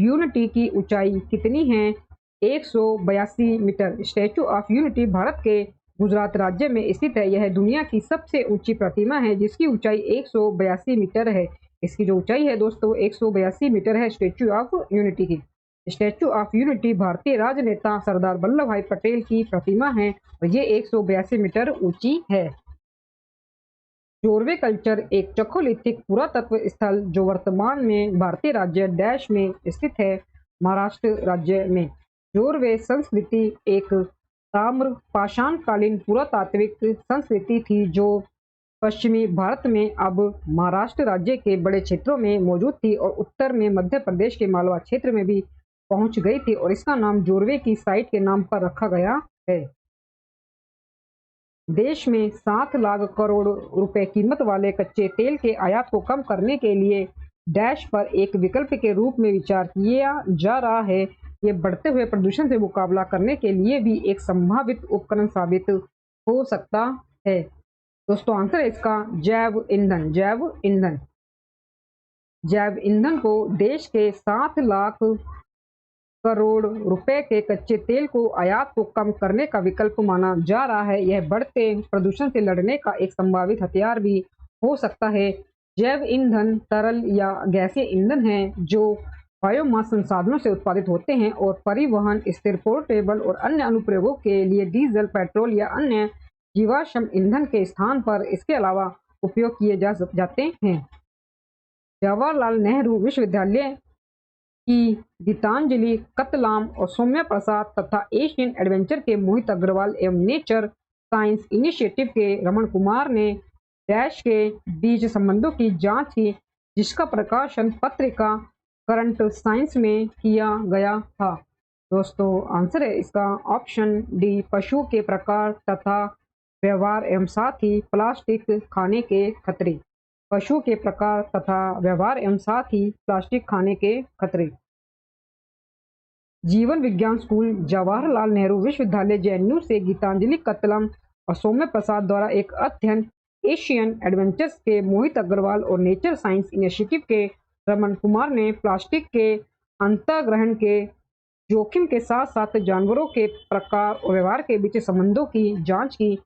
यूनिटी की ऊंचाई कितनी है? 182 metre. Statue of unity Bharat के गुजरात राज्य में स्थित है। यह दुनिया की सबसे ऊंची प्रतिमा है जिसकी ऊंचाई 182 मीटर है। इसकी जो ऊंचाई है दोस्तों 182 मीटर है स्टैचू ऑफ यूनिटी की। स्टैचू ऑफ यूनिटी भारतीय राजनेता सरदार वल्लभ भाई पटेल की प्रतिमा है और ये 182 मीटर ऊंची है। जोरवे कल्चर एक चक्रोलिथिक पुरातत्व स्थल जो वर्तमान में भारतीय राज्य डैश में स्थित है। महाराष्ट्र राज्य में। जोरवे संस्कृति एक ताम्र पाषाणकालीन पुरातात्विक संस्कृति थी जो पश्चिमी भारत में अब महाराष्ट्र राज्य के बड़े क्षेत्रों में मौजूद थी और उत्तर में मध्य प्रदेश के मालवा क्षेत्र में भी पहुंच गई थी और इसका नाम जोरवे की साइट के नाम पर रखा गया है। देश में 7 लाख करोड़ रुपए कीमत वाले कच्चे तेल के आयात को कम करने के लिए डैश पर एक विकल्प के रूप में विचार किया जा रहा है। ये बढ़ते हुए प्रदूषण से मुकाबला करने के लिए भी एक संभावित उपकरण साबित हो सकता है। दोस्तों आंसर है इसका जैव ईंधन। जैव ईंधन। जैव ईंधन को देश के 7 लाख करोड़ रुपए के कच्चे तेल को आयात को कम करने का विकल्प माना जा रहा है। यह बढ़ते प्रदूषण से लड़ने का एक संभावित हथियार भी हो सकता है। जैव ईंधन तरल या गैसीय ईंधन है जो बायोमास संसाधनों से उत्पादित होते हैं और परिवहन, स्थिर, पोर्टेबल और अन्य अनुप्रयोगों के लिए डीजल, पेट्रोल या अन्य जीवाश्म ईंधन के स्थान पर इसके अलावा उपयोग किए जाते हैं। जवाहरलाल नेहरू विश्वविद्यालय की गीतांजलि कतलाम और सौम्या प्रसाद तथा एशियन एडवेंचर के मोहित अग्रवाल एवं नेचर साइंस इनिशिएटिव के रमन कुमार ने डैश के बीच संबंधों की जांच की जिसका प्रकाशन पत्रिका करंट साइंस में किया गया था। दोस्तों आंसर है इसका ऑप्शन डी, पशुओं के प्रकार तथा व्यवहार एवं साथ ही प्लास्टिक खाने के खतरे। पशुओं के प्रकार तथा व्यवहार एवं साथ ही प्लास्टिक खाने के खतरे। जीवन विज्ञान स्कूल जवाहरलाल नेहरू विश्वविद्यालय JNU से गीतांजलि कतलम और सौम्य प्रसाद द्वारा एक अध्ययन एशियन एडवेंचर्स के मोहित अग्रवाल और नेचर साइंस इनिशिएटिव के रमन कुमार ने प्लास्टिक के अंतर्ग्रहण के जोखिम के साथ साथ जानवरों के प्रकार और व्यवहार के बीच संबंधों की जांच की।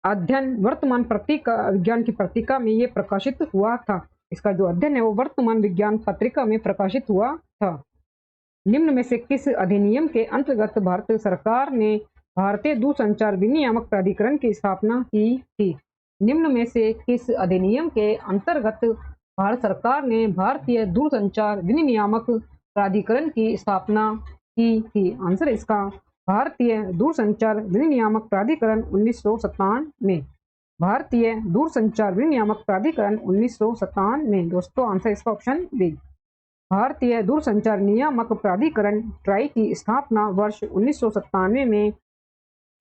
अध्ययन वर्तमान पत्रिका विज्ञान की पत्रिका में ये प्रकाशित हुआ था। इसका जो अध्ययन है वो वर्तमान विज्ञान पत्रिका में प्रकाशित हुआ था। निम्न में से किस अधिनियम के अंतर्गत भारत सरकार ने भारतीय दूरसंचार विनियामक प्राधिकरण की स्थापना की थी? निम्न में से किस अधिनियम के अंतर्गत भारत सरकार ने भारतीय दूरसंचार विनियामक प्राधिकरण की स्थापना की थी? आंसर है इसका भारतीय दूरसंचार विनियामक प्राधिकरण 1957 में। भारतीय दूरसंचार विनियामक प्राधिकरण 1957 में। दोस्तों आंसर इसका ऑप्शन बी। भारतीय दूरसंचार नियामक प्राधिकरण ट्राई की स्थापना वर्ष 1997 में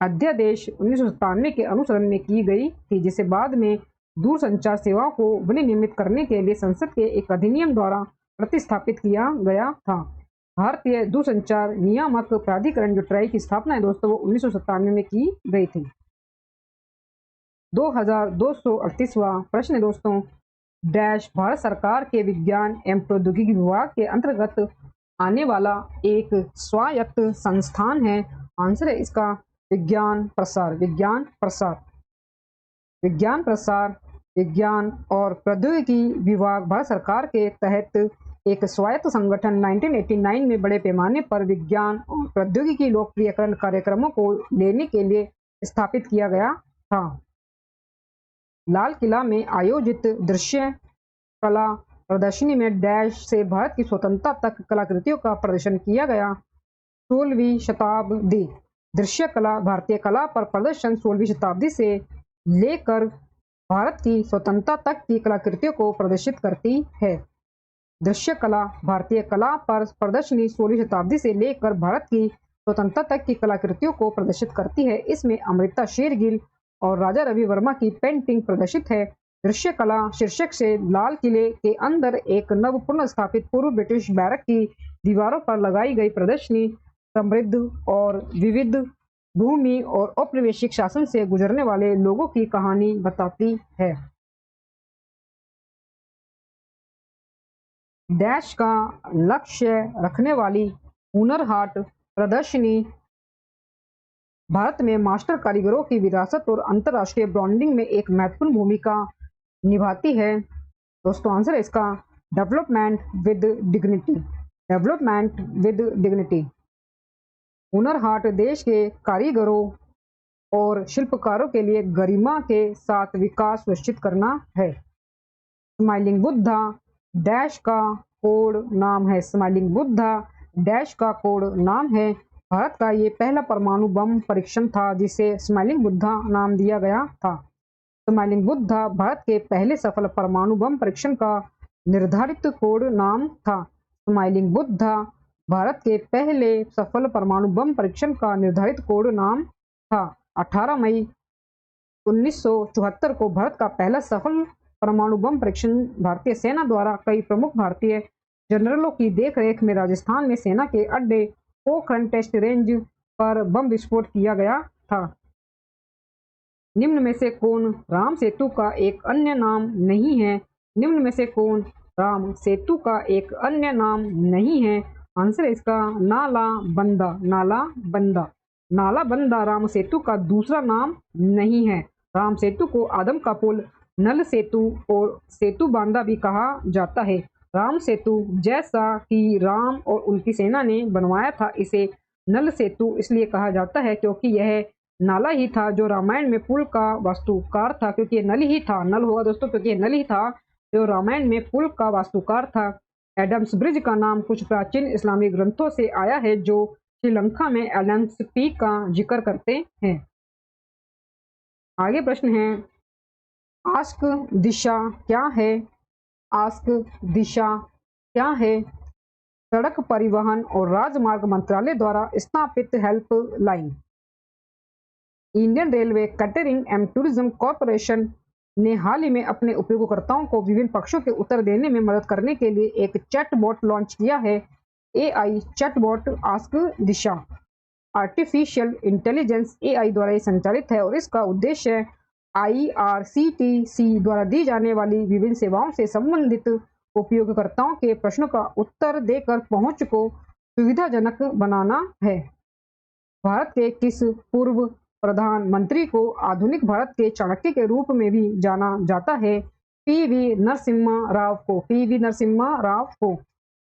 अध्यादेश 1997 के अनुसरण में की गई थी जिसे बाद में दूरसंचार सेवाओं को विनियमित करने के लिए संसद के एक अधिनियम द्वारा प्रतिस्थापित किया गया था। भारतीय दूरसंचार नियामक प्राधिकरण जो ट्राई की स्थापना है दोस्तों वो 1997 में की गई थी। 2238वां प्रश्न है दोस्तों, डैश भारत सरकार के विज्ञान एवं प्रौद्योगिकी विभाग के अंतर्गत आने वाला एक स्वायत्त संस्थान है? आंसर है इसका विज्ञान प्रसार। विज्ञान प्रसार। विज्ञान प्रसार विज्ञान और प्रौद्योगिकी विभाग भारत सरकार के तहत एक स्वायत्त संगठन 1989 में बड़े पैमाने पर विज्ञान और प्रौद्योगिकी लोकप्रियकरण कार्यक्रमों को लेने के लिए स्थापित किया गया था। लाल किला में आयोजित दृश्य कला प्रदर्शनी में डैश से भारत की स्वतंत्रता तक कलाकृतियों का प्रदर्शन किया गया। 16वीं शताब्दी। दृश्य कला भारतीय कला पर प्रदर्शन 16वीं शताब्दी से लेकर भारत की स्वतंत्रता तक की कलाकृतियों को प्रदर्शित करती है। दृश्य कला भारतीय कला पर प्रदर्शनी 16वीं शताब्दी से लेकर भारत की स्वतंत्रता तक की कलाकृतियों को प्रदर्शित करती है। इसमें अमृता शेरगिल और राजा रवि वर्मा की पेंटिंग प्रदर्शित है। दृश्य कला शीर्षक से लाल किले के अंदर एक नव पुनर्स्थापित पूर्व ब्रिटिश बैरक की दीवारों पर लगाई गई प्रदर्शनी समृद्ध और विविध भूमि और औपनिवेशिक शासन से गुजरने वाले लोगों की कहानी बताती है। डैश का लक्ष्य रखने वाली हुनर हाट प्रदर्शनी भारत में मास्टर कारीगरों की विरासत और अंतर्राष्ट्रीय ब्रांडिंग में एक महत्वपूर्ण भूमिका निभाती है। दोस्तों आंसर है इसका development with dignity. Development with dignity. Hunar Haat देश के कारीगरों और शिल्पकारों के लिए गरिमा के साथ विकास सुनिश्चित करना है। स्माइलिंग बुद्धा डैश का कोड नाम है। स्माइलिंग बुद्धा डैश का कोड नाम है। भारत का ये पहला परमाणु बम परीक्षण था जिसे स्माइलिंग बुद्धा नाम दिया गया था। स्माइलिंग बुद्धा भारत के पहले सफल परमाणु बम परीक्षण का निर्धारित कोड नाम था। स्माइलिंग बुद्धा भारत के पहले सफल परमाणु बम परीक्षण का निर्धारित कोड नाम था। 18 मई 1974 को भारत का पहला सफल परमाणु बम परीक्षण भारतीय सेना द्वारा कई प्रमुख भारतीय जनरलों की देखरेख में राजस्थान में सेना के अड्डे पोखरण टेस्ट रेंज पर बम विस्फोट किया गया था। निम्न में से कौन राम सेतु का एक अन्य नाम नहीं है? निम्न में से कौन राम सेतु का एक अन्य नाम नहीं है? आंसर है इसका नाला बंदा। नाला बंदा। नाला बंदा राम सेतु का दूसरा नाम नहीं है। राम सेतु को आदम का पुल, नल सेतु और सेतु बांधा भी कहा जाता है। राम सेतु जैसा कि राम और उनकी सेना ने बनवाया था, इसे नल सेतु इसलिए कहा जाता है क्योंकि यह नाला ही था जो रामायण में पुल का वास्तुकार था। क्योंकि ये नल ही था, नल होगा दोस्तों, क्योंकि ये नल ही था जो रामायण में पुल का वास्तुकार था। एडम्स ब्रिज का नाम कुछ प्राचीन इस्लामी ग्रंथों से आया है जो श्रीलंका में एडम्स पीक का जिक्र करते हैं। आगे प्रश्न है, आस्क दिशा क्या है? आस्क दिशा क्या है? सड़क परिवहन और राजमार्ग मंत्रालय द्वारा स्थापित helpline. Indian railway catering and tourism corporation ने हाल ही में अपने उपयोगकर्ताओं को विभिन्न पक्षों के उत्तर देने में मदद करने के लिए एक चैटबॉट लॉन्च किया है। एआई चैटबॉट आस्क दिशा आर्टिफिशियल इंटेलिजेंस एआई द्वारा ये संचालित है और इसका उद्देश्य आईआरसीटीसी द्वारा दी जाने वाली विभिन्न सेवाओं से संबंधित उपयोगकर्ताओं के प्रश्नों का उत्तर देकर पहुंच को सुविधाजनक बनाना है। भारत के किस पूर्व प्रधानमंत्री को आधुनिक भारत के चाणक्य के रूप में भी जाना जाता है? पीवी नरसिम्हा राव को। पीवी नरसिम्हा राव को।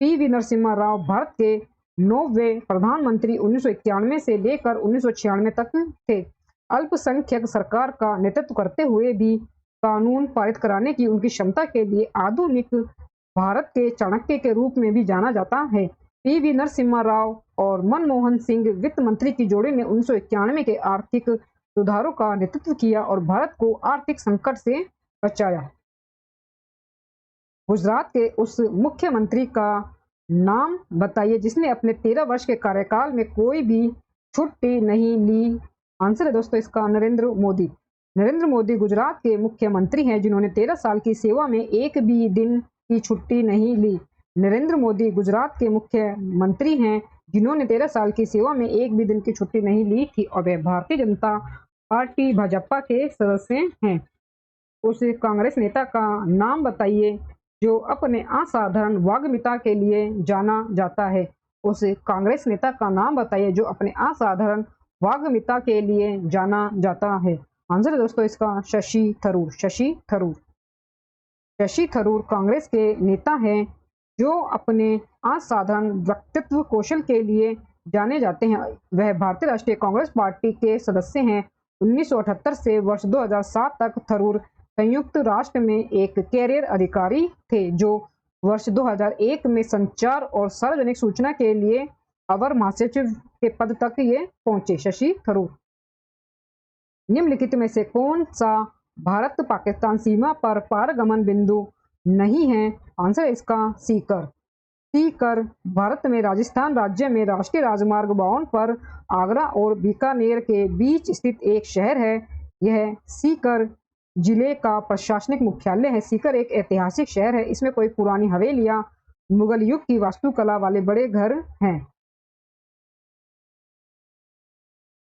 पीवी नरसिम्हा राव भारत के 9वें प्रधानमंत्री 1991 से लेकर 1996 तक थे। अल्पसंख्यक सरकार का नेतृत्व करते हुए भी कानून पारित कराने की उनकी क्षमता के लिए आधुनिक भारत के चाणक्य के रूप में भी जाना जाता है। पीवी नरसिम्हा राव और मनमोहन सिंह वित्त मंत्री की जोड़ी ने 1991 के आर्थिक सुधारों का नेतृत्व किया और भारत को आर्थिक संकट से बचाया। गुजरात के उस मुख्यमंत्री का नाम बताइए जिसने अपने 13 वर्ष के कार्यकाल में कोई भी छुट्टी नहीं ली। आंसर है दोस्तों इसका नरेंद्र मोदी। नरेंद्र मोदी गुजरात के मुख्यमंत्री हैं जिन्होंने 13 साल की सेवा में एक भी दिन की छुट्टी नहीं ली। नरेंद्र मोदी गुजरात के मुख्यमंत्री हैं जिन्होंने 13 साल की सेवा में एक भी दिन की छुट्टी नहीं ली थी और वे भारतीय जनता पार्टी भाजपा के सदस्य हैं। उस कांग्रेस नेता का नाम बताइए जो अपने असाधारण वाग्मिता के लिए जाना जाता है। उस कांग्रेस नेता का नाम बताइए जो अपने असाधारण वाग्मिता के लिए जाना जाता है। आंसर है दोस्तों इसका शशि थरूर। शशि थरूर। शशि थरूर कांग्रेस के नेता हैं जो अपने असाधारण व्यक्तित्व कौशल के लिए जाने जाते हैं। वह भारतीय राष्ट्रीय कांग्रेस पार्टी के सदस्य हैं। 1978 से वर्ष 2007 तक थरूर संयुक्त राष्ट्र में एक कैरियर अधिकारी थे जो वर्ष 2001 में संचार और सार्वजनिक सूचना के लिए अवर महासचिव के पद तक ये पहुंचे। शशि थरूर। निम्नलिखित में से कौन सा भारत पाकिस्तान सीमा पर पारगमन बिंदु नहीं है? आंसर है इसका सीकर। सीकर भारत में राजस्थान राज्य में राष्ट्रीय राजमार्ग 52 पर आगरा और बीकानेर के बीच स्थित एक शहर है। यह सीकर जिले का प्रशासनिक मुख्यालय है। सीकर एक ऐतिहासिक शहर है। इसमें कोई पुरानी हवेलियां, मुगल युग की वास्तुकला वाले बड़े घर हैं।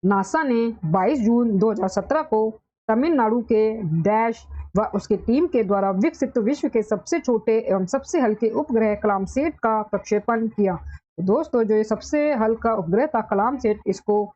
नासा ने 22 जून 2017 को तमिलनाडु के डैश व उसकी टीम के द्वारा विकसित विश्व के सबसे छोटे एवं सबसे हल्के उपग्रह कलामसैट का प्रक्षेपण किया। दोस्तों, जो ये सबसे हल्का उपग्रह था कलामसैट, इसको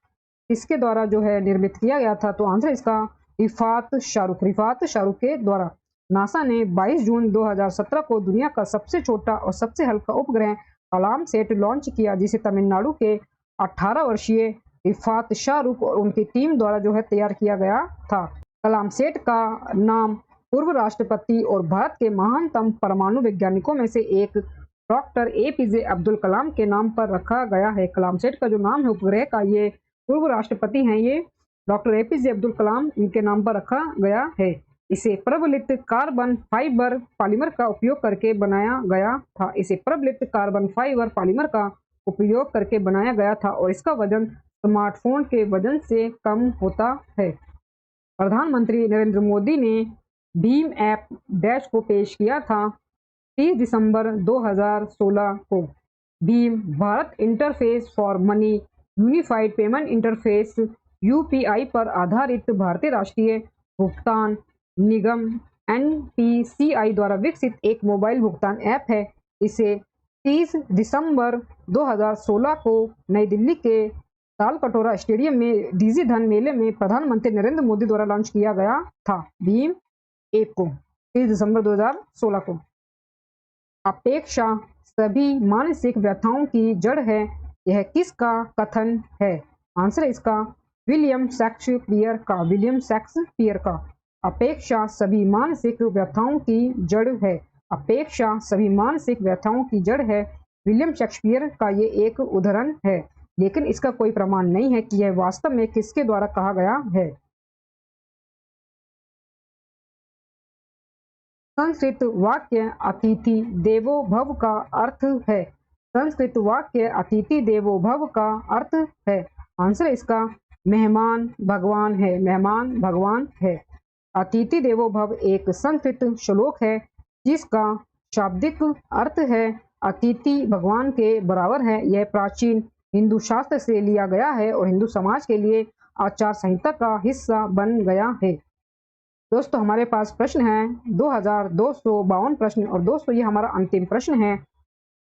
किसके द्वारा जो है निर्मित किया गया था? तो आंसर इसका रिफात शाहरुख के द्वारा। नासा ने 22 जून 2017 को दुनिया का सबसे छोटा और सबसे हल्का उपग्रह कलामसैट लॉन्च किया, जिसे तमिलनाडु के 18 वर्षीय रिफात शाहरुख और उनकी टीम द्वारा जो है तैयार किया गया था। कलामसैट का नाम पूर्व राष्ट्रपति और भारत के महानतम परमाणु वैज्ञानिकों में से एक डॉक्टर एपीजे अब्दुल कलाम के नाम पर रखा गया है। कलामसैट का जो नाम है उपग्रह का, ये पूर्व राष्ट्रपति हैं, ये डॉक्टर एपीजे अब्दुल कलाम, इनके नाम पर रखा गया है। इसे प्रबलित कार्बन फाइबर पॉलीमर का उपयोग करके बनाया गया था। इसे प्रबलित कार्बन फाइबर पॉलीमर का उपयोग करके बनाया गया था और इसका वजन स्मार्टफोन के वजन से कम होता है। प्रधानमंत्री नरेंद्र मोदी ने भीम ऐप डैश को पेश किया था 30 दिसंबर 2016 को। Bhim Bharat interface for money unified payment interface UPI पर आधारित भारतीय राष्ट्रीय भुगतान निगम एनपीसीआई द्वारा विकसित एक मोबाइल भुगतान ऐप है। इसे 30 दिसंबर 2016 को नई दिल्ली के तालकटोरा स्टेडियम में डिजी धन मेले में प्रधानमंत्री नरेंद्र मोदी द्वारा लॉन्च किया गया था। भीम ऐप को 30 दिसंबर 2016 को। अपेक्षा सभी मानसिक व्यथाओं की जड़ है, यह किसका कथन है? आंसर है इसका विलियम शेक्सपियर का। अपेक्षा सभी मानसिक व्यथाओं की जड़ है। अपेक्षा सभी मानसिक व्यथाओं की जड़ है। विलियम शेक्सपियर का ये एक उदाहरण है, लेकिन इसका कोई प्रमाण नहीं है कि यह वास्तव में किसके द्वारा कहा गया है। संस्कृत वाक्य अतिथि देवो भव का अर्थ है। संस्कृत वाक्य अतिथि देवो भव का अर्थ है। आंसर इसका मेहमान भगवान है। मेहमान भगवान है। अतिथि देवो भव एक संस्कृत श्लोक है जिसका शाब्दिक अर्थ है अतिथि भगवान के बराबर है। यह प्राचीन हिंदू शास्त्र से लिया गया है और हिंदू समाज के लिए आचार संहिता का हिस्सा बन गया है। दोस्तों, हमारे पास प्रश्न है 2252 प्रश्न, और दोस्तों ये हमारा अंतिम प्रश्न है।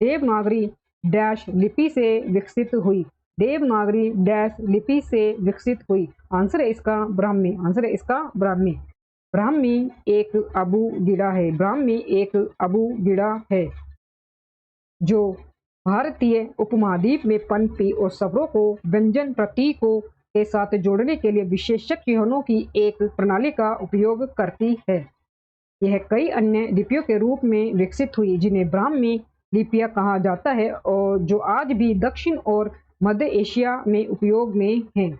देवनागरी डैश लिपि से विकसित हुई। देवनागरी डैश लिपि से विकसित हुई। आंसर है इसका ब्राह्मी। आंसर है इसका ब्राह्मी। ब्राह्मी एक अबूगिड़ा है। ब्राह्मी एक अबूगिड़ा है जो भारतीय उपमहाद्वीप में पंक्ति और शब्दों को व्यंजन प्रतीकों के साथ जोड़ने के लिए विशेषक चिन्हों की एक प्रणाली का उपयोग करती है। यह कई अन्य लिपियों के रूप में विकसित हुई जिन्हें ब्राह्मी लिपियां कहा जाता है और जो आज भी दक्षिण और मध्य एशिया में उपयोग में हैं।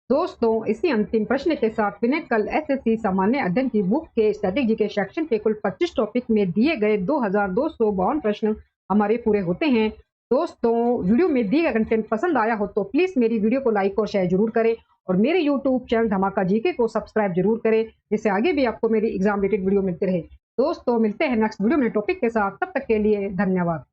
दोस्तों, इसी अंतिम प्रश्न के साथ पिनेकल एसएससी सामान्य अध्ययन की बुक के स्टैटिक जीके सेक्शन के कुल 25 टॉपिक में दिए गए 2252 प्रश्न हमारे पूरे होते हैं। दोस्तों, वीडियो में दिए गए कंटेंट पसंद आया हो तो प्लीज मेरी वीडियो को लाइक और शेयर जरूर करें और मेरे यूट्यूब चैनल धमाका जीके को सब्सक्राइब जरूर करें, जिससे आगे भी आपको मेरी एग्जाम रिलेटेड वीडियो मिलते रहे। दोस्तों, मिलते हैं नेक्स्ट वीडियो में टॉपिक के साथ। तब तक के लिए धन्यवाद।